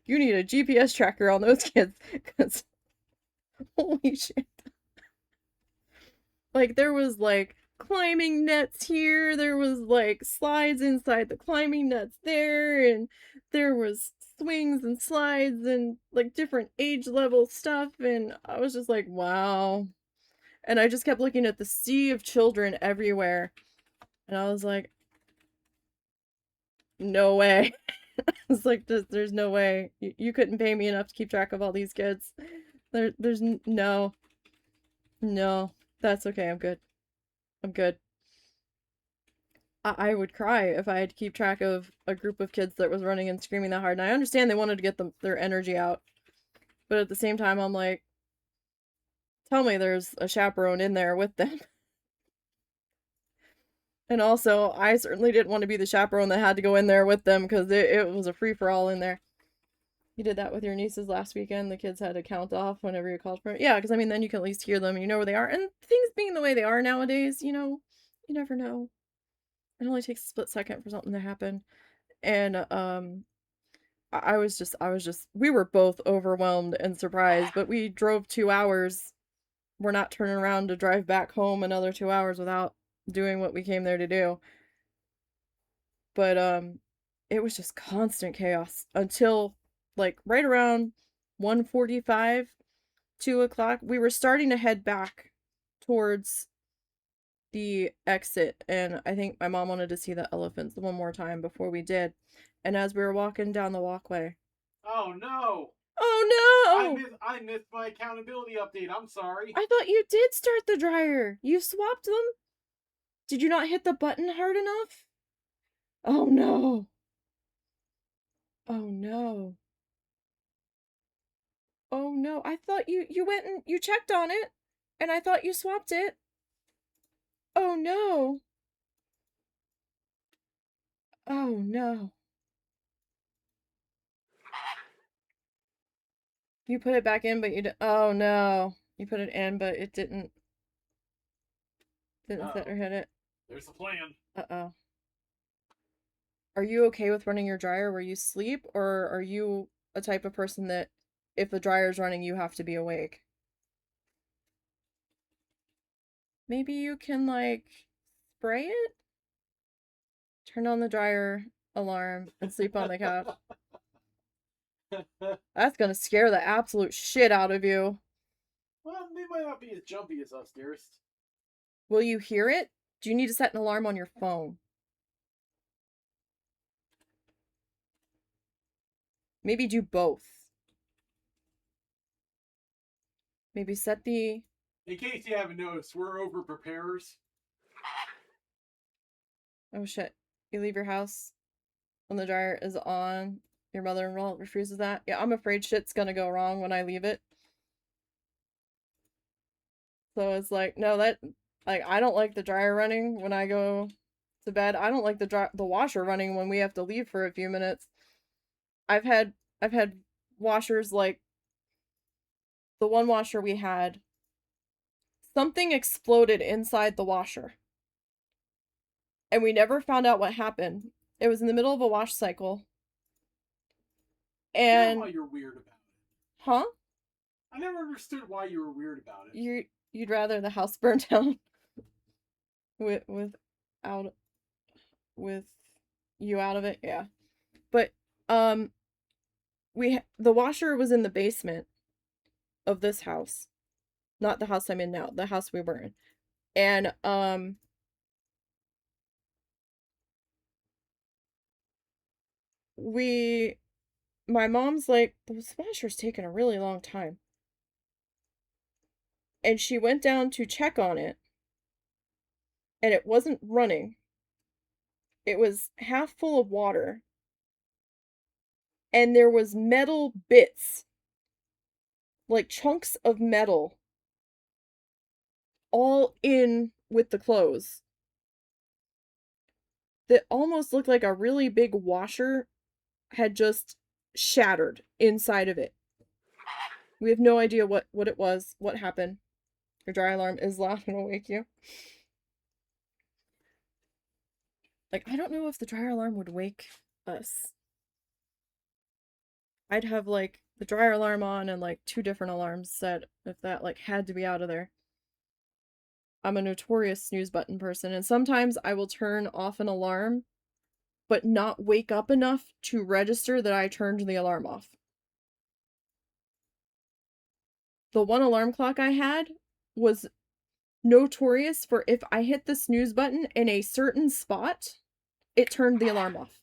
You need a GPS tracker on those kids, because holy shit. Like, there was like climbing nets here, there was like slides inside the climbing nets there, and there was swings and slides and like different age level stuff. And I was just like, wow. And I just kept looking at the sea of children everywhere. And I was like, no way. It's like, there's no way. You couldn't pay me enough to keep track of all these kids. There's no, no. That's okay. I'm good. I'm good. I would cry if I had to keep track of a group of kids that was running and screaming that hard. And I understand they wanted to get their energy out, but at the same time, I'm like, tell me there's a chaperone in there with them. And also, I certainly didn't want to be the chaperone that had to go in there with them, because it was a free for all in there. You did that with your nieces last weekend. The kids had to count off whenever you called for it. Yeah, because I mean, then you can at least hear them. You know where they are. And things being the way they are nowadays, you know, you never know. It only takes a split second for something to happen. And I was just, we were both overwhelmed and surprised, but we drove 2 hours. We're not turning around to drive back home another 2 hours without doing what we came there to do. But it was just constant chaos until like right around 1:45, 2 o'clock. We were starting to head back towards the exit, and I think my mom wanted to see the elephants one more time before we did. And as we were walking down the walkway, Oh no! oh no! I missed my accountability update. I'm sorry. I thought you did start the dryer. You swapped them? Did you not hit the button hard enough? Oh no. Oh no. Oh no. I thought you went and you checked on it, and I thought you swapped it. Oh no. Oh no. You put it back in, but you did. Oh no. You put it in, but it didn't set or hit it. There's the plan. Uh-oh. Are you okay with running your dryer where you sleep, or are you a type of person that if the dryer's running, you have to be awake? Maybe you can like spray it? Turn on the dryer alarm and sleep on the couch. That's gonna scare the absolute shit out of you. Well, they might not be as jumpy as us, dearest. Will you hear it? Do you need to set an alarm on your phone? Maybe do both. Maybe set the. In case you haven't noticed, we're over preparers. Oh shit. You leave your house when the dryer is on. Your mother-in-law refuses that. Yeah, I'm afraid shit's gonna go wrong when I leave it. So it's like, no, like, I don't like the dryer running when I go to bed. I don't like the washer running when we have to leave for a few minutes. I've had I've had washers like the one washer we had, something exploded inside the washer. And we never found out what happened. It was in the middle of a wash cycle. I get why And you're weird about it. huh? I never understood why you were weird about it. You'd rather the house burn down with out with you out of it, yeah. But um the washer was in the basement of this house, not the house I'm in now, the house we were in. And we my mom's like, this washer's taking a really long time. And she went down to check on it, and it wasn't running. It was half full of water, and there was metal bits, like chunks of metal, all in with the clothes that almost looked like a really big washer had just shattered inside of it. We have no idea what it was, what happened. Your dryer alarm is loud and will wake you. Like, I don't know if the dryer alarm would wake us. I'd have like the dryer alarm on and like 2 different alarms set if that like had to be out of there. I'm a notorious snooze button person, and sometimes I will turn off an alarm but not wake up enough to register that I turned the alarm off. The one alarm clock I had was notorious for if I hit the snooze button in a certain spot, it turned the alarm off.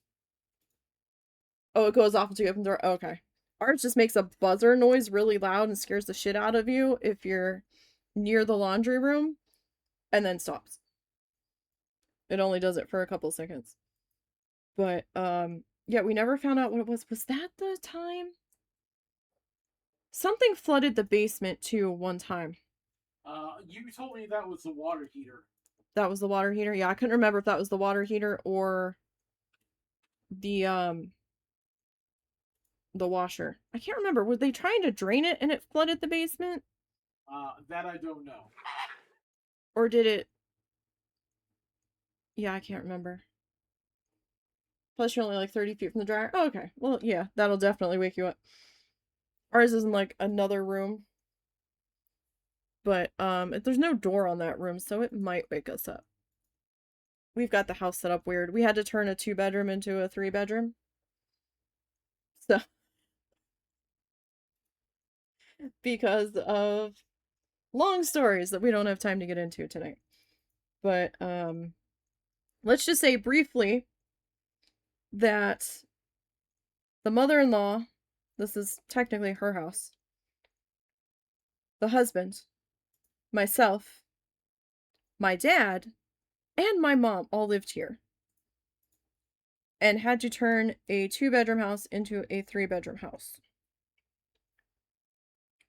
Oh, it goes off until you open the door. Oh, okay. Ours just makes a buzzer noise really loud and scares the shit out of you if you're near the laundry room, and then stops. It only does it for a couple seconds. But yeah, we never found out what it was. Was that the time? Something flooded the basement too one time. You told me that was the water heater. That was the water heater. Yeah, I couldn't remember if that was the water heater or the the washer. I can't remember. Were they trying to drain it and it flooded the basement? That I don't know. Or did it? Yeah, I can't remember. Plus, you're only like 30 feet from the dryer. Oh, okay. Well, yeah, that'll definitely wake you up. Ours is in like another room. But there's no door on that room, so it might wake us up. We've got the house set up weird. We had to turn a 2-bedroom into a 3-bedroom. So because of long stories that we don't have time to get into tonight. But let's just say briefly that the mother-in-law, this is technically her house, the husband, myself, my dad, and my mom all lived here and had to turn a 2-bedroom house into a 3-bedroom house.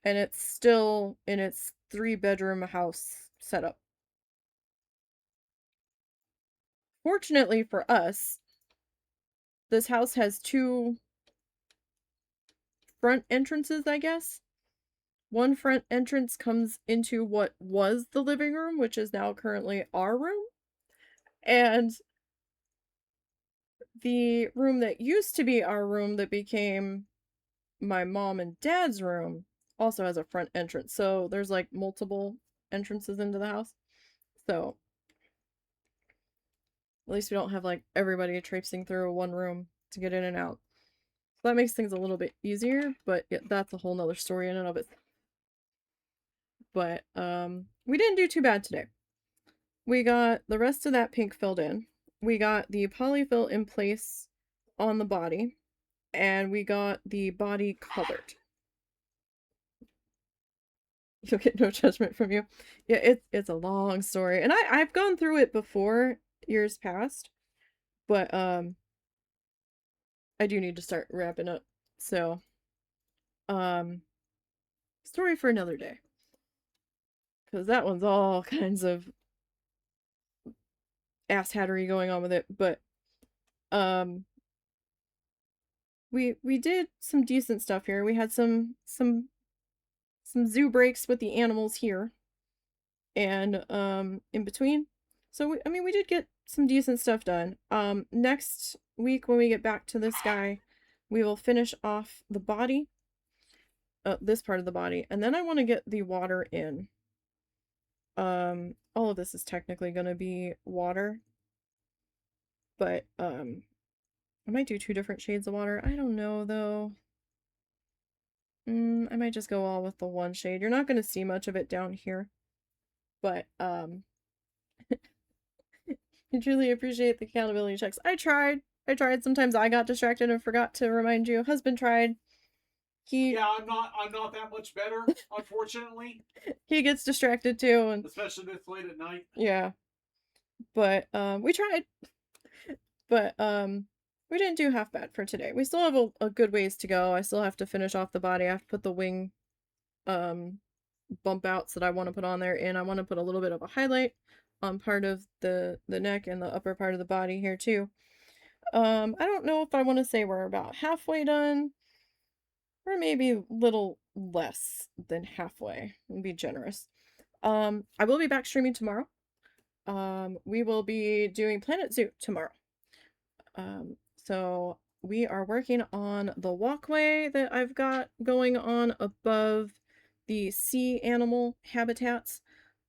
And it's still in its 3-bedroom house setup. Fortunately for us, this house has 2 front entrances, I guess. One front entrance comes into what was the living room, which is now currently our room. And the room that used to be our room that became my mom and dad's room also has a front entrance. So there's like multiple entrances into the house. So at least we don't have like everybody traipsing through one room to get in and out. So that makes things a little bit easier, but yeah, that's a whole nother story in and of it. But we didn't do too bad today. We got the rest of that pink filled in. We got the polyfill in place on the body, and we got the body colored. You'll get no judgment from you. Yeah, it's a long story, and I've gone through it before, years past. But I do need to start wrapping up. So um story for another day. Because that one's all kinds of asshattery going on with it. But um we did some decent stuff here. We had some zoo breaks with the animals here and in between. So I mean we did get some decent stuff done. Next week when we get back to this guy, we will finish off the body, this part of the body, and then I want to get the water in. All of this is technically going to be water, but I might do 2 different shades of water. I don't know though. I might just go all with the one shade. You're not going to see much of it down here, but I truly appreciate the accountability checks. I tried. Sometimes I got distracted and forgot to remind you. Husband tried. Yeah, I'm not that much better, unfortunately. He gets distracted too, and especially this late at night. Yeah. But we tried. But we didn't do half bad for today. We still have a good ways to go. I still have to finish off the body. I have to put the wing bump outs that I want to put on there, and I want to put a little bit of a highlight on part of the neck and the upper part of the body here too. I don't know if I want to say we're about halfway done, or maybe a little less than halfway. I'll be generous. I will be back streaming tomorrow. We will be doing Planet Zoo tomorrow. So we are working on the walkway that I've got going on above the sea animal habitats.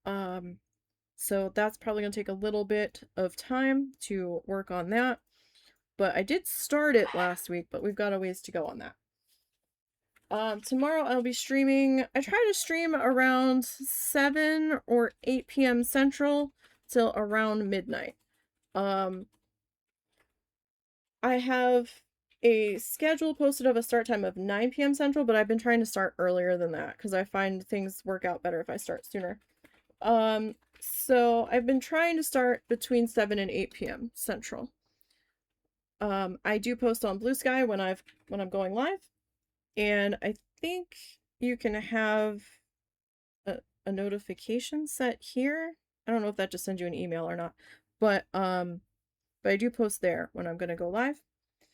So that's probably going to take a little bit of time to work on that. But I did start it last week, but we've got a ways to go on that. Tomorrow I'll be streaming. I try to stream around 7 or 8 p.m. Central till around midnight. I have a schedule posted of a start time of 9 p.m. Central, but I've been trying to start earlier than that because I find things work out better if I start sooner. So I've been trying to start between 7 and 8 p.m. Central. I do post on Blue Sky when I'm going live, and I think you can have a notification set here. I don't know if that just sends you an email or not, but I do post there when I'm gonna go live.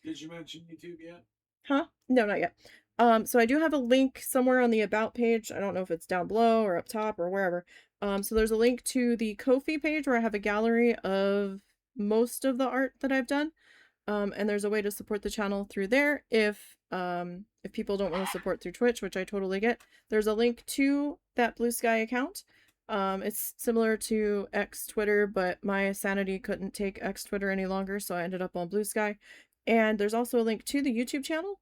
Did you mention YouTube yet? Huh? No, not yet. So I do have a link somewhere on the about page. I don't know if it's down below or up top or wherever. So there's a link to the Ko-fi page where I have a gallery of most of the art that I've done. And there's a way to support the channel through there if people don't want to support through Twitch, which I totally get. There's a link to that Blue Sky account. It's similar to X Twitter, but my sanity couldn't take X Twitter any longer, so I ended up on Blue Sky. And there's also a link to the YouTube channel.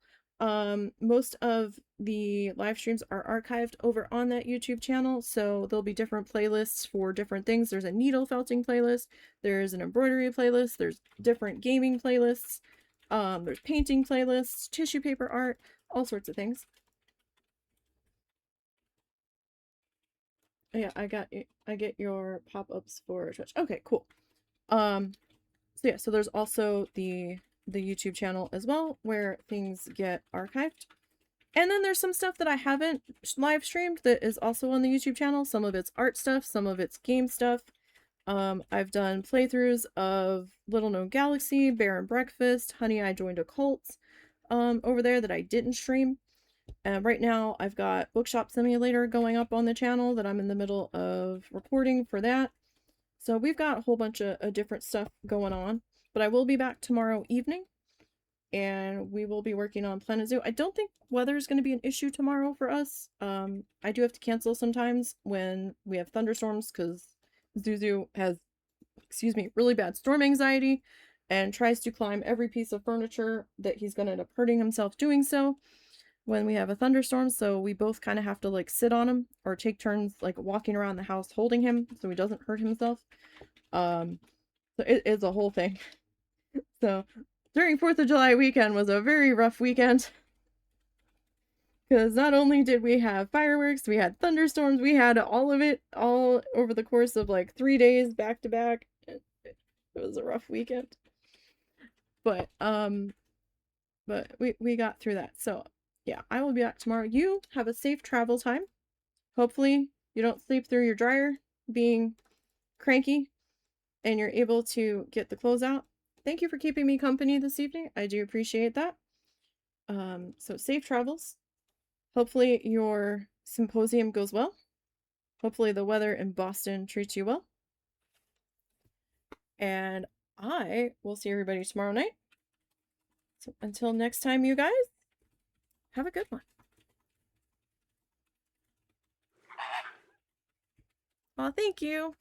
Most of the live streams are archived over on that YouTube channel, so there'll be different playlists for different things. There's a needle felting playlist, there's an embroidery playlist, there's different gaming playlists, there's painting playlists, tissue paper art, all sorts of things. Yeah, I get your pop-ups for Twitch. Okay, cool. So yeah, so there's also the YouTube channel as well where things get archived. And then there's some stuff that I haven't live streamed that is also on the YouTube channel. Some of it's art stuff, some of it's game stuff. I've done playthroughs of Little Known Galaxy, Bear and Breakfast, Honey, I Joined a Cult over there that I didn't stream. Right now I've got Bookshop Simulator going up on the channel that I'm in the middle of recording for that. So we've got a whole bunch of different stuff going on. But I will be back tomorrow evening, and we will be working on Planet Zoo. I don't think weather is going to be an issue tomorrow for us. I do have to cancel sometimes when we have thunderstorms because Zuzu has, really bad storm anxiety and tries to climb every piece of furniture that he's going to end up hurting himself doing so when we have a thunderstorm. So we both kind of have to like sit on him or take turns like walking around the house holding him so he doesn't hurt himself. So it's a whole thing. So during 4th of July weekend was a very rough weekend. Because not only did we have fireworks, we had thunderstorms, we had all of it all over the course of like 3 days back to back. It was a rough weekend. but we got through that. So yeah, I will be back tomorrow. You have a safe travel time. Hopefully you don't sleep through your dryer being cranky and you're able to get the clothes out. Thank you for keeping me company this evening. I do appreciate that. So safe travels. Hopefully your symposium goes well. Hopefully the weather in Boston treats you well. And I will see everybody tomorrow night. So until next time, you guys, have a good one. Well, thank you.